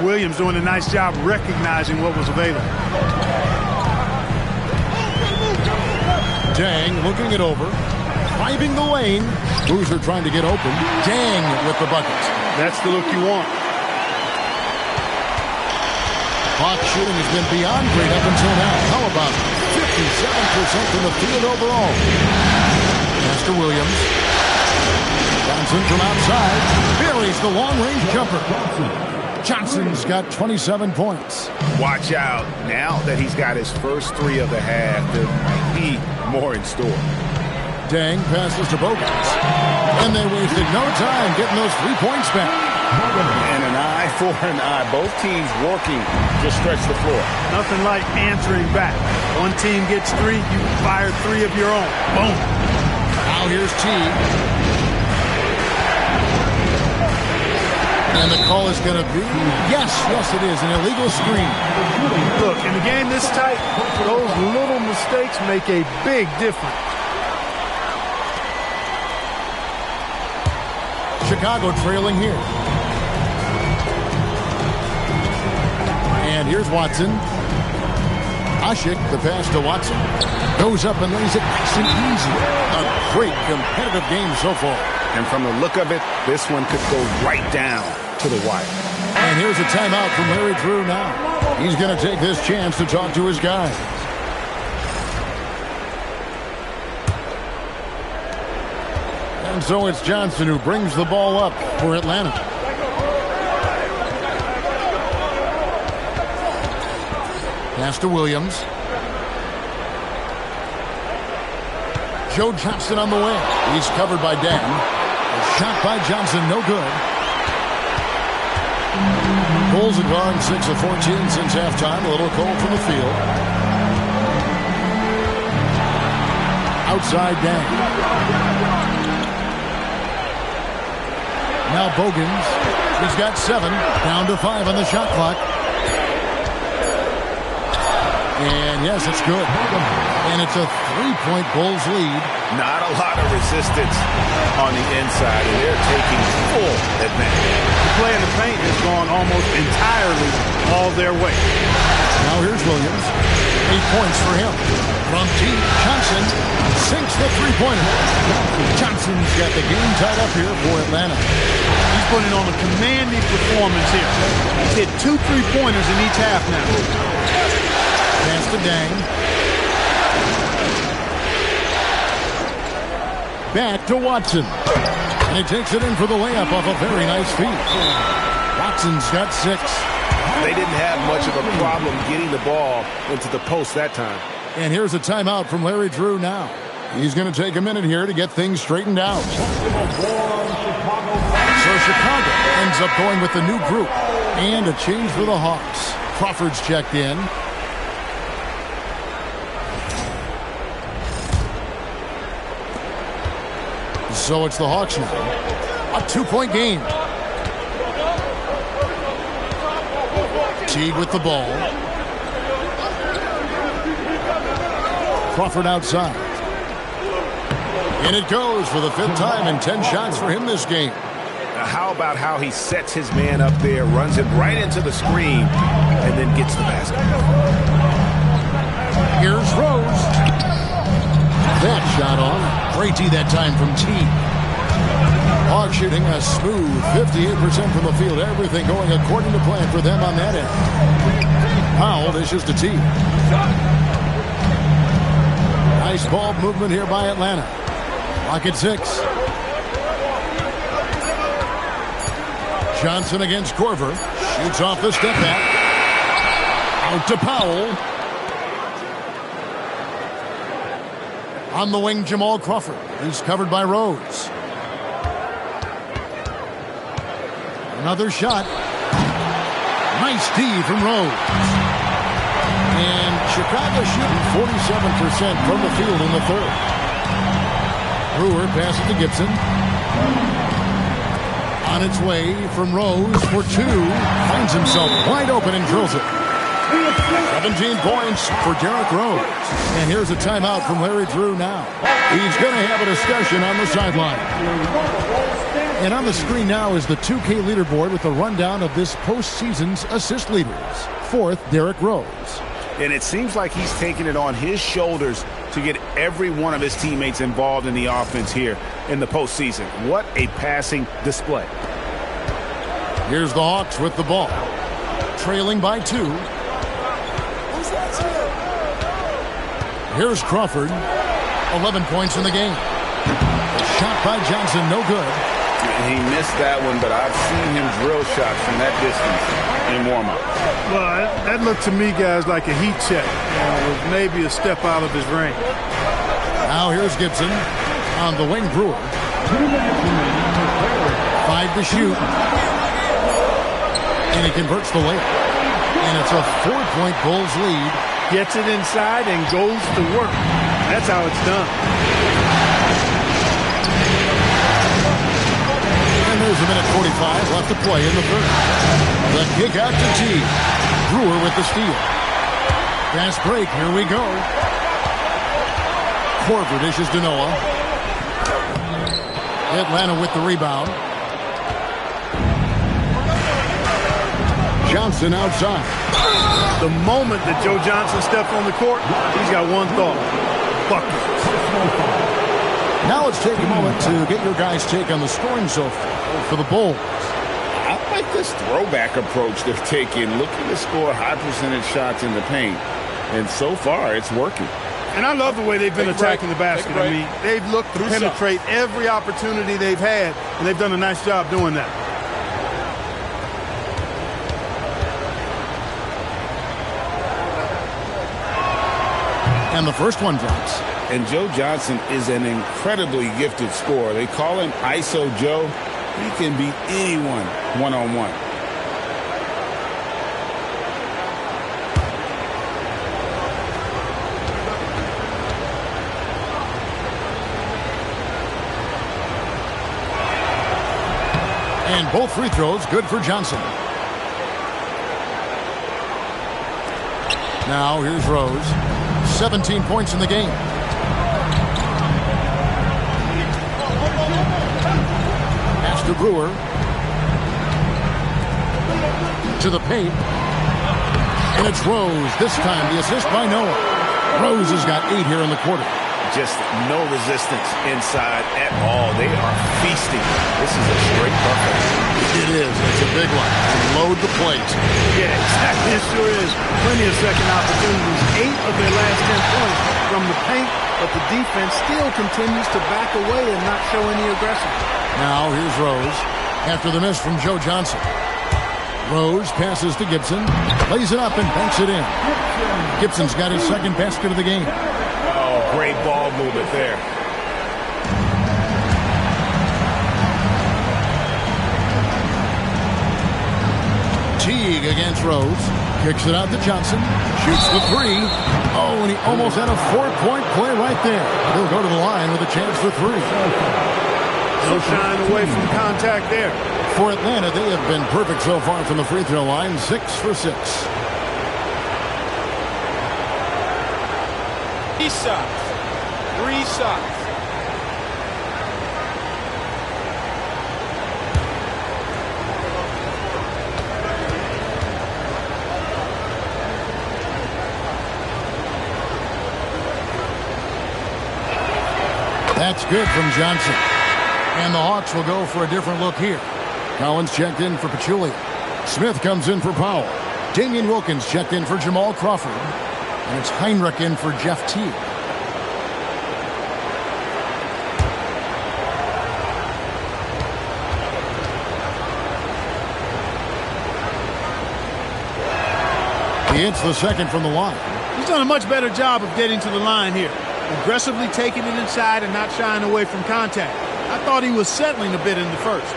Williams doing a nice job recognizing what was available. Dang looking it over. Driving the lane. Boozer trying to get open. Dang with the bucket. That's the look you want. Hawks shooting has been beyond great up until now. How about 57% from the field overall? Master Williams. Johnson from outside. Buries the long-range jumper. Johnson's got 27 points. Watch out. Now that he's got his first three of the half, there might be more in store. Dang passes to Bogans. And they wasted no time getting those 3 points back. And an eye for an eye. Both teams working to stretch the floor. Nothing like answering back. One team gets three, you fire three of your own. Boom. Now here's Teague. And the call is going to be, yes, it is, an illegal screen. Look, in a game this tight, those little mistakes make a big difference. Chicago trailing here. And here's Watson. Ashik, the pass to Watson. Goes up and lays it nice and easy. A great competitive game so far. And from the look of it, this one could go right down to the wire. And here's a timeout from Larry Drew now. He's going to take this chance to talk to his guys. And so it's Johnson who brings the ball up for Atlanta. Pass to Williams. Joe Johnson on the wing. He's covered by Dan. A shot by Johnson, no good. Bulls have gone 6 of 14 since halftime. A little cold from the field. Outside Dan. Now Bogans. He's got 7. Down to 5 on the shot clock. And yes, it's good. And it's a 3-point Bulls lead. Not a lot of resistance on the inside, and they're taking full advantage. The play in the paint has gone almost entirely all their way. Now here's Williams. 8 points for him. From deep, Johnson sinks the three-pointer. Johnson's got the game tied up here for Atlanta. He's putting on a commanding performance here. He's hit 2 3-pointers in each half now. Pass to Dang. Back to Watson. And he takes it in for the layup off a very nice feed. Watson's got 6. They didn't have much of a problem getting the ball into the post that time. And here's a timeout from Larry Drew now. He's going to take a minute here to get things straightened out. So Chicago ends up going with the new group. And a change for the Hawks. Crawford's checked in. So it's the Hawks now. A 2-point game. Teague with the ball. Crawford outside. And it goes for the 5th time and 10 shots for him this game. Now, how about how he sets his man up there, runs it right into the screen, and then gets the basket? Here's Rose. That shot on. Great D that time from T. Hawks shooting a smooth 58% from the field. Everything going according to plan for them on that end. Powell dishes to T. Nice ball movement here by Atlanta. Clock at 6. Johnson against Korver. Shoots off the step back. Out to Powell. On the wing, Jamal Crawford. He's covered by Rose. Another shot. Nice D from Rose. And Chicago shooting 47% from the field in the 3rd. Brewer passes to Gibson. On its way from Rose for 2. Finds himself wide open and drills it. 17 points for Derrick Rose. And here's a timeout from Larry Drew now. He's going to have a discussion on the sideline. And on the screen now is the 2K leaderboard with a rundown of this postseason's assist leaders. 4th, Derrick Rose. And it seems like he's taking it on his shoulders to get every one of his teammates involved in the offense here in the postseason. What a passing display. Here's the Hawks with the ball. Trailing by 2. Here's Crawford. 11 points in the game. A shot by Johnson, no good. He missed that one, but I've seen him drill shots from that distance in warm-up. Well, that looked to me, guys, like a heat check. With maybe a step out of his range. Now here's Gibson on the wing. Brewer. 5 to shoot. And he converts the layup. And it's a 4-point Bulls lead. Gets it inside and goes to work. That's how it's done. And there's a minute 45 left to play in the 3rd. The kick out to T. Brewer with the steal. Fast break. Here we go. Korver dishes to Noah. Atlanta with the rebound. Johnson outside. The moment that Joe Johnson steps on the court, he's got one thought. Bucket. Now let's take a moment to get your guys' take on the scoring so far for the Bulls. I like this throwback approach they're taking, looking to score high percentage shots in the paint. And so far, it's working. And I love the way they've been attacking the basket. I mean, they've looked to penetrate every opportunity they've had, and they've done a nice job doing that. And the first one drops. And Joe Johnson is an incredibly gifted scorer. They call him ISO Joe. He can beat anyone one-on-one. And both free throws good for Johnson. Now here's Rose. 17 points in the game. Pass to Brewer. To the paint. And it's Rose. This time the assist by Noah. Rose has got 8 here in the quarter. Just no resistance inside at all. They are feasting. This is a straight buffet. It is. It's a big one. Load the plate. Yeah, exactly. It sure is. Plenty of second opportunities. 8 of their last 10 points from the paint, but the defense still continues to back away and not show any aggression. Now here's Rose after the miss from Joe Johnson. Rose passes to Gibson, lays it up and banks it in. Gibson's got his second basket of the game. Oh, great ball movement there. Teague against Rose. Kicks it out to Johnson. Shoots the 3. Oh, and he almost had a 4-point play right there. He'll go to the line with a chance for 3. No shying away from contact there. For Atlanta, they have been perfect so far from the free throw line. 6 for 6. 3 shots. 3 shots. That's good from Johnson. And the Hawks will go for a different look here. Collins checked in for Pachulia. Smith comes in for Powell. Damian Wilkins checked in for Jamal Crawford. And it's Heinrich in for Jeff Teague. He hits the second from the line. He's done a much better job of getting to the line here. Aggressively taking it inside and not shying away from contact. I thought he was settling a bit in the first.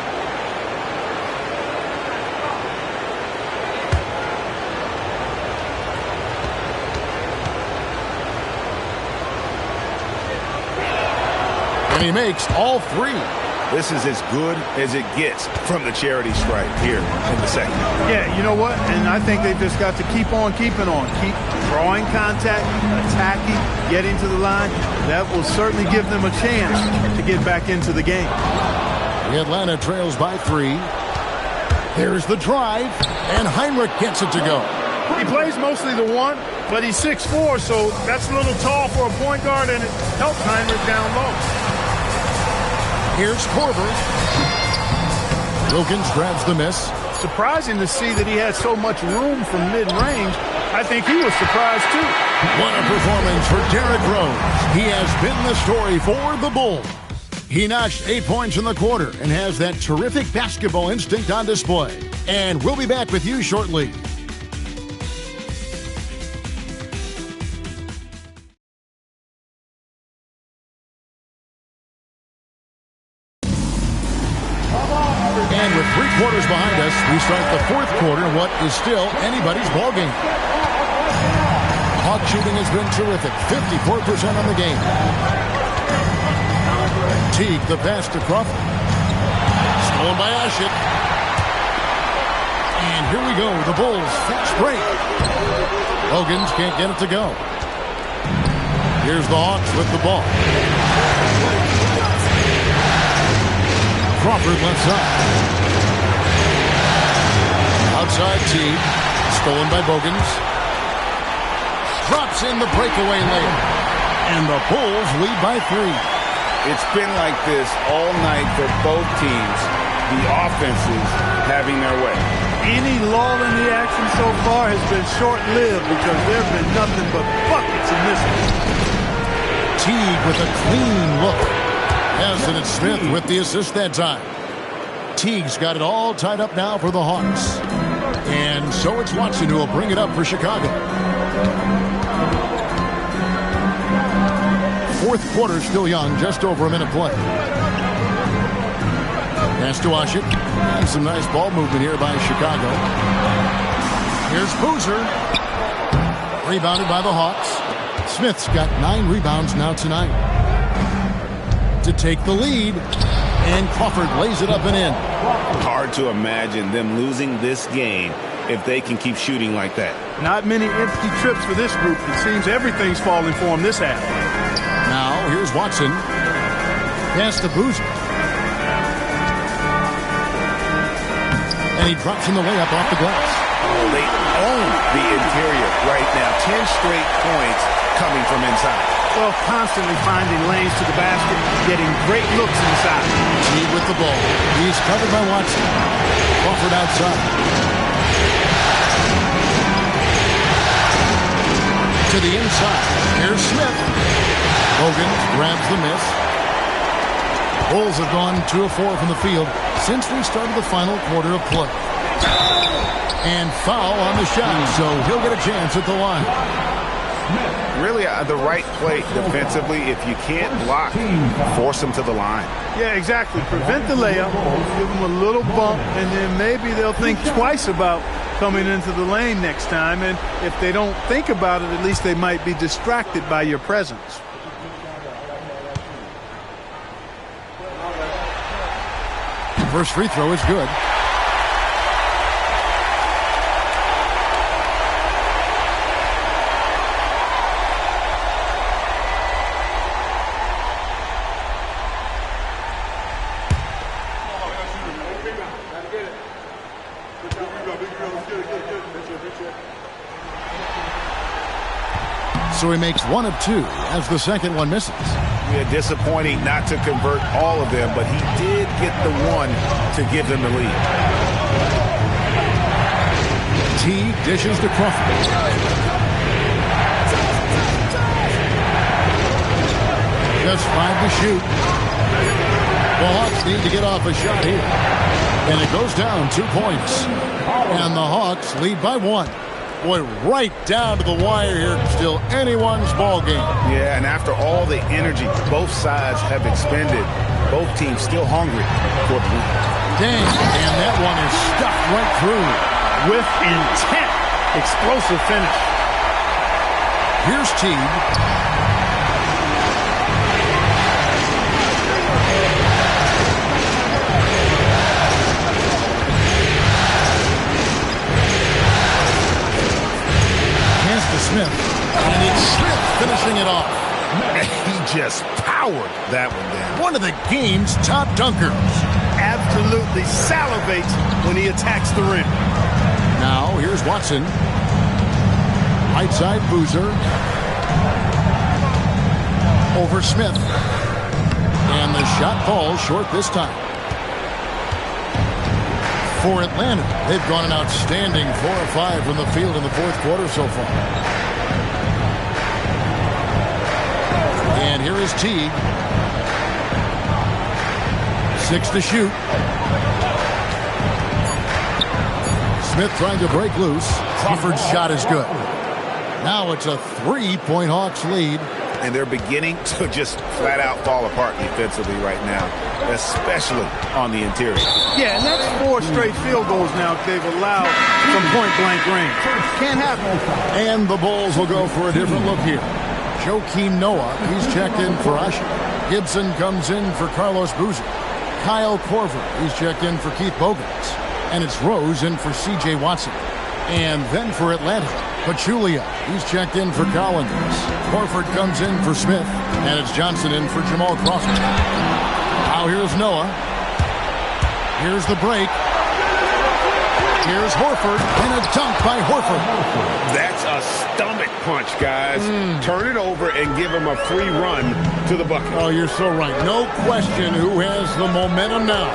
And he makes all three. This is as good as it gets from the charity stripe here in the second. Yeah, you know what? And I think they've just got to keep on keeping on. Keep drawing contact, attacking, getting to the line. That will certainly give them a chance to get back into the game. The Atlanta trails by 3. Here's the drive, and Heinrich gets it to go. He plays mostly the 1, but he's 6'4", so that's a little tall for a point guard, and it helps Heinrich down low. Here's Korver. Wilkins grabs the miss. Surprising to see that he had so much room from mid-range. I think he was surprised, too. What a performance for Derrick Rose. He has been the story for the Bulls. He notched 8 points in the quarter and has that terrific basketball instinct on display. And we'll be back with you shortly. And with 3 quarters behind us, we start the 4th quarter in what is still anybody's ballgame. Hawk shooting has been terrific, 54% on the game. Teague, the pass to Crawford. Stolen by Ashit. And here we go, the Bulls fast break. Wilkins can't get it to go. Here's the Hawks with the ball. Crawford left side. Outside Teague. Stolen by Bogans. Drops in the breakaway layup. And the Bulls lead by 3. It's been like this all night for both teams. The offenses having their way. Any lull in the action so far has been short-lived because there have been nothing but buckets in this one. Teague with a clean look. Yes, and it's Smith with the assist that time. Teague's got it all tied up now for the Hawks. And so it's Watson who will bring it up for Chicago. 4th quarter still young, just over a minute play. Pass to Ashit. And some nice ball movement here by Chicago. Here's Boozer. Rebounded by the Hawks. Smith's got 9 rebounds now tonight. To take the lead, and Crawford lays it up and in. Hard to imagine them losing this game if they can keep shooting like that. Not many empty trips for this group. It seems everything's falling for them this half. Now, here's Watson. Pass to Boozer. And he drops in the layup off the glass. Oh, they own the interior right now. 10 straight points coming from inside. Well, constantly finding lanes to the basket, getting great looks inside. Teague with the ball. He's covered by Watson. Crawford outside. To the inside. Here's Smith. Hogan grabs the miss. Bulls have gone 2 of 4 from the field since we started the final quarter of play. And foul on the shot, so he'll get a chance at the line. Really the right play defensively. If you can't block, force them to the line. Yeah, exactly. Prevent the layup, give them a little bump, and then maybe they'll think twice about coming into the lane next time. And if they don't think about it, at least they might be distracted by your presence. First free throw is good. So he makes 1 of 2 as the second one misses. Yeah, disappointing not to convert all of them, but he did get the one to give them the lead. Teague dishes to Crawford. Just 5 to shoot. The Hawks need to get off a shot here. And it goes down 2 points. And the Hawks lead by 1. Boy, right down to the wire here. Still anyone's ball game. Yeah, and after all the energy both sides have expended, both teams still hungry for the win. Dang, and that one is stuffed right through. With intent. Explosive finish. Here's Teague. Smith, and it's Smith finishing it off. He just powered that one down. One of the game's top dunkers. Absolutely salivates when he attacks the rim. Now, here's Watson. Right side, Boozer. Over Smith. And the shot falls short this time. For Atlanta, they've gone an outstanding 4 of 5 from the field in the fourth quarter so far. And here is Teague. 6 to shoot. Smith trying to break loose. Crawford's shot is good. Now it's a 3-point Hawks lead. And they're beginning to just flat out fall apart defensively right now, especially on the interior. Yeah, and that's 4 straight field goals now they've allowed from point-blank range. Can't happen. And the Bulls will go for a different look here. Joakim Noah, he's checked in for Usher. Gibson comes in for Carlos Boozer. Kyle Korver, he's checked in for Keith Bogans. And it's Rose in for C.J. Watson. And then for Atlanta, Pachulia, he's checked in for Collins. Horford comes in for Smith, and it's Johnson in for Jamal Crawford. Now here's Noah. Here's the break. Here's Horford, and a dunk by Horford. That's a stomach punch, guys. Turn it over and give him a free run to the bucket. Oh, you're so right. No question who has the momentum now.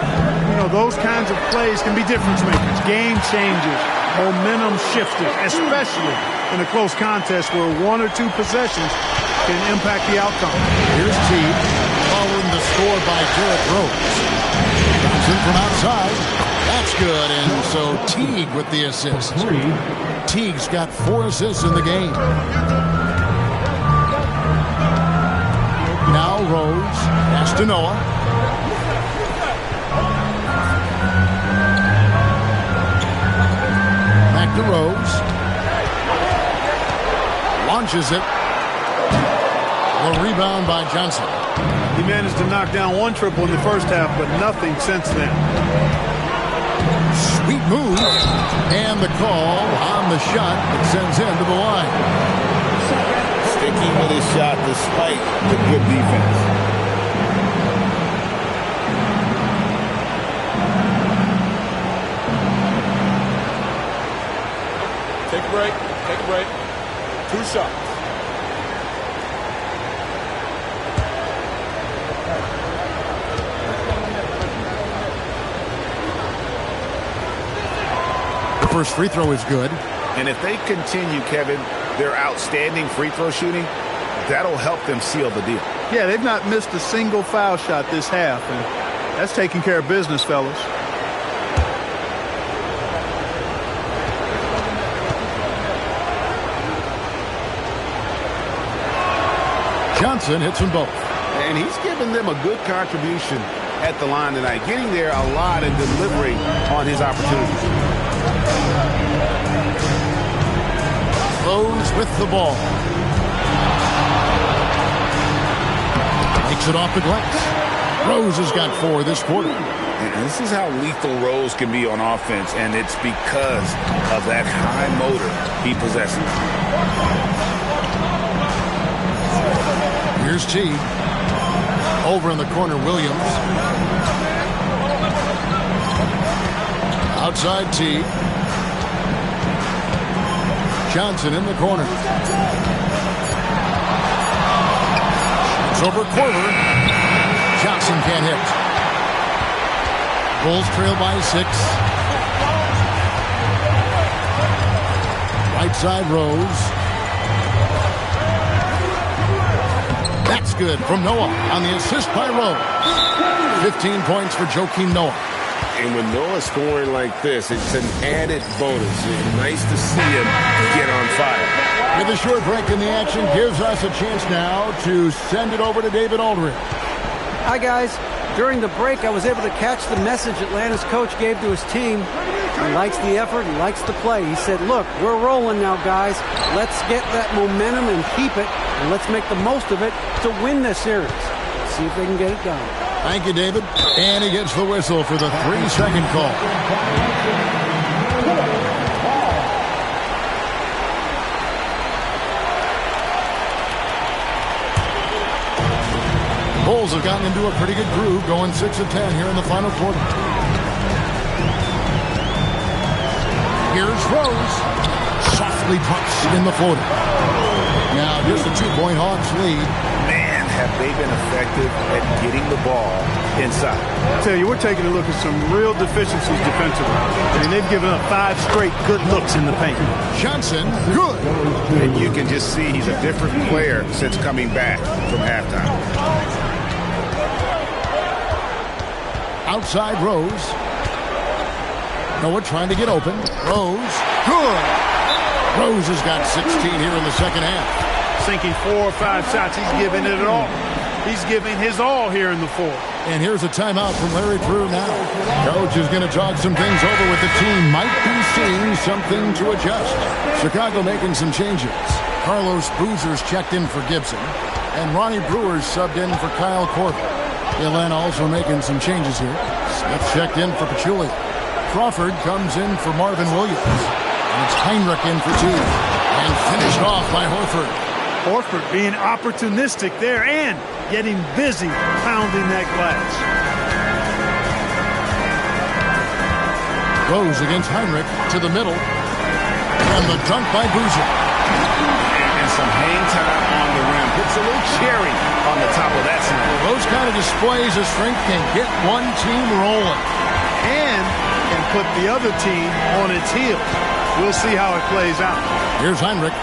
You know, those kinds of plays can be difference makers, game changers, momentum shifters, especially in a close contest where 1 or 2 possessions can impact the outcome. Here's Teague, following the score by Derrick Rose. Comes in from outside. That's good, and so Teague with the assist. Teague's got 4 assists in the game. Now Rose, pass to Noah. Back to Rose. Launches it. The rebound by Johnson. He managed to knock down 1 triple in the first half, but nothing since then. Sweet move. And the call on the shot that sends him to the line. Sticky with his shot despite the good defense. Take a break. Take a break. 2 shots. First free throw is good. And if they continue, Kevin, their outstanding free throw shooting, that'll help them seal the deal. Yeah, they've not missed a single foul shot this half, and that's taking care of business, fellas. Johnson hits them both. And he's given them a good contribution at the line tonight, getting there a lot and delivering on his opportunities. Rose with the ball. Takes it off the glass. Rose has got 4 this quarter. And this is how lethal Rose can be on offense, and it's because of that high motor he possesses. Here's Teague. Over in the corner, Williams. Outside Teague. Johnson in the corner. It's over Corver. Johnson can't hit. Bulls trail by 6. Right side Rose. That's good from Noah on the assist by Rose. 15 points for Joakim Noah. And when Noah's scoring like this, it's an added bonus. It's nice to see him get on fire. With a short break in the action, gives us a chance now to send it over to David Aldridge. Hi, guys. During the break, I was able to catch the message Atlanta's coach gave to his team. He likes the effort. He likes the play. He said, look, we're rolling now, guys. Let's get that momentum and keep it, and let's make the most of it to win this series. See if they can get it done. Thank you, David. And he gets the whistle for the 3-second call. Bulls have gotten into a pretty good groove, going 6 of 10 here in the final quarter. Here's Rose. Softly puts in the floater. Now just a 2-point Hawks lead. Man, have they been effective at getting the ball inside. I tell you, we're taking a look at some real deficiencies defensively. I mean, they've given up 5 straight good looks in the paint. Johnson, good. And you can just see he's a different player since coming back from halftime. Outside Rose. Noah trying to get open. Rose, good. Rose has got 16 here in the second half. Sinking 4 or 5 shots, he's giving it all. He's giving his all here in the fourth. And here's a timeout from Larry Drew now. Coach is going to talk some things over with the team. Might be seeing something to adjust. Chicago making some changes. Carlos Boozer's checked in for Gibson. And Ronnie Brewer's subbed in for Kyle Korver. Atlanta also making some changes here. Smith checked in for Pachulia. Crawford comes in for Marvin Williams. And it's Heinrich in for 2. And finished off by Horford. Horford being opportunistic there and getting busy pounding that glass. Rose against Heinrich to the middle. And the dunk by Boozer. And some hang time on the rim. Puts a little cherry on the top of that snow. Rose kind of displays his strength, can get one team rolling. And can put the other team on its heels. We'll see how it plays out. Here's Heinrich.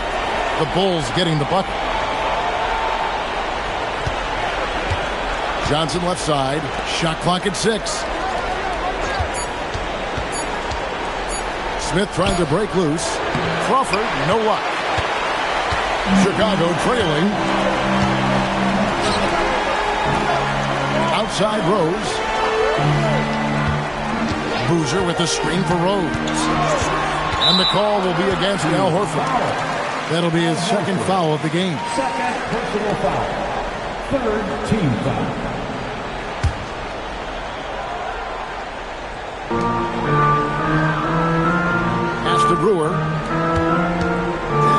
The Bulls getting the bucket. Johnson left side. Shot clock at 6. Smith trying to break loose. Crawford, no luck. Chicago trailing. Outside Rose. Boozer with the screen for Rose. And the call will be against Al Horford. That'll be his second foul of the game. Second personal foul. Third team foul. Pass to Brewer.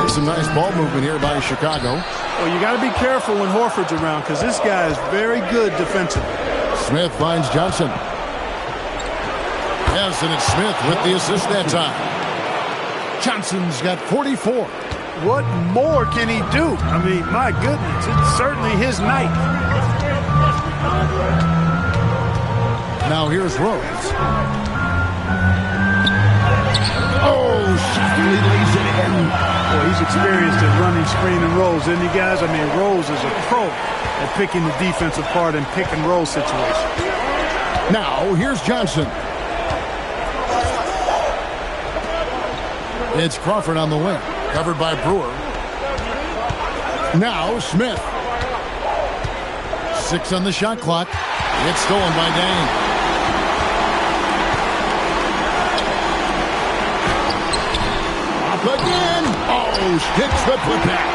And some nice ball movement here by Chicago. Well, you got to be careful when Horford's around because this guy is very good defensively. Smith finds Johnson. Yes, and it's Smith with the assist that time. Johnson's got 44. What more can he do? I mean, my goodness, it's certainly his night. Now here's Rose. Oh, softly lays it in. Well, he's experienced at running screen and rolls, isn't he, guys? I mean, Rose is a pro at picking the defensive part and pick and roll situations. Now here's Johnson. It's Crawford on the wing. Covered by Brewer. Now Smith. 6 on the shot clock. It's stolen by Dang. Up again. Oh, hits the putback.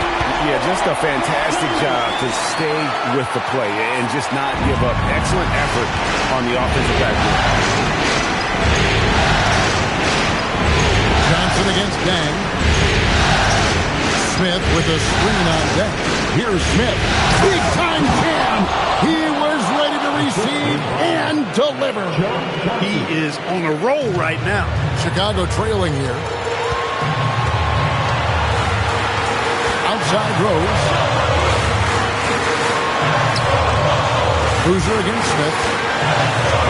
Yeah, just a fantastic job to stay with the play and just not give up. Excellent effort on the offensive backboard. Johnson against Dang. Smith with a screen on deck. Here's Smith. Big time jam. He was ready to receive and deliver. He is on a roll right now. Chicago trailing here. Outside Rose. Boozer against Smith.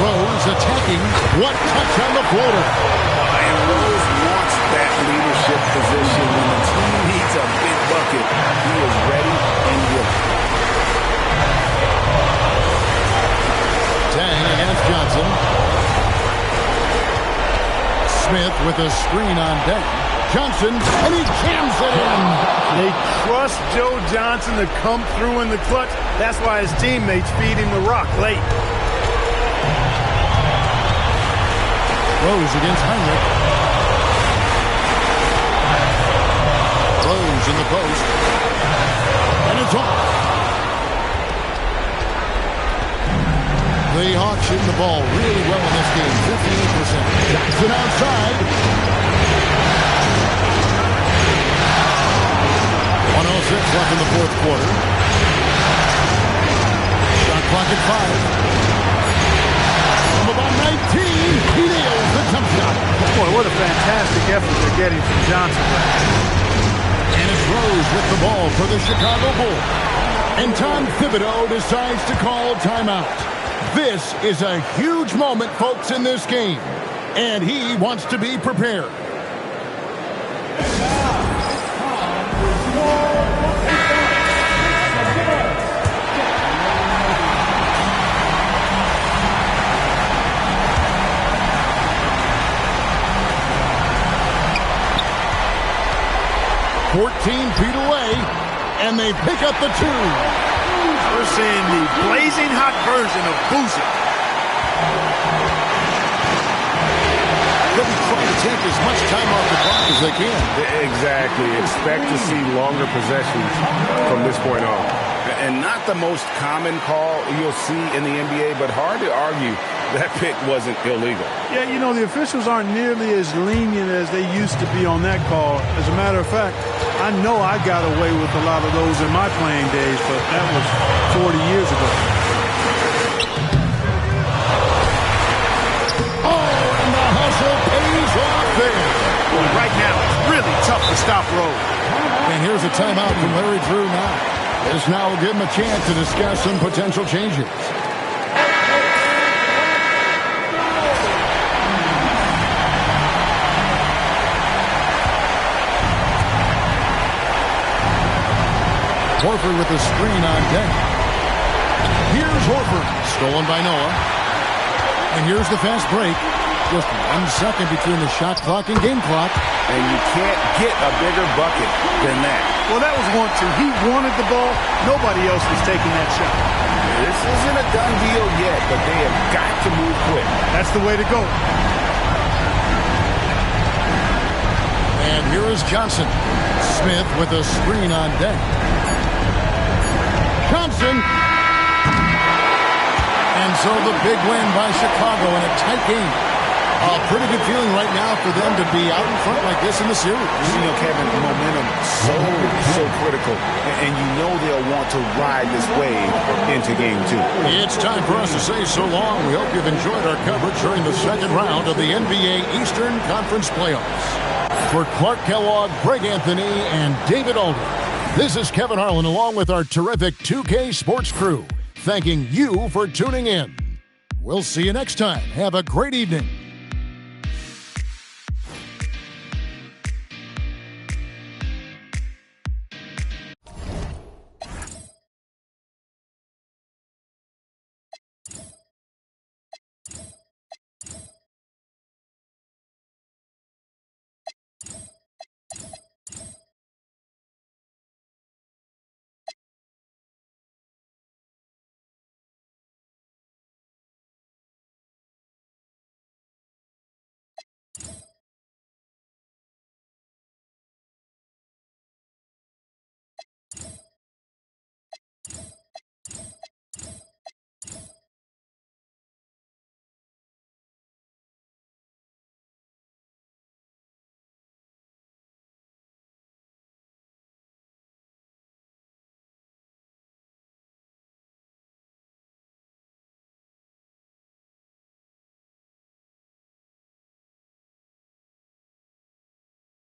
Rose attacking. What touch on the floater. And Rose wants that leadership position. When the team needs a big bucket, he is ready and willing. Tang against Johnson. Smith with a screen on Dang. Johnson, and he jams it in. They trust Joe Johnson to come through in the clutch. That's why his teammates feed him the rock late. Rose against Heinrich. Rose in the post. And it's off. They auction the ball really well in this game. 58%. Jackson outside. 1:06 left in the fourth quarter. Shot clock at 5. From about 19, he nails the jump shot. Boy, what a fantastic effort they're getting from Johnson. And it's Rose with the ball for the Chicago Bulls. And Tom Thibodeau decides to call timeout. This is a huge moment, folks, in this game. And he wants to be prepared. 14 feet away, and they pick up the 2. We're seeing the blazing hot version of Boozer. They'll be trying to take as much time off the clock as they can. Exactly. Expect to see longer possessions from this point on. And not the most common call you'll see in the NBA, but hard to argue that pick wasn't illegal. Yeah, you know, the officials aren't nearly as lenient as they used to be on that call. As a matter of fact, I know I got away with a lot of those in my playing days, but that was 40 years ago. Oh, and the hustle pays off there. Well, right now, it's really tough to stop Rose. And here's a timeout from Larry Drew now. This now will give him a chance to discuss some potential changes. Horford with the screen on deck. Here's Horford. Stolen by Noah. And here's the fast break. Just 1 second between the shot clock and game clock. And you can't get a bigger bucket than that. Well, that was 1-2. He wanted the ball. Nobody else was taking that shot. This isn't a done deal yet, but they have got to move quick. That's the way to go. And here is Johnson. Smith with a screen on deck. Johnson. And so the big win by Chicago in a tight game. A pretty good feeling right now for them to be out in front like this in the series. You know, Kevin, momentum so critical. And you know they'll want to ride this wave into game 2. It's time for us to say so long. We hope you've enjoyed our coverage during the second round of the NBA Eastern Conference Playoffs. For Clark Kellogg, Greg Anthony, and David Aldridge, this is Kevin Harlan along with our terrific 2K Sports crew, thanking you for tuning in. We'll see you next time. Have a great evening.